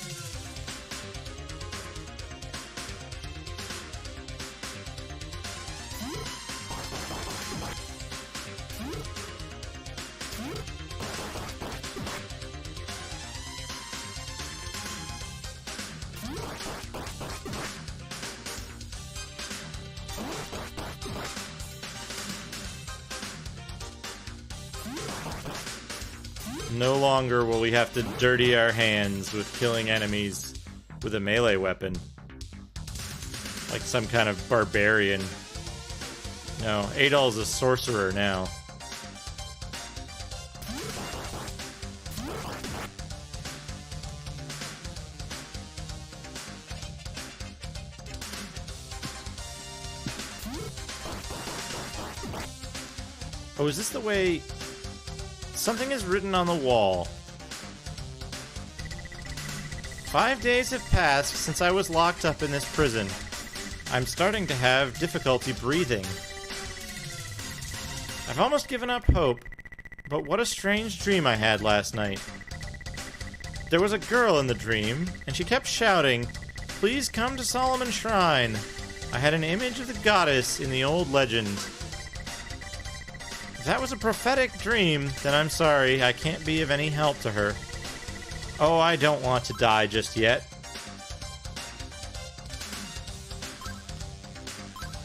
S1: No longer will we have to dirty our hands with killing enemies with a melee weapon. Like some kind of barbarian. No, Adol's a sorcerer now. Oh, is this the way... Something is written on the wall. 5 days have passed since I was locked up in this prison. I'm starting to have difficulty breathing. I've almost given up hope, but what a strange dream I had last night. There was a girl in the dream, and she kept shouting, "Please come to Solomon Shrine." I had an image of the goddess in the old legend. If that was a prophetic dream, then I'm sorry, I can't be of any help to her. Oh, I don't want to die just yet.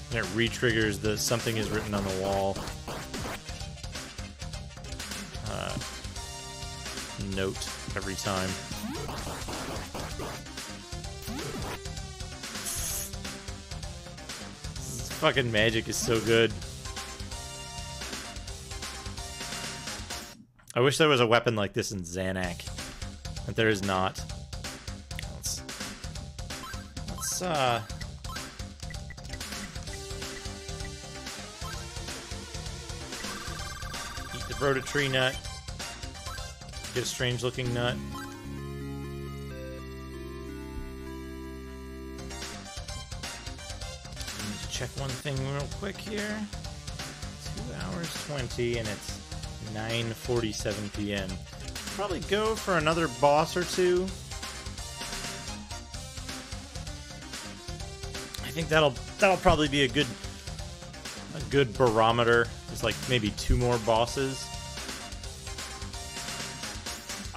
S1: And it re-triggers the something is written on the wall. Note every time. This fucking magic is so good. I wish there was a weapon like this in Xanac, but there is not. Let's eat the Broda tree nut. Get a strange looking nut. I need to check one thing real quick here. 2 hours 20 and it's 9:47 p.m. Probably go for another boss or two. I think that'll probably be a good barometer. There's like maybe 2 more bosses.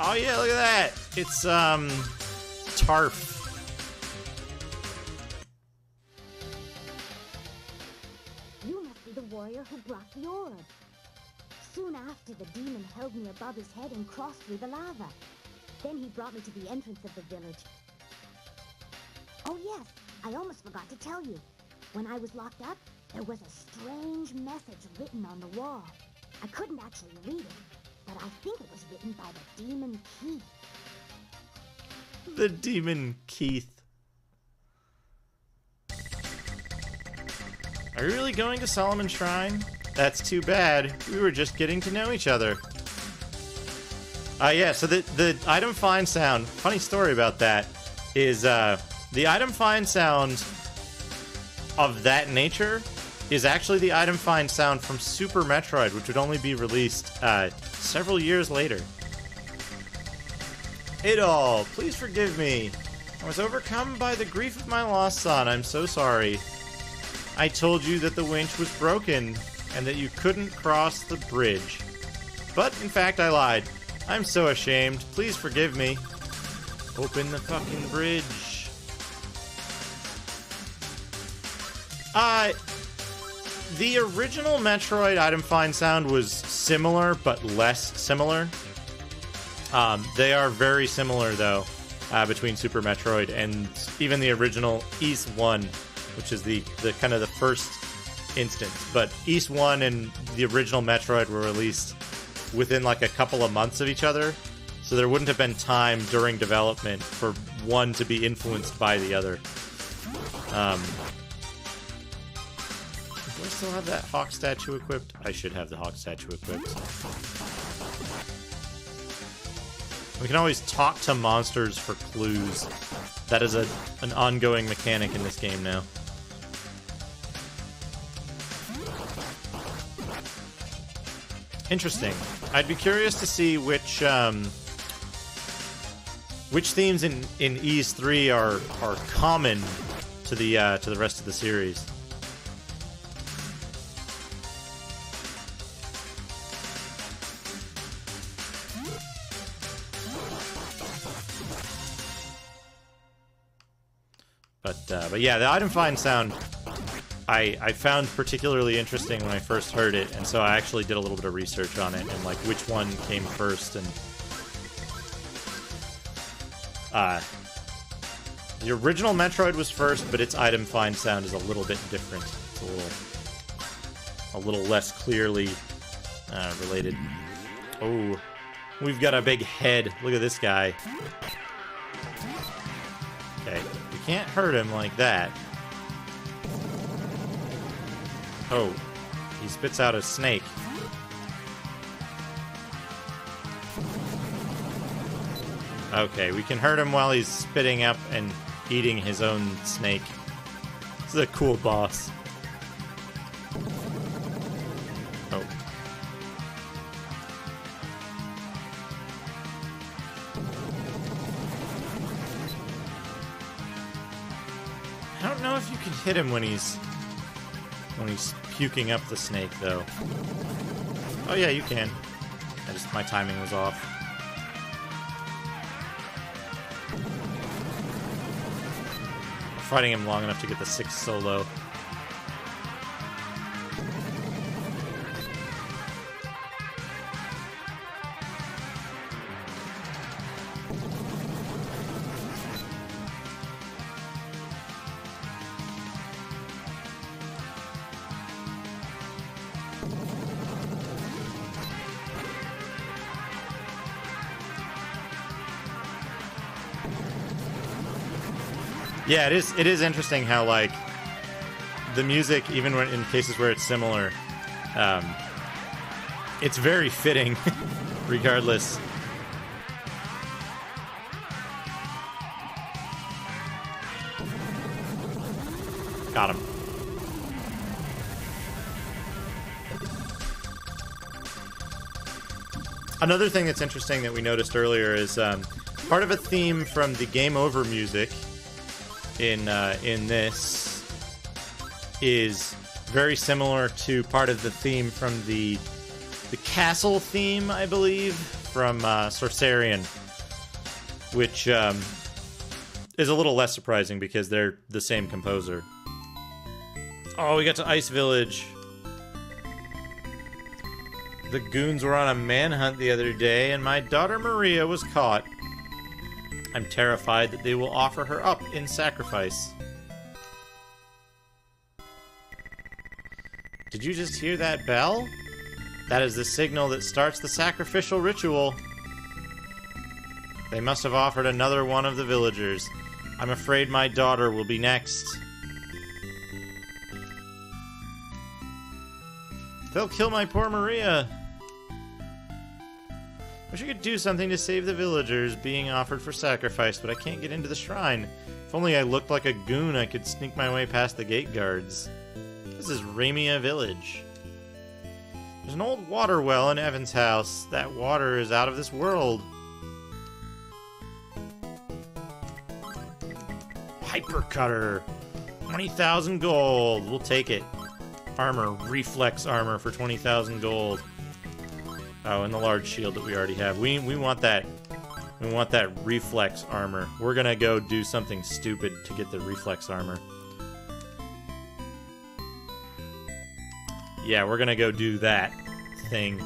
S1: Oh yeah, look at that! It's Tarf.
S5: You must be the warrior who brought the orb. Soon after, the demon held me above his head and crossed through the lava. Then he brought me to the entrance of the village. Oh yes, I almost forgot to tell you. When I was locked up, there was a strange message written on the wall. I couldn't actually read it, but I think it was written by the demon Keith.
S1: The demon Keith. Are you really going to Solomon Shrine? That's too bad. We were just getting to know each other. Yeah, so the item find sound, funny story about that, is the item find sound of that nature is actually the item find sound from Super Metroid, which would only be released several years later. Adol, please forgive me. I was overcome by the grief of my lost son. I'm so sorry. I told you that the winch was broken and that you couldn't cross the bridge. but in fact I lied. I'm so ashamed. Please forgive me. Open the fucking bridge. The original Metroid item find sound was similar, but less similar. They are very similar, though, between Super Metroid and even the original East 1, which is the kind of the first instance. But East 1 and the original Metroid were released within like a couple of months of each other, so there wouldn't have been time during development for one to be influenced by the other. Do I still have that Hawk statue equipped? I should have the Hawk statue equipped. We can always talk to monsters for clues. That is an ongoing mechanic in this game now. Interesting. I'd be curious to see which themes in Ys 3 are common to the rest of the series. But yeah, the item find sound I found particularly interesting when I first heard it, and so I actually did a little bit of research on it and like which one came first. And the original Metroid was first, but its item find sound is a little bit different. It's a little less clearly related. Oh, we've got a big head. Look at this guy. Okay, you can't hurt him like that. Oh, he spits out a snake. Okay, we can hurt him while he's spitting up and eating his own snake. This is a cool boss. Oh. I don't know if you can hit him when he's puking up the snake, though. Oh yeah, you can. My timing was off. Fighting him long enough to get the 6th solo. Yeah, it is interesting how, like, the music, even when in cases where it's similar, it's very fitting, regardless. Got him. Another thing that's interesting that we noticed earlier is part of a theme from the Game Over music in this is very similar to part of the theme from the castle theme, I believe, from Sorcerian, which is a little less surprising because they're the same composer. Oh, we got to Ice Village. The goons were on a manhunt the other day, and my daughter Maria was caught. I'm terrified that they will offer her up in sacrifice. Did you just hear that bell? That is the signal that starts the sacrificial ritual. They must have offered another one of the villagers. I'm afraid my daughter will be next. They'll kill my poor Maria. Wish I could do something to save the villagers being offered for sacrifice, but I can't get into the shrine. If only I looked like a goon, I could sneak my way past the gate guards. This is Ramia Village. There's an old water well in Evan's house. That water is out of this world. Hyper Cutter. 20,000 gold. We'll take it. Armor. Reflex armor for 20,000 gold. Oh, and the large shield that we already have. We want that. We want that reflex armor. We're gonna go do something stupid to get the reflex armor. Yeah, we're gonna go do that thing.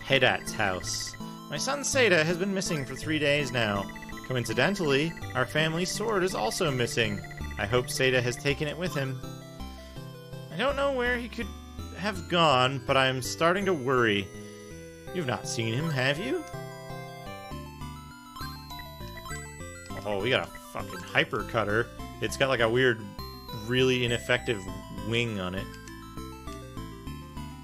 S1: Hedat's house. My son Seda has been missing for 3 days now. Coincidentally, our family sword is also missing. I hope Seda has taken it with him. I don't know where he could have gone, but I'm starting to worry. You've not seen him, have you? Oh, we got a fucking hyper cutter. It's got like a weird, really ineffective wing on it.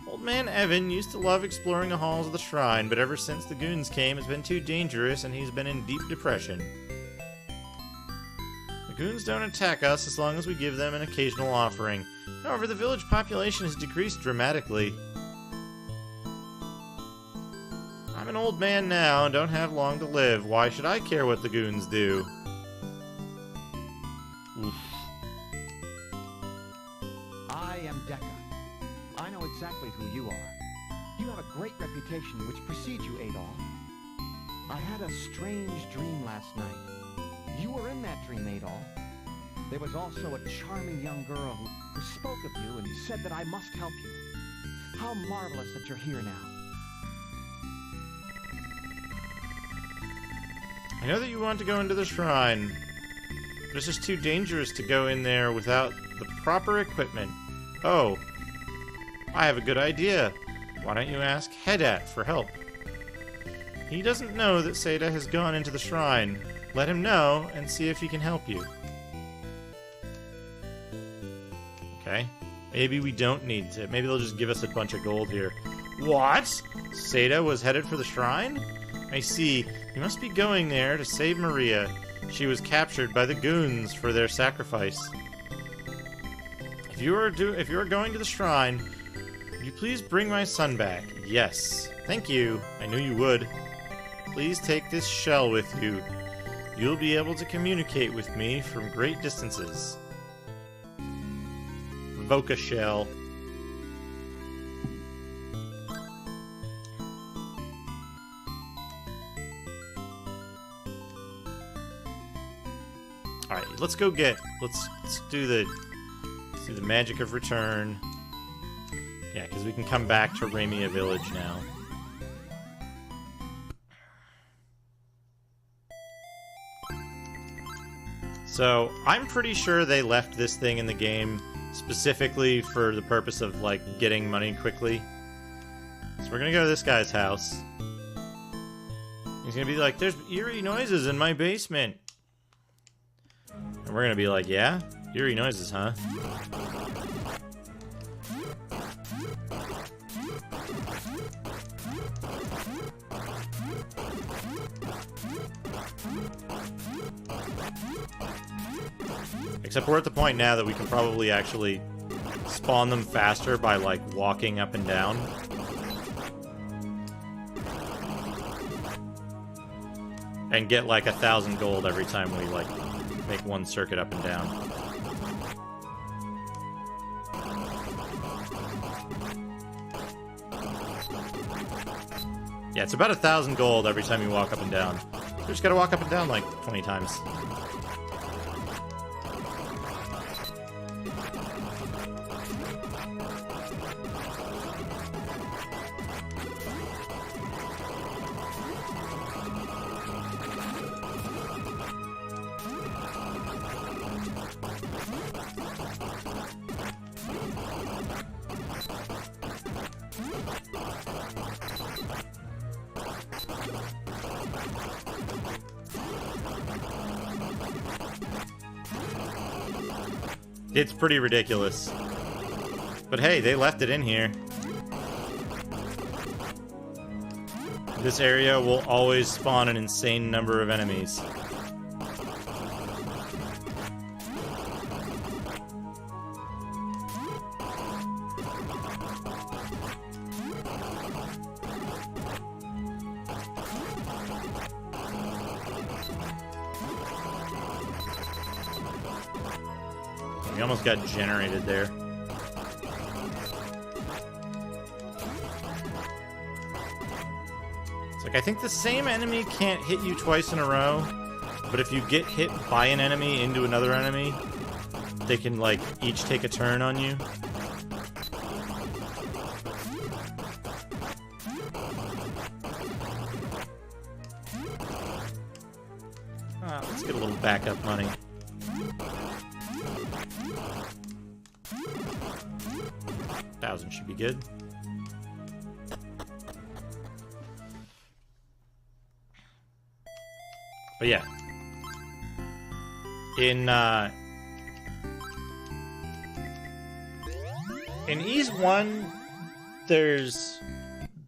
S1: Old man Evan used to love exploring the halls of the shrine, but ever since the goons came, it's been too dangerous and he's been in deep depression. The goons don't attack us as long as we give them an occasional offering. However, the village population has decreased dramatically. I'm an old man now and don't have long to live. Why should I care what the goons do? Oof.
S6: I am Dekka. I know exactly who you are. You have a great reputation which precedes you, Adol. I had a strange dream last night. You were in that dream, Adol. There was also a charming young girl who spoke of you and said that I must help you. How marvelous that you're here now.
S1: I know that you want to go into the shrine, but it's just too dangerous to go in there without the proper equipment. Oh, I have a good idea. Why don't you ask Hedat for help? He doesn't know that Seda has gone into the shrine. Let him know and see if he can help you. Okay. Maybe we don't need to. Maybe they'll just give us a bunch of gold here. What? Seda was headed for the shrine? I see. You must be going there to save Maria. She was captured by the goons for their sacrifice. If you are going to the shrine, would you please bring my son back? Yes. Thank you. I knew you would. Please take this shell with you. You'll be able to communicate with me from great distances. Voca shell. Alright, let's go get... Let's do the magic of return. Yeah, because we can come back to Ramia Village now. So, I'm pretty sure they left this thing in the game specifically for the purpose of, like, getting money quickly. So we're gonna go to this guy's house. He's gonna be like, there's eerie noises in my basement. And we're gonna be like, yeah? Eerie noises, huh? Except we're at the point now that we can probably actually spawn them faster by, like, walking up and down. And get, like, 1,000 gold every time we, like, make one circuit up and down. Yeah, it's about 1,000 gold every time you walk up and down. You just gotta walk up and down, like, 20 times. It's pretty ridiculous. But hey, they left it in here. This area will always spawn an insane number of enemies. We almost got generated there. Like, I think the same enemy can't hit you twice in a row, but if you get hit by an enemy into another enemy, they can, like, each take a turn on you. Let's get a little backup money. $1,000 should be good. But yeah. In Ys 1, there's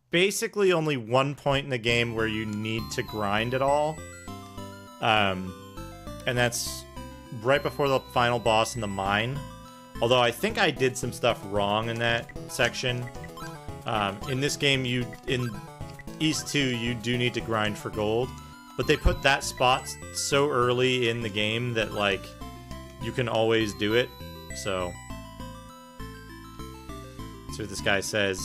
S1: basically only one point in the game where you need to grind at all. And that's right before the final boss in the mine. Although I think I did some stuff wrong in that section. In this game, in Ys 2, you do need to grind for gold. But they put that spot so early in the game that, like, you can always do it. So, let's see what this guy says.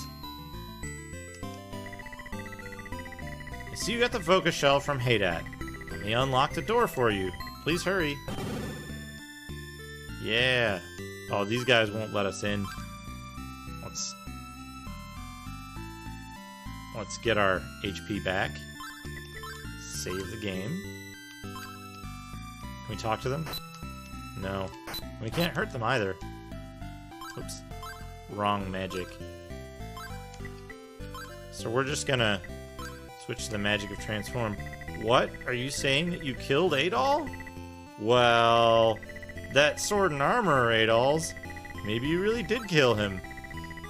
S1: I see you got the Voca shell from Haydat. Let me unlock the door for you. Please hurry. Yeah. Oh, these guys won't let us in. Let's get our HP back. Save the game. Can we talk to them? No. We can't hurt them either. Oops. Wrong magic. So we're just gonna switch to the magic of transform. What? Are you saying that you killed Adol? Well, that sword and armor are Adol's. Maybe you really did kill him.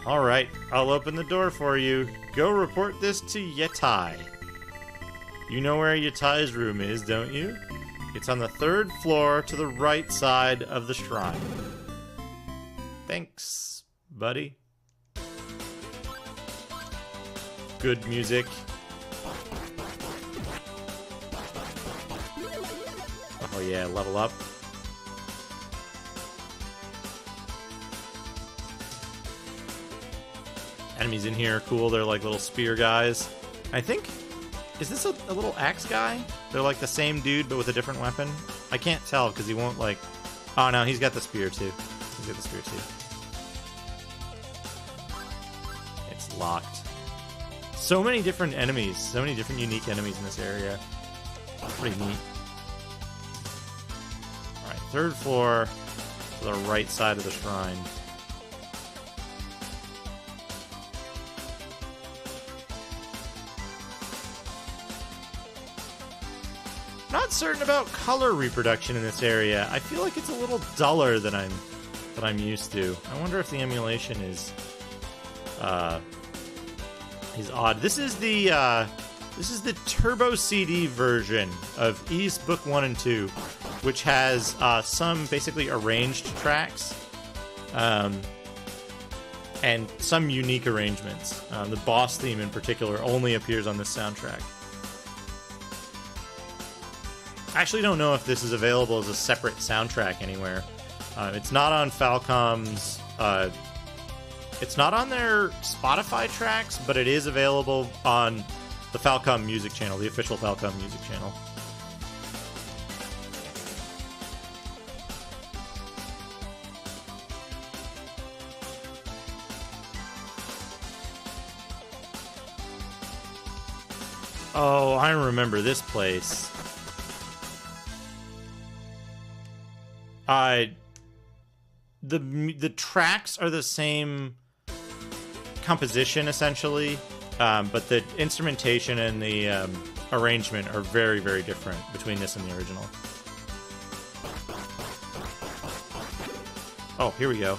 S1: Alright, I'll open the door for you. Go report this to Yetai. You know where Yetai's room is, don't you? It's on the 3rd floor to the right side of the shrine. Thanks, buddy. Good music. Oh yeah, level up. Enemies in here are cool. They're like little spear guys. I think... Is this a little axe guy? They're like the same dude, but with a different weapon? I can't tell, because he won't, like... Oh, no, he's got the spear, too. He's got the spear, too. It's locked. So many different enemies. So many different unique enemies in this area. Pretty neat. Alright, 3rd floor to the right side of the shrine. Not certain about color reproduction in this area. I feel like it's a little duller than I'm used to. I wonder if the emulation is odd. This is the TurboCD version of Ys Book 1 and 2, which has some basically arranged tracks and some unique arrangements. The boss theme in particular only appears on this soundtrack. I actually don't know if this is available as a separate soundtrack anywhere. It's not on Falcom's... it's not on their Spotify tracks, but it is available on the Falcom Music channel, the official Falcom Music channel. Oh, I remember this place. The tracks are the same composition, essentially, but the instrumentation and the arrangement are very, very different between this and the original. Oh, here we go.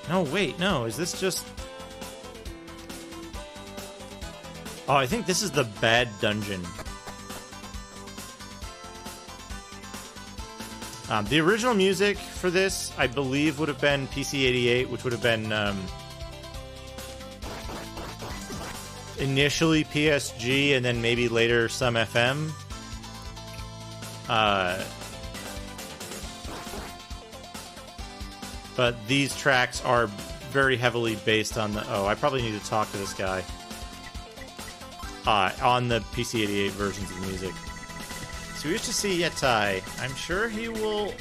S1: No, wait, no, is this just... Oh, I think this is the bad dungeon. The original music for this, I believe, would have been PC-88, which would have been initially PSG and then maybe later some FM. But these tracks are very heavily based on the... Oh, I probably need to talk to this guy. on the PC-88 versions of the music. So we wish to see Yetai. I'm sure he will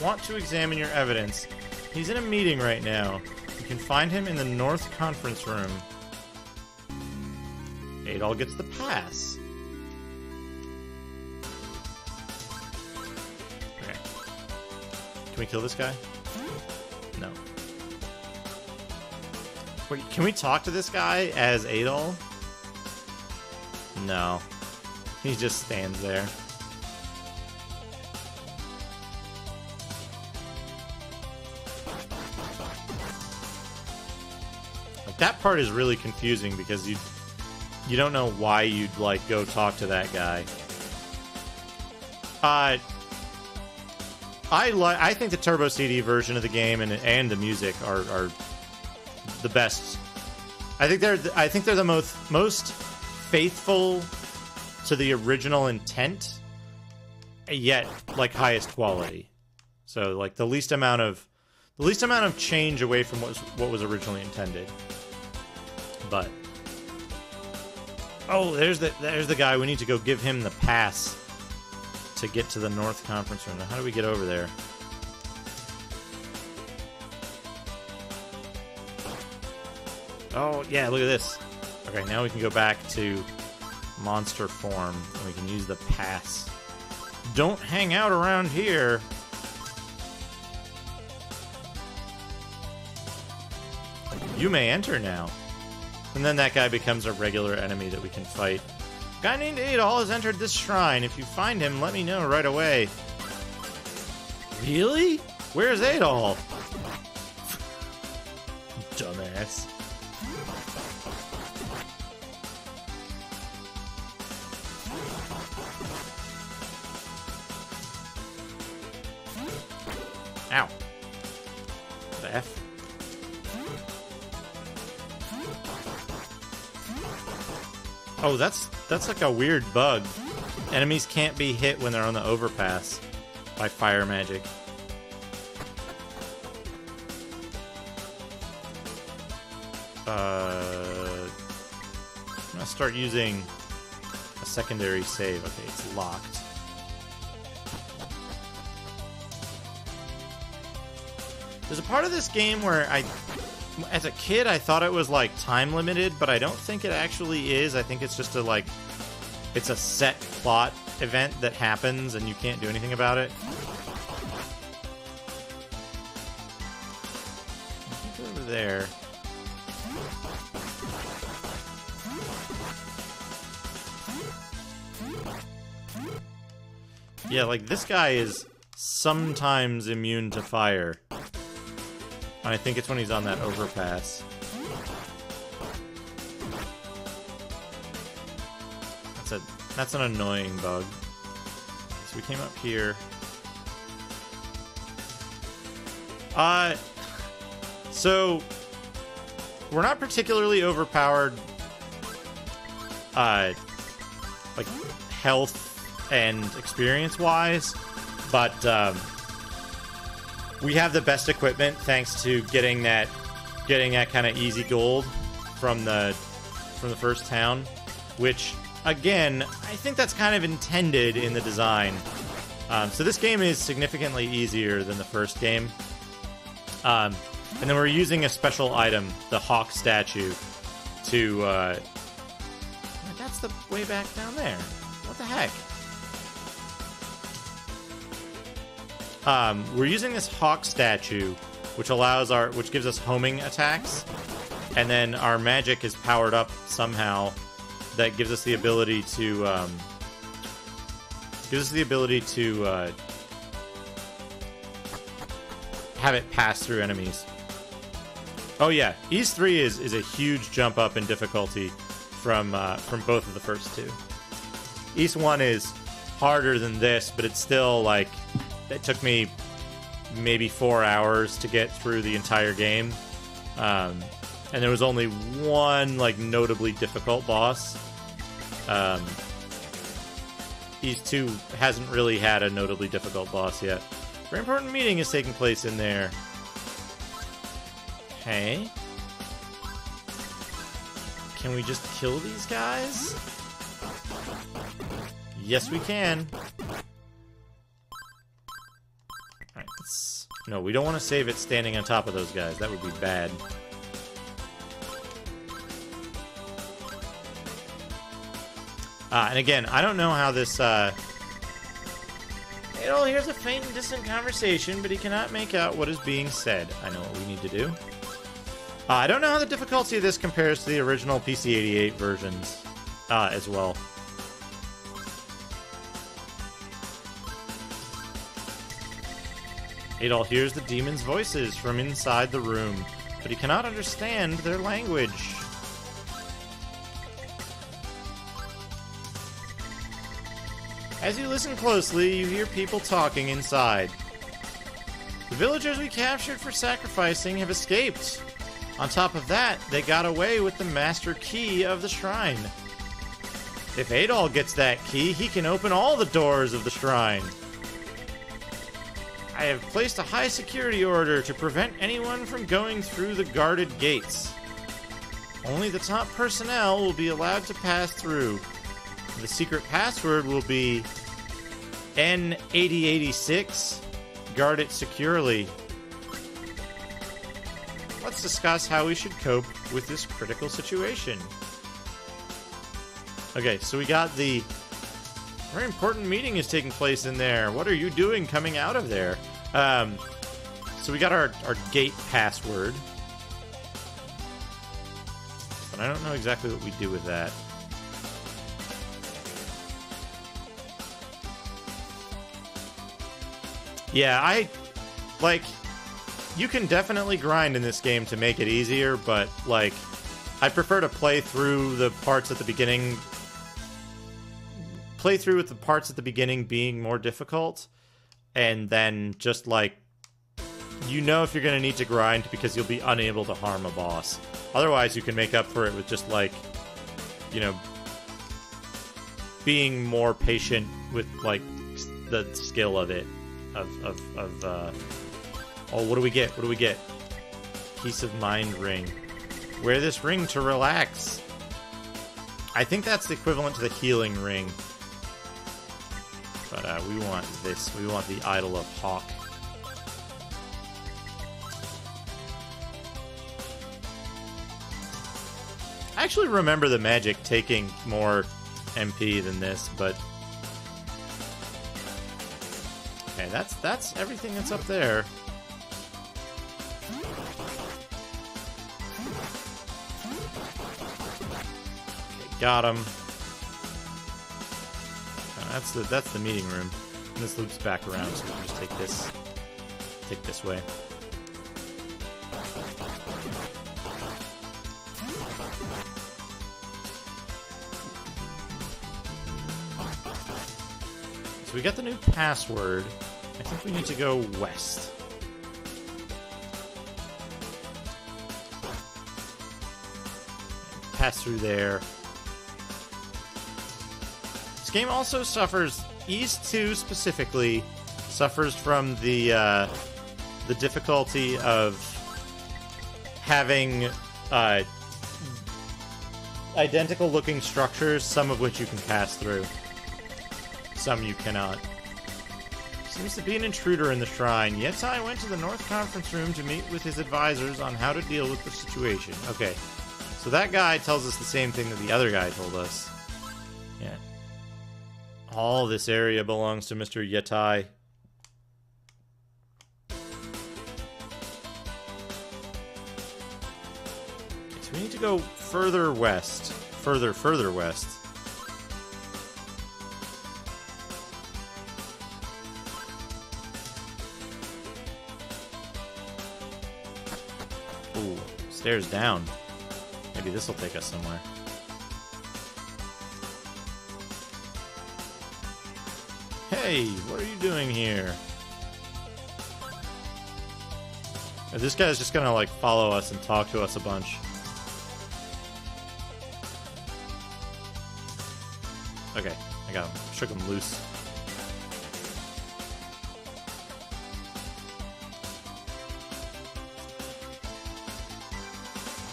S1: want to examine your evidence. He's in a meeting right now. You can find him in the North Conference Room. Adol gets the pass. Okay. Can we kill this guy? No. Wait, can we talk to this guy as Adol? No. He just stands there. Like, that part is really confusing because you don't know why you'd, like, go talk to that guy. I think the TurboCD version of the game and the music are the best. I think they're the most faithful to the original intent, yet like highest quality. So like the least amount of change away from what was originally intended. But oh, there's the guy. We need to go give him the pass to get to the North Conference Room. Now, how do we get over there? Oh, yeah, look at this. Okay, now we can go back to monster form, and we can use the pass. Don't hang out around here. You may enter now. And then that guy becomes a regular enemy that we can fight. Guy named Adol has entered this shrine. If you find him, let me know right away. Really? Where's Adol? Dumbass. Ow. The F? Oh, that's like a weird bug. Enemies can't be hit when they're on the overpass by fire magic. I'm gonna start using a secondary save. Okay, it's locked. There's a part of this game where as a kid, I thought it was, like, time-limited, but I don't think it actually is. I think it's just it's a set plot event that happens, and you can't do anything about it. Go over there. Yeah, like, this guy is sometimes immune to fire. I think it's when he's on that overpass. That's an annoying bug. So we came up here. So we're not particularly overpowered, like health and experience-wise, but we have the best equipment thanks to getting that kind of easy gold from the first town, which again I think that's kind of intended in the design. So this game is significantly easier than the first game, and then we're using a special item, the hawk statue, to that's the way back down there. What the heck? We're using this hawk statue, which gives us homing attacks, and then our magic is powered up somehow. That gives us the ability to have it pass through enemies. Oh yeah, Ys 3 is a huge jump up in difficulty from both of the first two. Ys 1 is harder than this, but it's still like. It took me maybe 4 hours to get through the entire game. And there was only one, like, notably difficult boss. Ys 2 hasn't really had a notably difficult boss yet. Very important meeting is taking place in there. Okay. Can we just kill these guys? Yes, we can. Alright, let's... No, we don't want to save it standing on top of those guys. That would be bad. And again, I don't know how this, Adol hears a faint and distant conversation, but he cannot make out what is being said. I know what we need to do. I don't know how the difficulty of this compares to the original PC-88 versions, as well. Adol hears the demons' voices from inside the room, but he cannot understand their language. As you listen closely, you hear people talking inside. The villagers we captured for sacrificing have escaped. On top of that, they got away with the master key of the shrine. If Adol gets that key, he can open all the doors of the shrine. I have placed a high security order to prevent anyone from going through the guarded gates. Only the top personnel will be allowed to pass through. The secret password will be N8086. Guard it securely. Let's discuss how we should cope with this critical situation. Okay, so we got the... very important meeting is taking place in there. What are you doing coming out of there? So we got our gate password. But I don't know exactly what we do with that. Yeah, like, you can definitely grind in this game to make it easier, but, like, I prefer to play through the parts at the beginning... play through with the parts at the beginning being more difficult, and then just, like, you know if you're going to need to grind because you'll be unable to harm a boss. Otherwise, you can make up for it with just, like, you know, being more patient with, like, the skill of it. Oh, what do we get? What do we get? Peace of mind ring. Wear this ring to relax. I think that's the equivalent to the healing ring. But we want this. We want the Idol of Hawk. I actually remember the magic taking more MP than this, but... okay, that's everything that's up there. Okay, got him. That's the meeting room. And this loops back around, so we can just take this way. So we got the new password. I think we need to go west. Pass through there. This game also suffers, East 2 specifically, suffers from the difficulty of having identical looking structures, some of which you can pass through. Some you cannot. Seems to be an intruder in the shrine. Yetai went to the North Conference Room to meet with his advisors on how to deal with the situation. Okay, so that guy tells us the same thing that the other guy told us. Yeah. All this area belongs to Mr. Yetai. Okay, so we need to go further west. Further west. Ooh, stairs down. Maybe this will take us somewhere. Hey, what are you doing here? This guy's just gonna, like, follow us and talk to us a bunch. Okay, I got him. Shook him loose.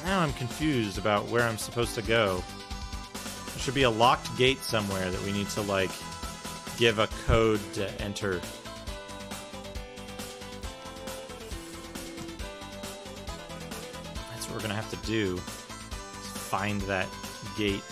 S1: Now I'm confused about where I'm supposed to go. There should be a locked gate somewhere that we need to, like, give a code to enter. That's what we're gonna have to do. Is find that gate.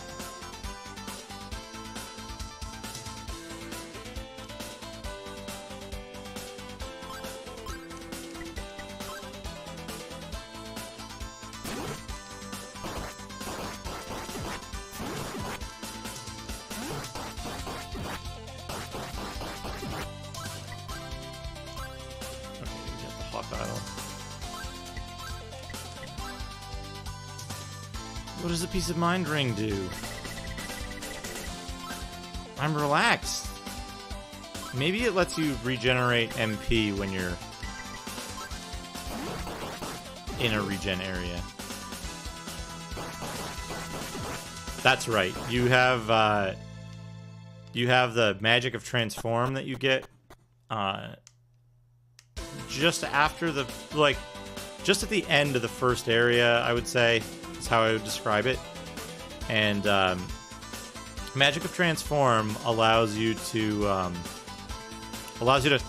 S1: What does a piece of mind ring do? I'm relaxed. Maybe it lets you regenerate MP when you're in a regen area. That's right. You have the magic of transform that you get just after the, like, just at the end of the first area, I would say, is how I would describe it. And magic of transform allows you to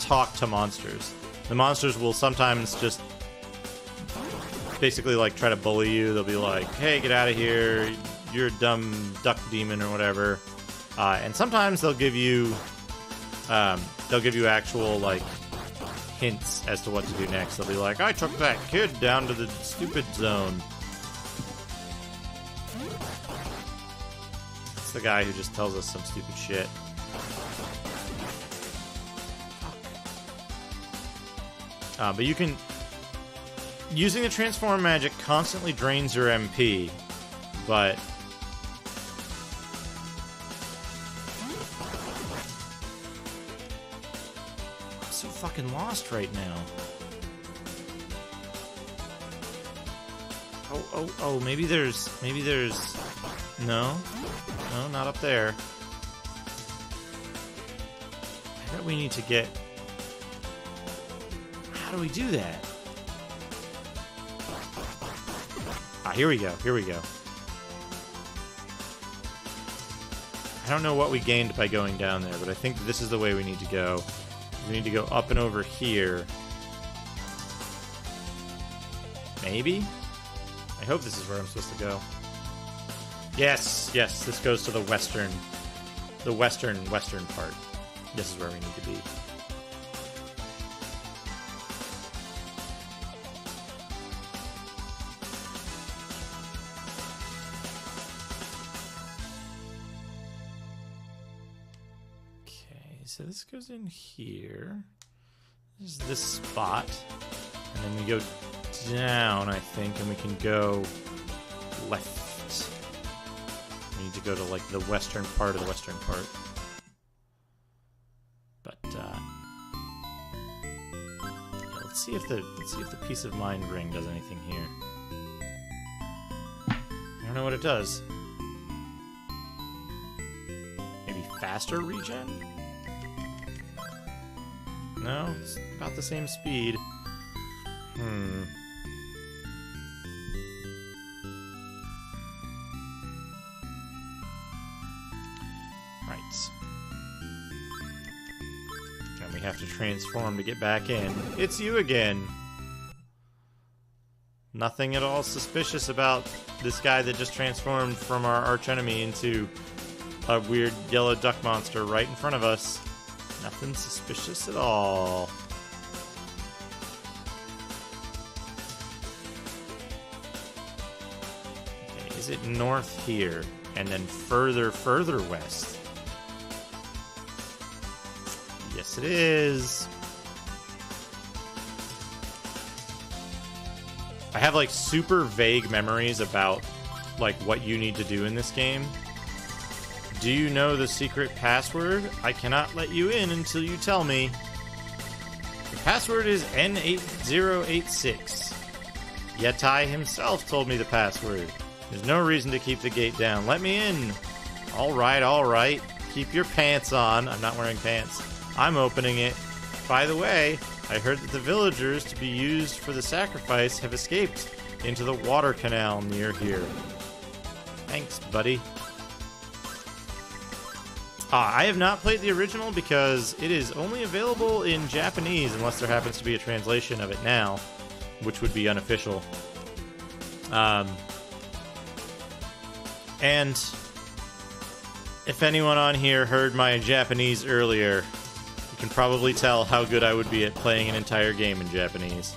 S1: talk to monsters. The monsters will sometimes just basically like try to bully you. They'll be like, "Hey, get out of here! You're a dumb duck demon," or whatever. And sometimes they'll give you actual like hints as to what to do next. They'll be like, "I took that kid down to the stupid zone." It's the guy who just tells us some stupid shit. But you can... Using the transform magic constantly drains your MP, but... I'm so fucking lost right now. Oh, maybe there's... No, not up there. I bet we need to get... How do we do that? Ah, here we go. I don't know what we gained by going down there, but I think this is the way we need to go. We need to go up and over here. Maybe? I hope this is where I'm supposed to go. Yes, this goes to the western part. This is where we need to be. Okay, so this goes in here. This is this spot. And then we go down, I think, and we can go left. We need to go to like the western part of the western part. But let's see if the piece of mind ring does anything here. I don't know what it does. Maybe faster regen? No, it's about the same speed. And we have to transform to get back in. It's you again! Nothing at all suspicious about this guy that just transformed from our archenemy into a weird yellow duck monster right in front of us. Nothing suspicious at all. Okay, is it north here? And then further west? Yes, it is. I have like super vague memories about like what you need to do in this game. Do you know the secret password? I cannot let you in until you tell me. The password is N8086. Yetai himself told me the password. There's no reason to keep the gate down. Let me in. All right. Keep your pants on. I'm not wearing pants. I'm opening it. By the way, I heard that the villagers to be used for the sacrifice have escaped into the water canal near here. Thanks, buddy. I have not played the original because it is only available in Japanese unless there happens to be a translation of it now, which would be unofficial. And if anyone on here heard my Japanese earlier, you can probably tell how good I would be at playing an entire game in Japanese.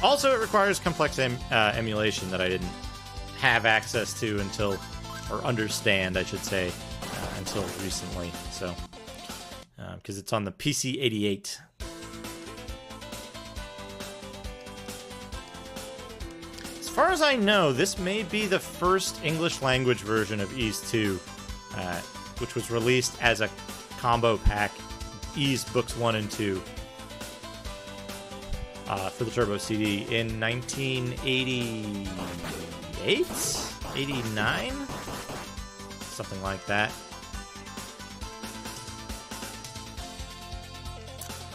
S1: Also, it requires complex emulation that I didn't have access to until, or understand, I should say, until recently. So, because it's on the PC-88. As far as I know, this may be the first English language version of Ys 2, which was released as a combo pack, Ys Books 1 and 2. For the TurboCD in 1988? 89? Something like that.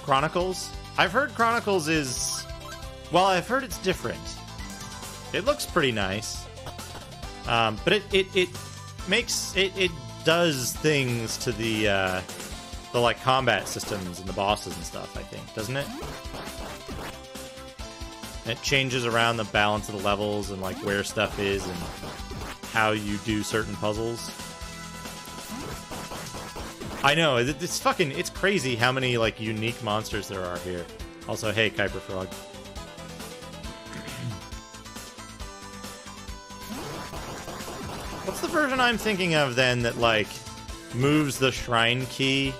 S1: Chronicles? I've heard Chronicles is... Well, I've heard it's different. It looks pretty nice. But it makes... It does things to the like, combat systems and the bosses and stuff, I think. Doesn't it? It changes around the balance of the levels and, like, where stuff is and how you do certain puzzles. I know, it's crazy how many, like, unique monsters there are here. Also, hey, Kuiper Frog. What's the version I'm thinking of, then, that, like, moves the shrine key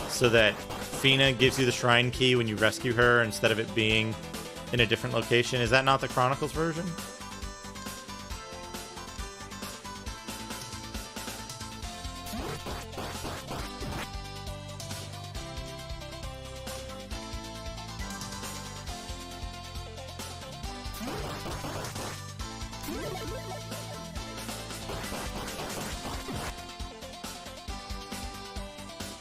S1: so that Fina gives you the shrine key when you rescue her instead of it being in a different location? Is that not the Chronicles version?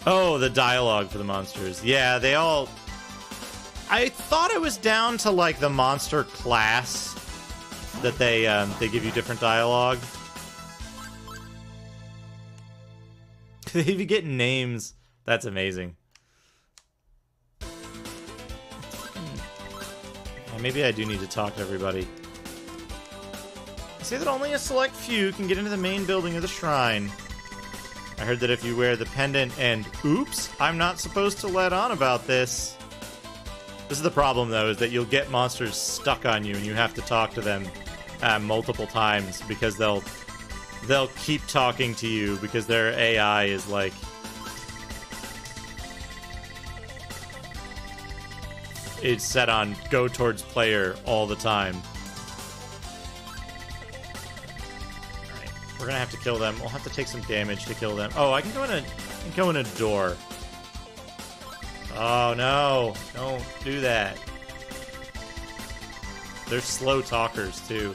S1: Oh, the dialogue for the monsters. Yeah, they all... I thought it was down to, like, the monster class that they give you different dialogue. They even get names. That's amazing. Yeah, maybe I do need to talk to everybody. They say that only a select few can get into the main building of the shrine. I heard that if you wear the pendant and... Oops! I'm not supposed to let on about this. This is the problem, though, is that you'll get monsters stuck on you, and you have to talk to them multiple times, because they'll keep talking to you, because their AI is, like... It's set on go towards player all the time. Alright, we're gonna have to kill them. We'll have to take some damage to kill them. Oh, I can go in a door. Oh, no. Don't do that. They're slow talkers, too.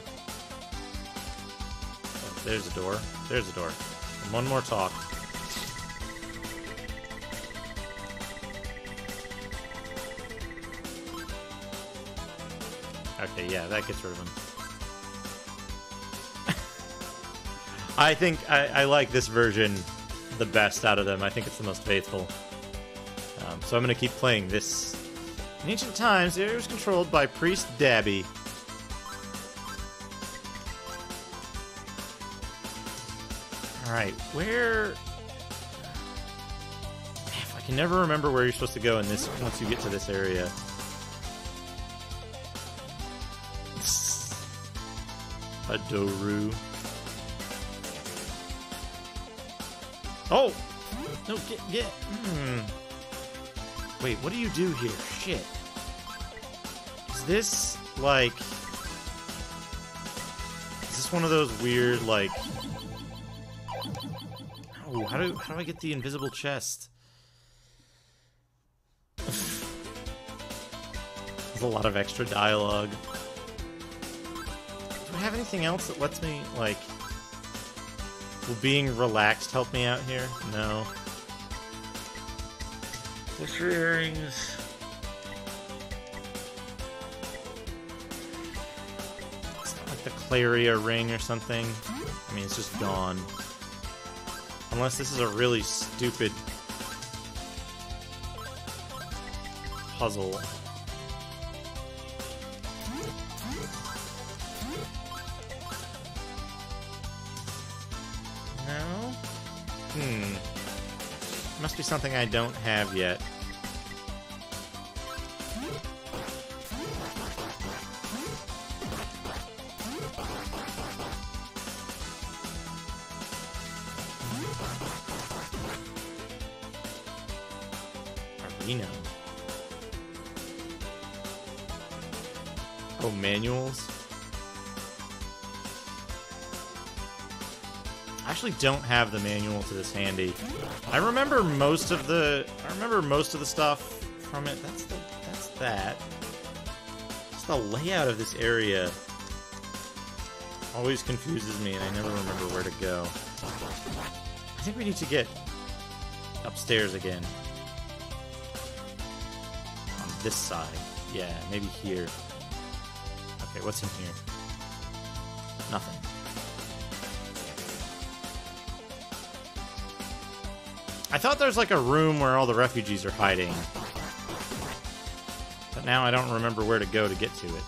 S1: Oh, there's a door. There's a door. And one more talk. Okay, yeah, that gets rid of him. I think I like this version the best out of them. I think it's the most faithful. So I'm going to keep playing this. In ancient times, the area was controlled by Priest Dabby. Alright, where... I can never remember where you're supposed to go in this once you get to this area. A Doru. Oh! No, get... Wait, what do you do here? Shit. Is this, like... Is this one of those weird, like... Oh, how do I get the invisible chest? There's a lot of extra dialogue. Do I have anything else that lets me, like... Will being relaxed help me out here? No. What's your earrings? It's not like the Claria ring or something. I mean, it's just gone. Unless this is a really stupid puzzle. No? Must be something I don't have yet. Arena. Oh, manuals? I actually don't have the manual to this handy. I remember most of the stuff from it. That's that. Just the layout of this area always confuses me, and I never remember where to go. I think we need to get upstairs again. On this side. Yeah, maybe here. Okay, what's in here? Nothing. I thought there's like a room where all the refugees are hiding. But now I don't remember where to go to get to it.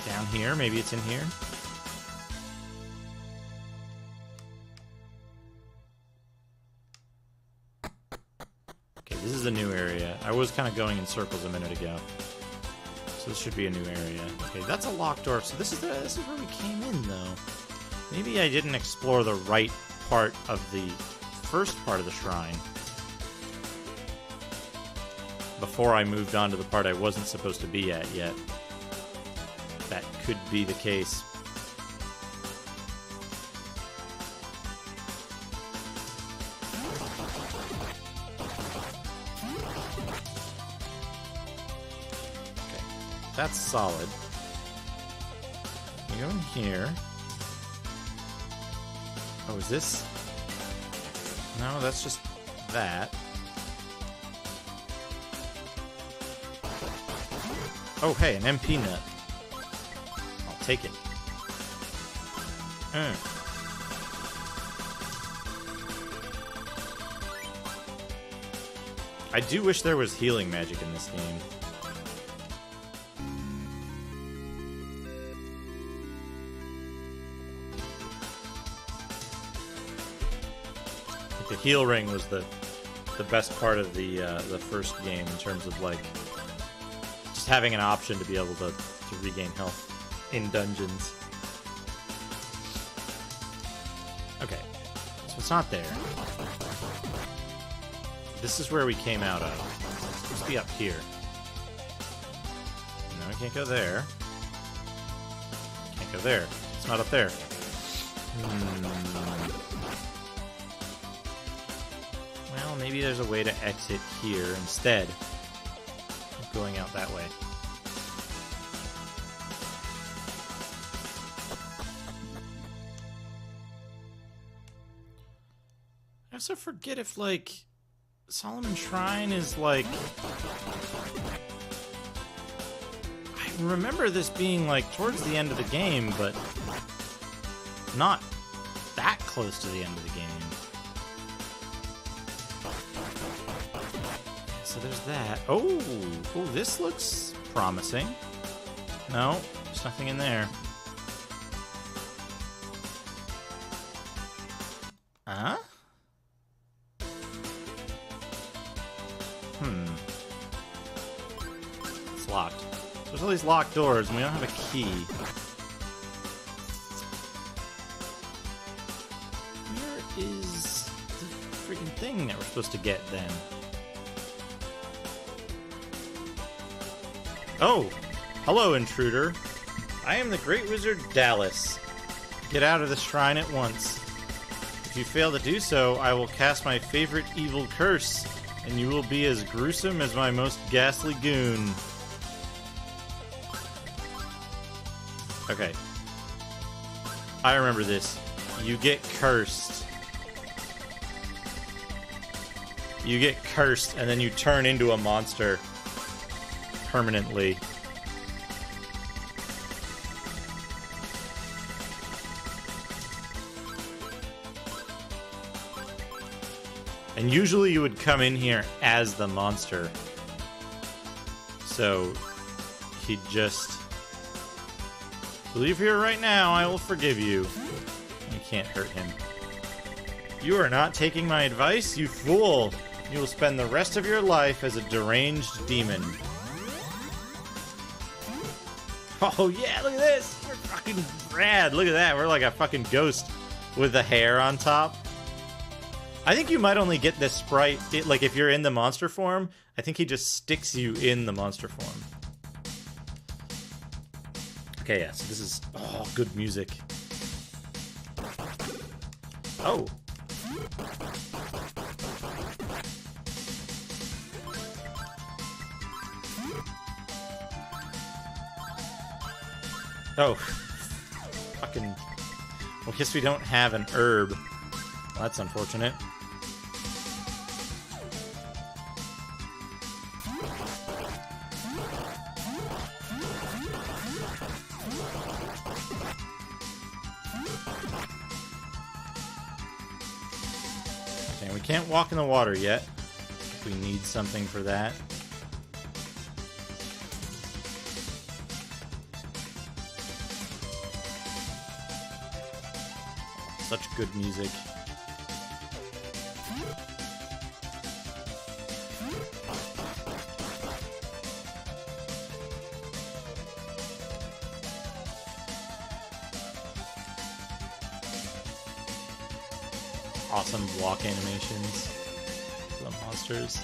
S1: Down here? Maybe it's in here? Okay, this is a new area. I was kind of going in circles a minute ago. So this should be a new area. Okay, that's a locked door. So this is where we came in, though. Maybe I didn't explore the right part of the first part of the shrine before I moved on to the part I wasn't supposed to be at yet. That could be the case. Okay, that's solid. You go in here. Oh, is this? No, that's just that. Oh, hey, an MP nut. I'll take it. I do wish there was healing magic in this game. The heal ring was the best part of the first game in terms of like just having an option to be able to regain health in dungeons. Okay, so it's not there. This is where we came out of. It's supposed to be up here. No, I can't go there. Can't go there. It's not up there. Well, maybe there's a way to exit here instead of going out that way. I also forget if, like, Solomon Shrine is, like... I remember this being, like, towards the end of the game, but not that close to the end of the game. So there's that. Oh, this looks promising. No, there's nothing in there. Huh? It's locked. So there's all these locked doors, and we don't have a key. Where is the freaking thing that we're supposed to get, then? Oh! Hello, intruder. I am the Great Wizard Dallas. Get out of the shrine at once. If you fail to do so, I will cast my favorite evil curse, and you will be as gruesome as my most ghastly goon. Okay. I remember this. You get cursed. You get cursed, and then you turn into a monster. Permanently. And usually you would come in here as the monster. So he'd just leave here right now, I will forgive you. You can't hurt him. You are not taking my advice, you fool. You will spend the rest of your life as a deranged demon. Oh yeah, look at this! We're fucking rad. Look at that. We're like a fucking ghost with the hair on top. I think you might only get this sprite, like if you're in the monster form, I think he just sticks you in the monster form. Okay, yeah, so this is, oh, good music. Oh. Oh. Fucking, well, I guess we don't have an herb. Well, that's unfortunate. Okay, we can't walk in the water yet. We need something for that. Such good music. Awesome walk animations for the monsters.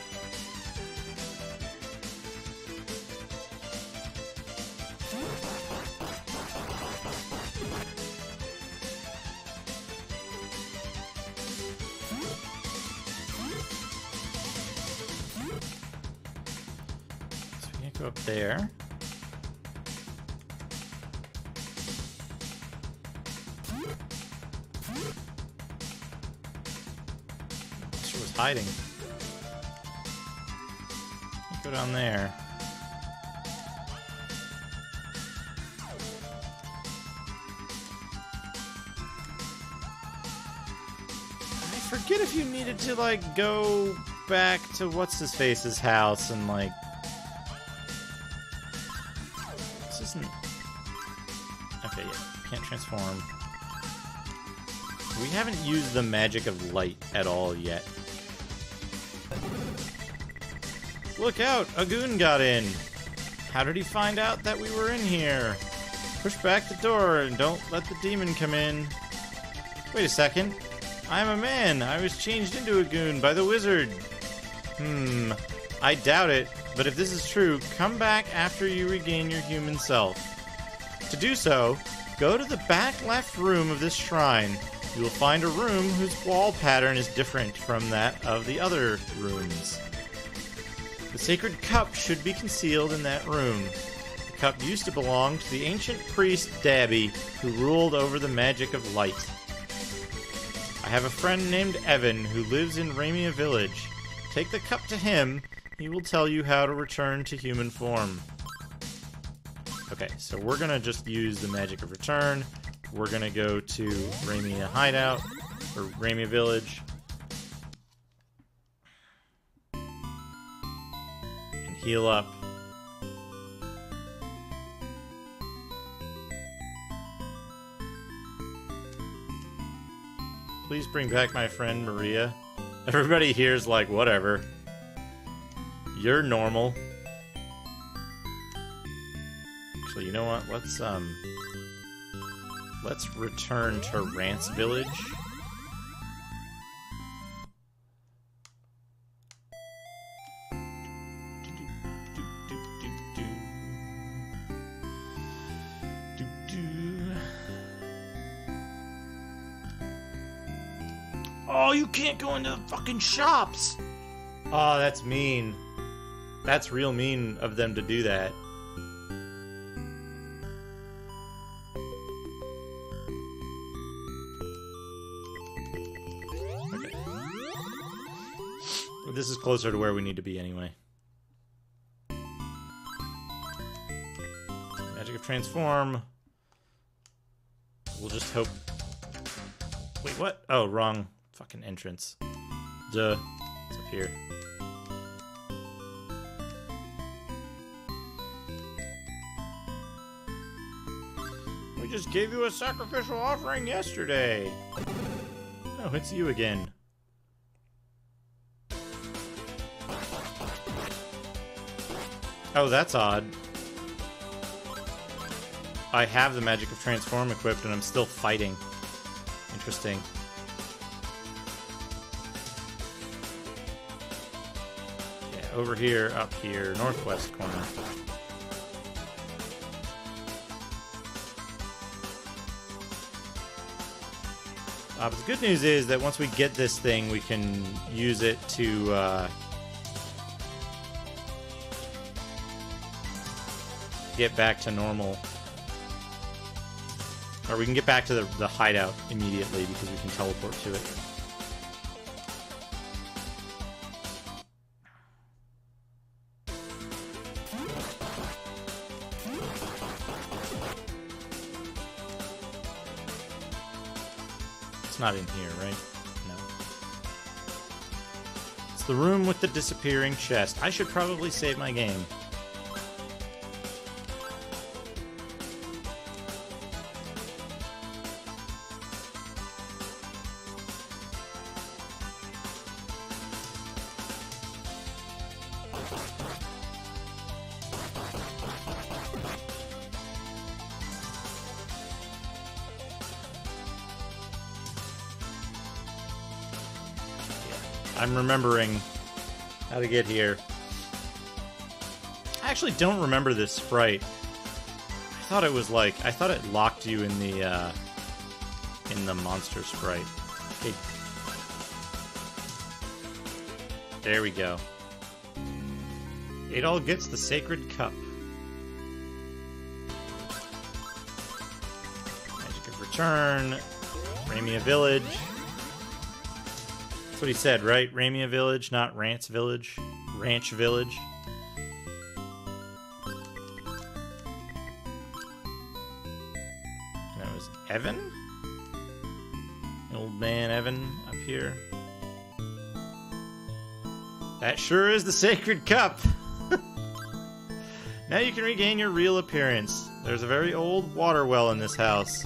S1: So we can't go up there. Hiding. Go down there. I forget if you needed to, like, go back to what's-his-face's house and, like... This isn't... Okay, yeah. Can't transform. We haven't used the magic of light at all yet. Look out! A goon got in! How did he find out that we were in here? Push back the door and don't let the demon come in. Wait a second. I'm a man. I was changed into a goon by the wizard. I doubt it, but if this is true, come back after you regain your human self. To do so, go to the back left room of this shrine. You will find a room whose wall pattern is different from that of the other rooms. The sacred cup should be concealed in that room. The cup used to belong to the ancient priest Dabby, who ruled over the magic of light. I have a friend named Evan who lives in Ramia Village. Take the cup to him. He will tell you how to return to human form. Okay, so we're gonna just use the magic of return. We're gonna go to Ramia Hideout, or Ramia Village. Heal up. Please bring back my friend Maria. Everybody here's like, whatever. You're normal. Actually, you know what? Let's return to Rance Village. Oh, you can't go into the fucking shops! Oh, that's mean. That's real mean of them to do that. Okay. This is closer to where we need to be anyway. Magic of Transform. We'll just hope... Wait, what? Oh, wrong fucking entrance. Duh. It's up here. We just gave you a sacrificial offering yesterday. Oh, it's you again. Oh, that's odd. I have the magic of transform equipped and I'm still fighting. Interesting. Yeah, over here, up here, northwest corner. But the good news is that once we get this thing, we can use it to get back to normal. Or we can get back to the hideout immediately because we can teleport to it. It's not in here, right? No. It's the room with the disappearing chest. I should probably save my game. I'm remembering how to get here. I actually don't remember this sprite. I thought it was like, I thought it locked you in the monster sprite. Okay. There we go. Adol gets the sacred cup. Magic of return. Ramia Village. That's what he said, right? Ramia Village, not Ranch Village. Ranch Village. And that was Evan? Old man Evan up here. That sure is the sacred cup! Now you can regain your real appearance. There's a very old water well in this house.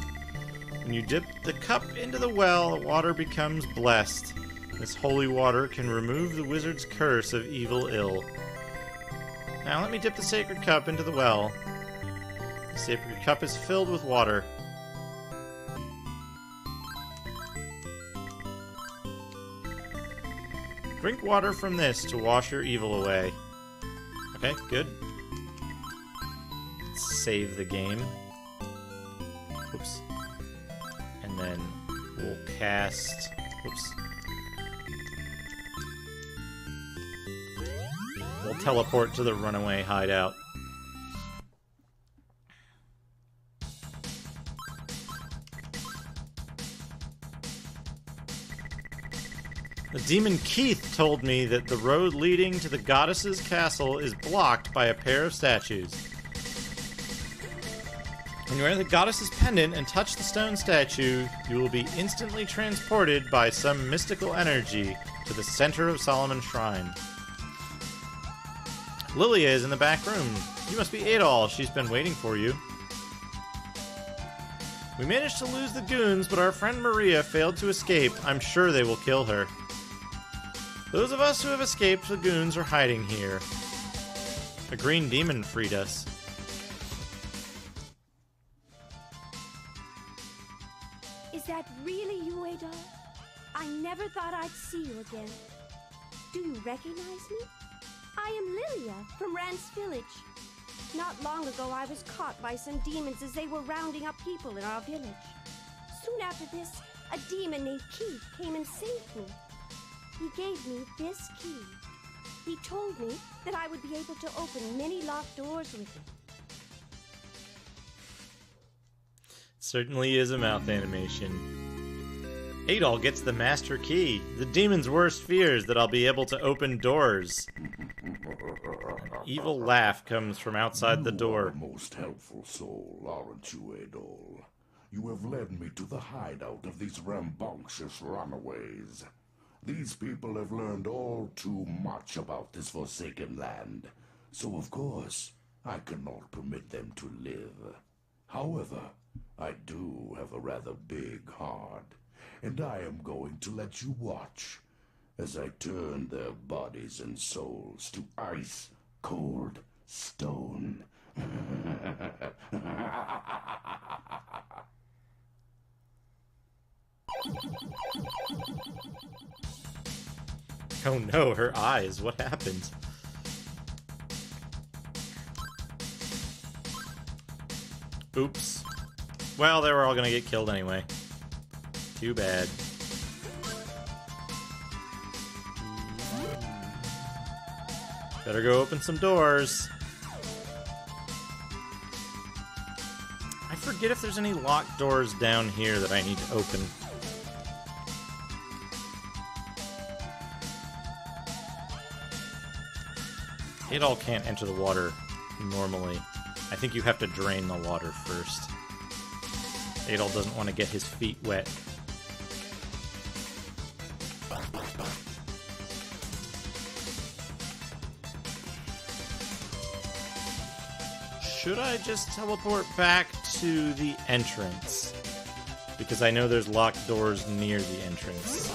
S1: When you dip the cup into the well, the water becomes blessed. This holy water can remove the wizard's curse of evil ill. Now let me dip the sacred cup into the well. The sacred cup is filled with water. Drink water from this to wash your evil away. Okay, good. Let's save the game. Oops. And then we'll cast... Oops. We'll teleport to the runaway hideout. The demon Keith told me that the road leading to the goddess's castle is blocked by a pair of statues. When you wear the goddess's pendant and touch the stone statue, you will be instantly transported by some mystical energy to the center of Solomon's Shrine. Lilia is in the back room. You must be Adol. She's been waiting for you. We managed to lose the goons, but our friend Maria failed to escape. I'm sure they will kill her. Those of us who have escaped the goons are hiding here. A green demon freed us.
S4: Is that really you, Adol? I never thought I'd see you again. Do you recognize me? I am Lilia from Rance Village. Not long ago, I was caught by some demons as they were rounding up people in our village. Soon after this, a demon named Keith came and saved me. He gave me this key. He told me that I would be able to open many locked doors with it.
S1: Certainly is a mouth animation. Adol gets the master key. The demon's worst fear is that I'll be able to open doors. An evil laugh comes from outside the door.
S3: You are a most helpful soul, aren't you, Adol? You have led me to the hideout of these rambunctious runaways. These people have learned all too much about this forsaken land, so of course I cannot permit them to live. However, I do have a rather big heart, and I am going to let you watch as I turn their bodies and souls to ice-cold stone.
S1: Oh no, her eyes. What happened? Oops. Well, they were all gonna get killed anyway. Too bad. Better go open some doors. I forget if there's any locked doors down here that I need to open. It all can't enter the water normally. I think you have to drain the water first. Adol doesn't want to get his feet wet. Should I just teleport back to the entrance? Because I know there's locked doors near the entrance.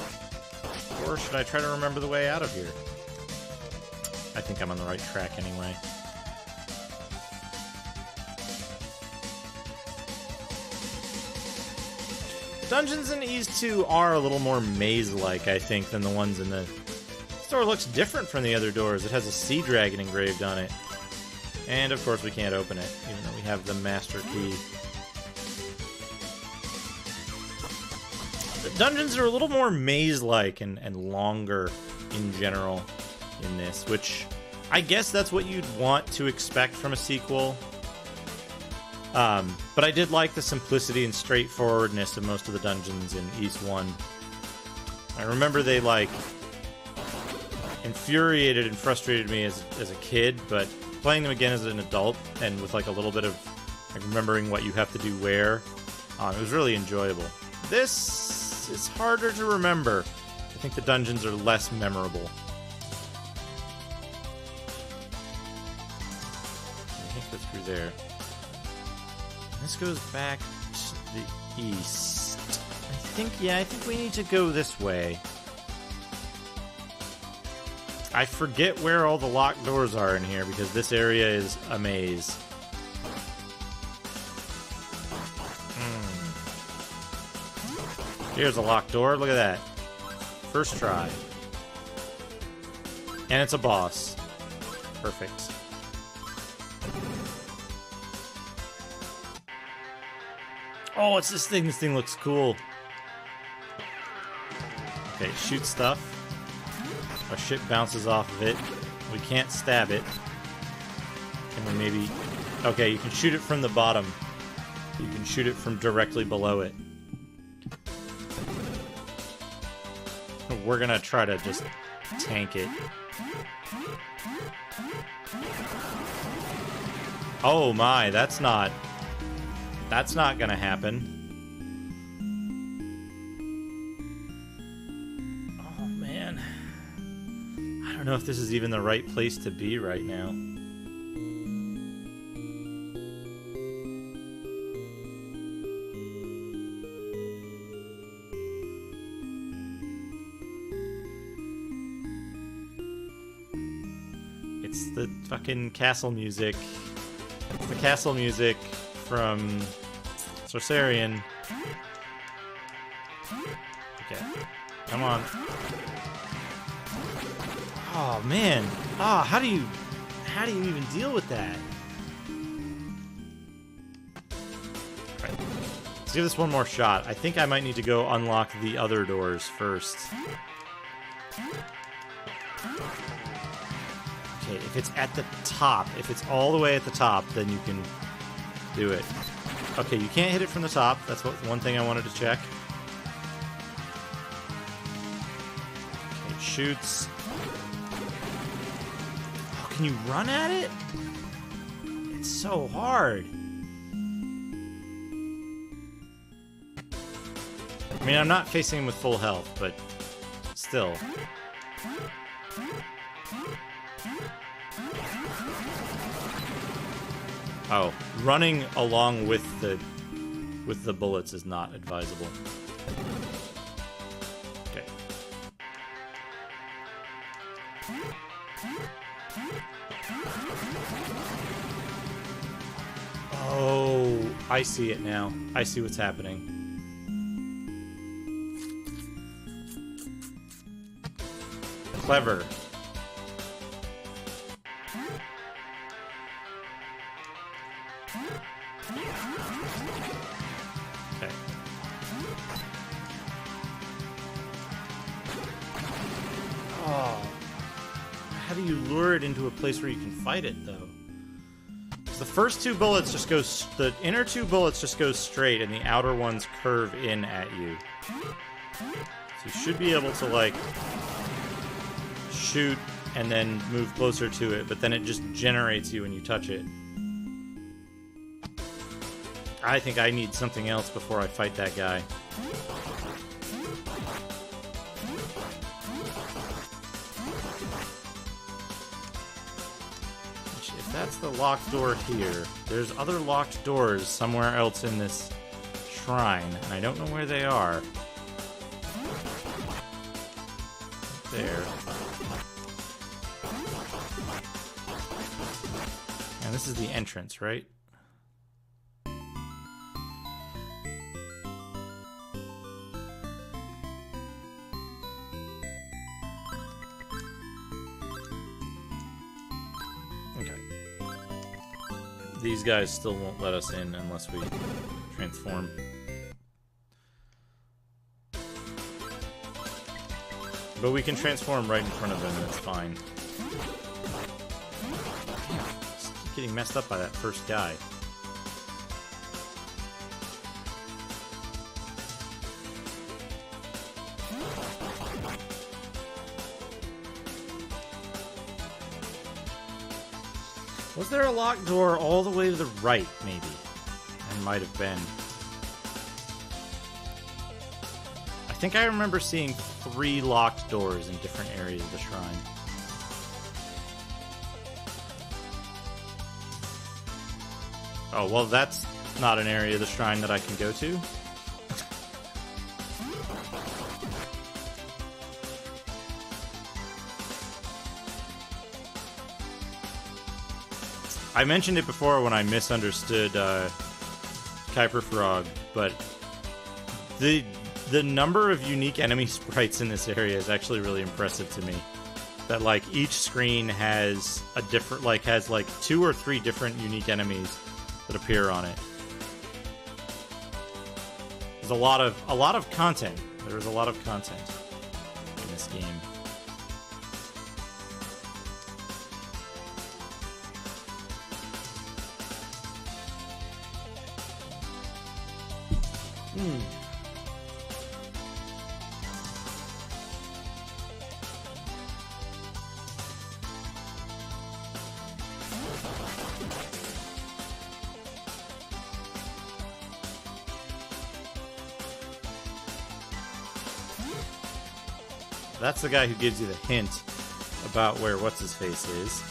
S1: Or should I try to remember the way out of here? I think I'm on the right track anyway. The dungeons in Ys 2 are a little more maze-like, I think, than the ones in the... This door looks different from the other doors. It has a sea dragon engraved on it. And, of course, we can't open it, even though we have the master key. The dungeons are a little more maze-like and longer in general in this, which I guess that's what you'd want to expect from a sequel. But I did like the simplicity and straightforwardness of most of the dungeons in Ys 1. I remember they, like, infuriated and frustrated me as a kid, but playing them again as an adult and with, like, a little bit of like, remembering what you have to do where, it was really enjoyable. This is harder to remember. I think the dungeons are less memorable. I think that's through there. This goes back to the east. I think we need to go this way. I forget where all the locked doors are in here because this area is a maze. Here's a locked door. Look at that. First try. And it's a boss. Perfect. Oh, it's this thing. This thing looks cool. Okay, shoot stuff. Our ship bounces off of it. We can't stab it. Can we maybe... Okay, you can shoot it from the bottom. You can shoot it from directly below it. We're gonna try to just tank it. Oh my, that's not gonna happen. Oh man. I don't know if this is even the right place to be right now. It's the fucking castle music. It's the castle music from Sorcerian. Okay. Come on. Oh man. Oh, how do you even deal with that? Alright. Let's give this one more shot. I think I might need to go unlock the other doors first. Okay, if it's at the top, if it's all the way at the top, then you can do it. Okay, you can't hit it from the top. That's one thing I wanted to check. Okay, it shoots. Oh, can you run at it? It's so hard. I mean, I'm not facing him with full health, but still. Oh, running along with the bullets is not advisable. Okay. Oh, I see it now. I see what's happening. Clever. Okay. Oh. How do you lure it into a place where you can fight it, though? The first two bullets just go... The inner two bullets just go straight, and the outer ones curve in at you. So you should be able to, like, shoot and then move closer to it, but then it just generates you when you touch it. I think I need something else before I fight that guy. If that's the locked door here, there's other locked doors somewhere else in this shrine, and I don't know where they are. There. And this is the entrance, right? These guys still won't let us in unless we transform. But we can transform right in front of them and it's fine. Just keep getting messed up by that first guy. Was there a locked door all the way to the right, maybe? There might have been. I think I remember seeing 3 locked doors in different areas of the shrine. Oh, well, that's not an area of the shrine that I can go to. I mentioned it before when I misunderstood Kuiper Frog, but the number of unique enemy sprites in this area is actually really impressive to me. That, like, each screen has a different, like, has like 2 or 3 different unique enemies that appear on it. There's a lot of content. There's a lot of content in this game. That's the guy who gives you the hint about where what's-his-face is.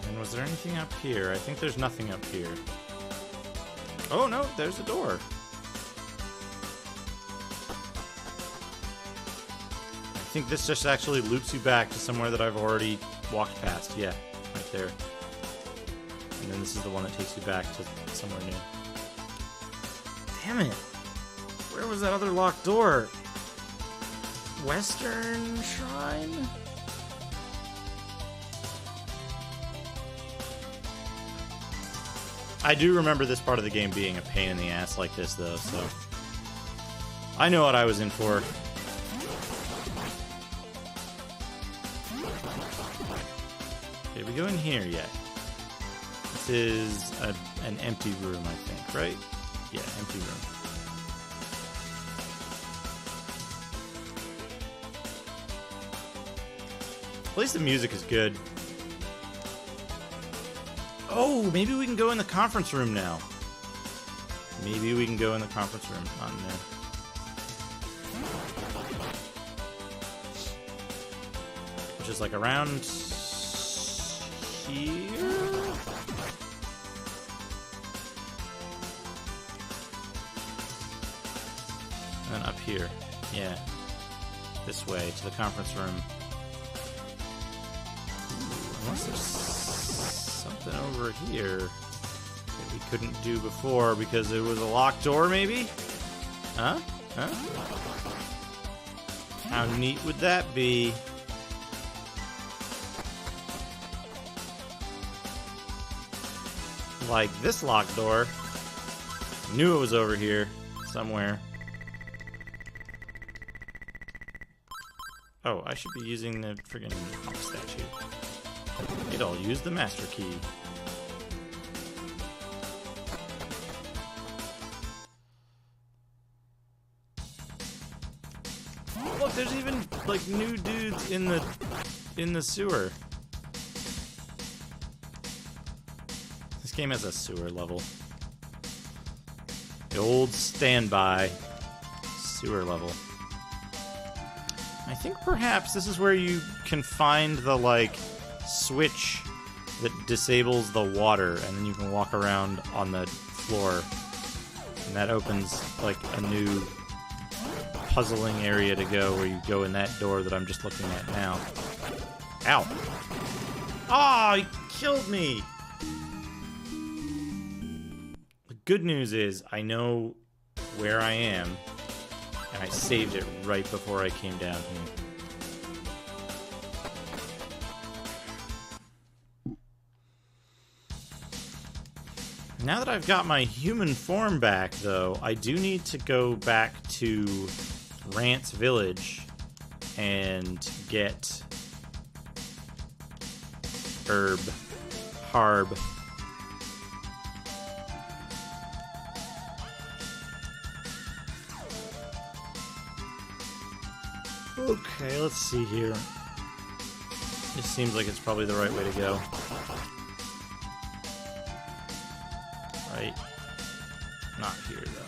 S1: And was there anything up here? I think there's nothing up here. Oh no, there's a door. I think this just actually loops you back to somewhere that I've already walked past. Yeah, right there. And then this is the one that takes you back to somewhere new. Damn it! Where was that other locked door? Western Shrine? I do remember this part of the game being a pain in the ass like this, though, so... I know what I was in for. Okay, we go in here yet? This is an empty room, I think, right? Yeah, empty room. At least the music is good. Oh, maybe we can go in the conference room now. Maybe we can go in the conference room. Not in there. Which is like around here? And then up here. Yeah. This way, to the conference room. Unless there's something over here that we couldn't do before because it was a locked door, maybe? Huh? Huh? How neat would that be? Like this locked door. Knew it was over here somewhere. Oh, I should be using the friggin' statue. I'll use the master key. Look, there's even like new dudes in the sewer. This game has a sewer level. The old standby sewer level. I think perhaps this is where you can find the like switch that disables the water, and then you can walk around on the floor, and that opens like a new puzzling area to go where you go in that door that I'm just looking at now. Ow! Ah, he killed me! The good news is I know where I am, and I saved it right before I came down here. Now that I've got my human form back, though, I do need to go back to Rance Village and get Harb. Okay, let's see here. This seems like it's probably the right way to go. Right? Not here, though.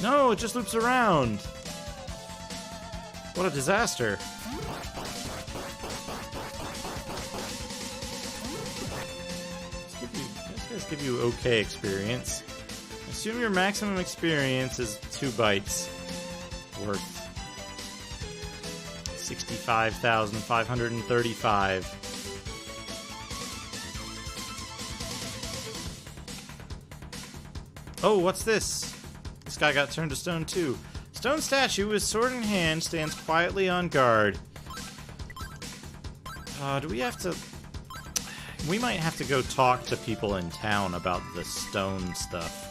S1: No, it just loops around. What a disaster. These guys give you okay experience. Assume your maximum experience is 2 bytes worth 65,535. Oh, what's this? This guy got turned to stone too. Stone statue with sword in hand stands quietly on guard. Do we have to... We might have to go talk to people in town about the stone stuff.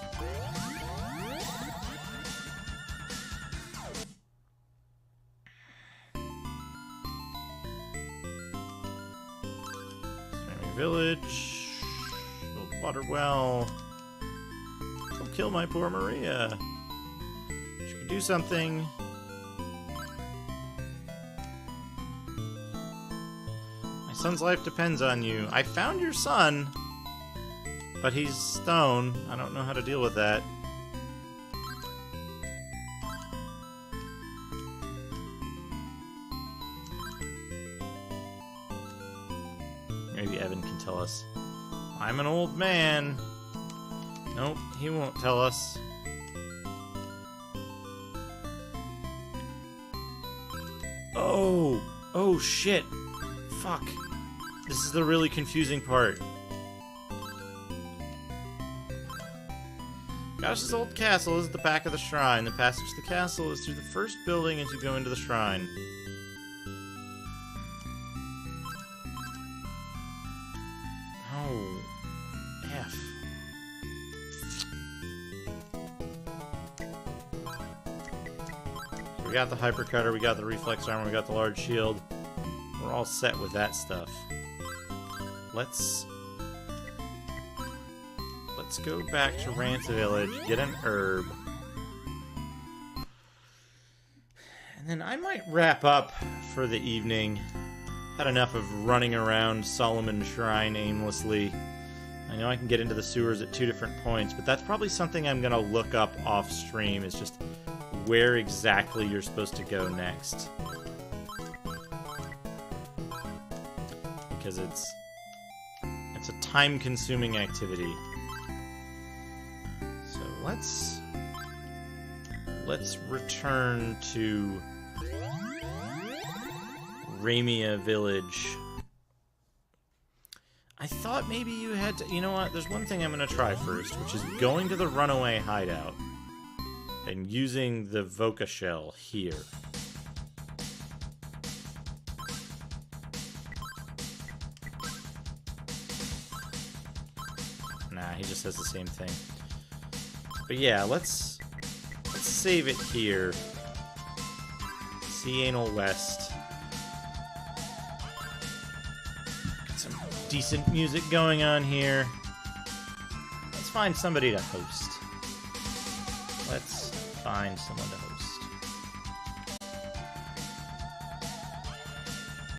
S1: Village. Build water well. Don't kill my poor Maria. She could do something. My son's life depends on you. I found your son, but he's stone. I don't know how to deal with that. Maybe Evan can tell us. I'm an old man. Nope, he won't tell us. Oh shit. Fuck. This is the really confusing part. Gosh's old castle is at the back of the shrine. The passage to the castle is through the first building as you go into the shrine. we got the hypercutter, we got the reflex armor, we got the large shield. We're all set with that stuff. Let's go back to Rance Village, get an herb. And then I might wrap up for the evening. Had enough of running around Solomon Shrine aimlessly. I know I can get into the sewers at 2 different points, but that's probably something I'm going to look up off stream, is just where exactly you're supposed to go next. Because it's a time-consuming activity. So let's return to Ramia Village. I thought maybe you had to... You know what? There's one thing I'm going to try first, which is going to the runaway hideout and using the Voca shell here. Nah, he just says the same thing. But yeah, let's save it here. See Anal West. Get some decent music going on here. Let's find somebody to host. Let's find someone to host.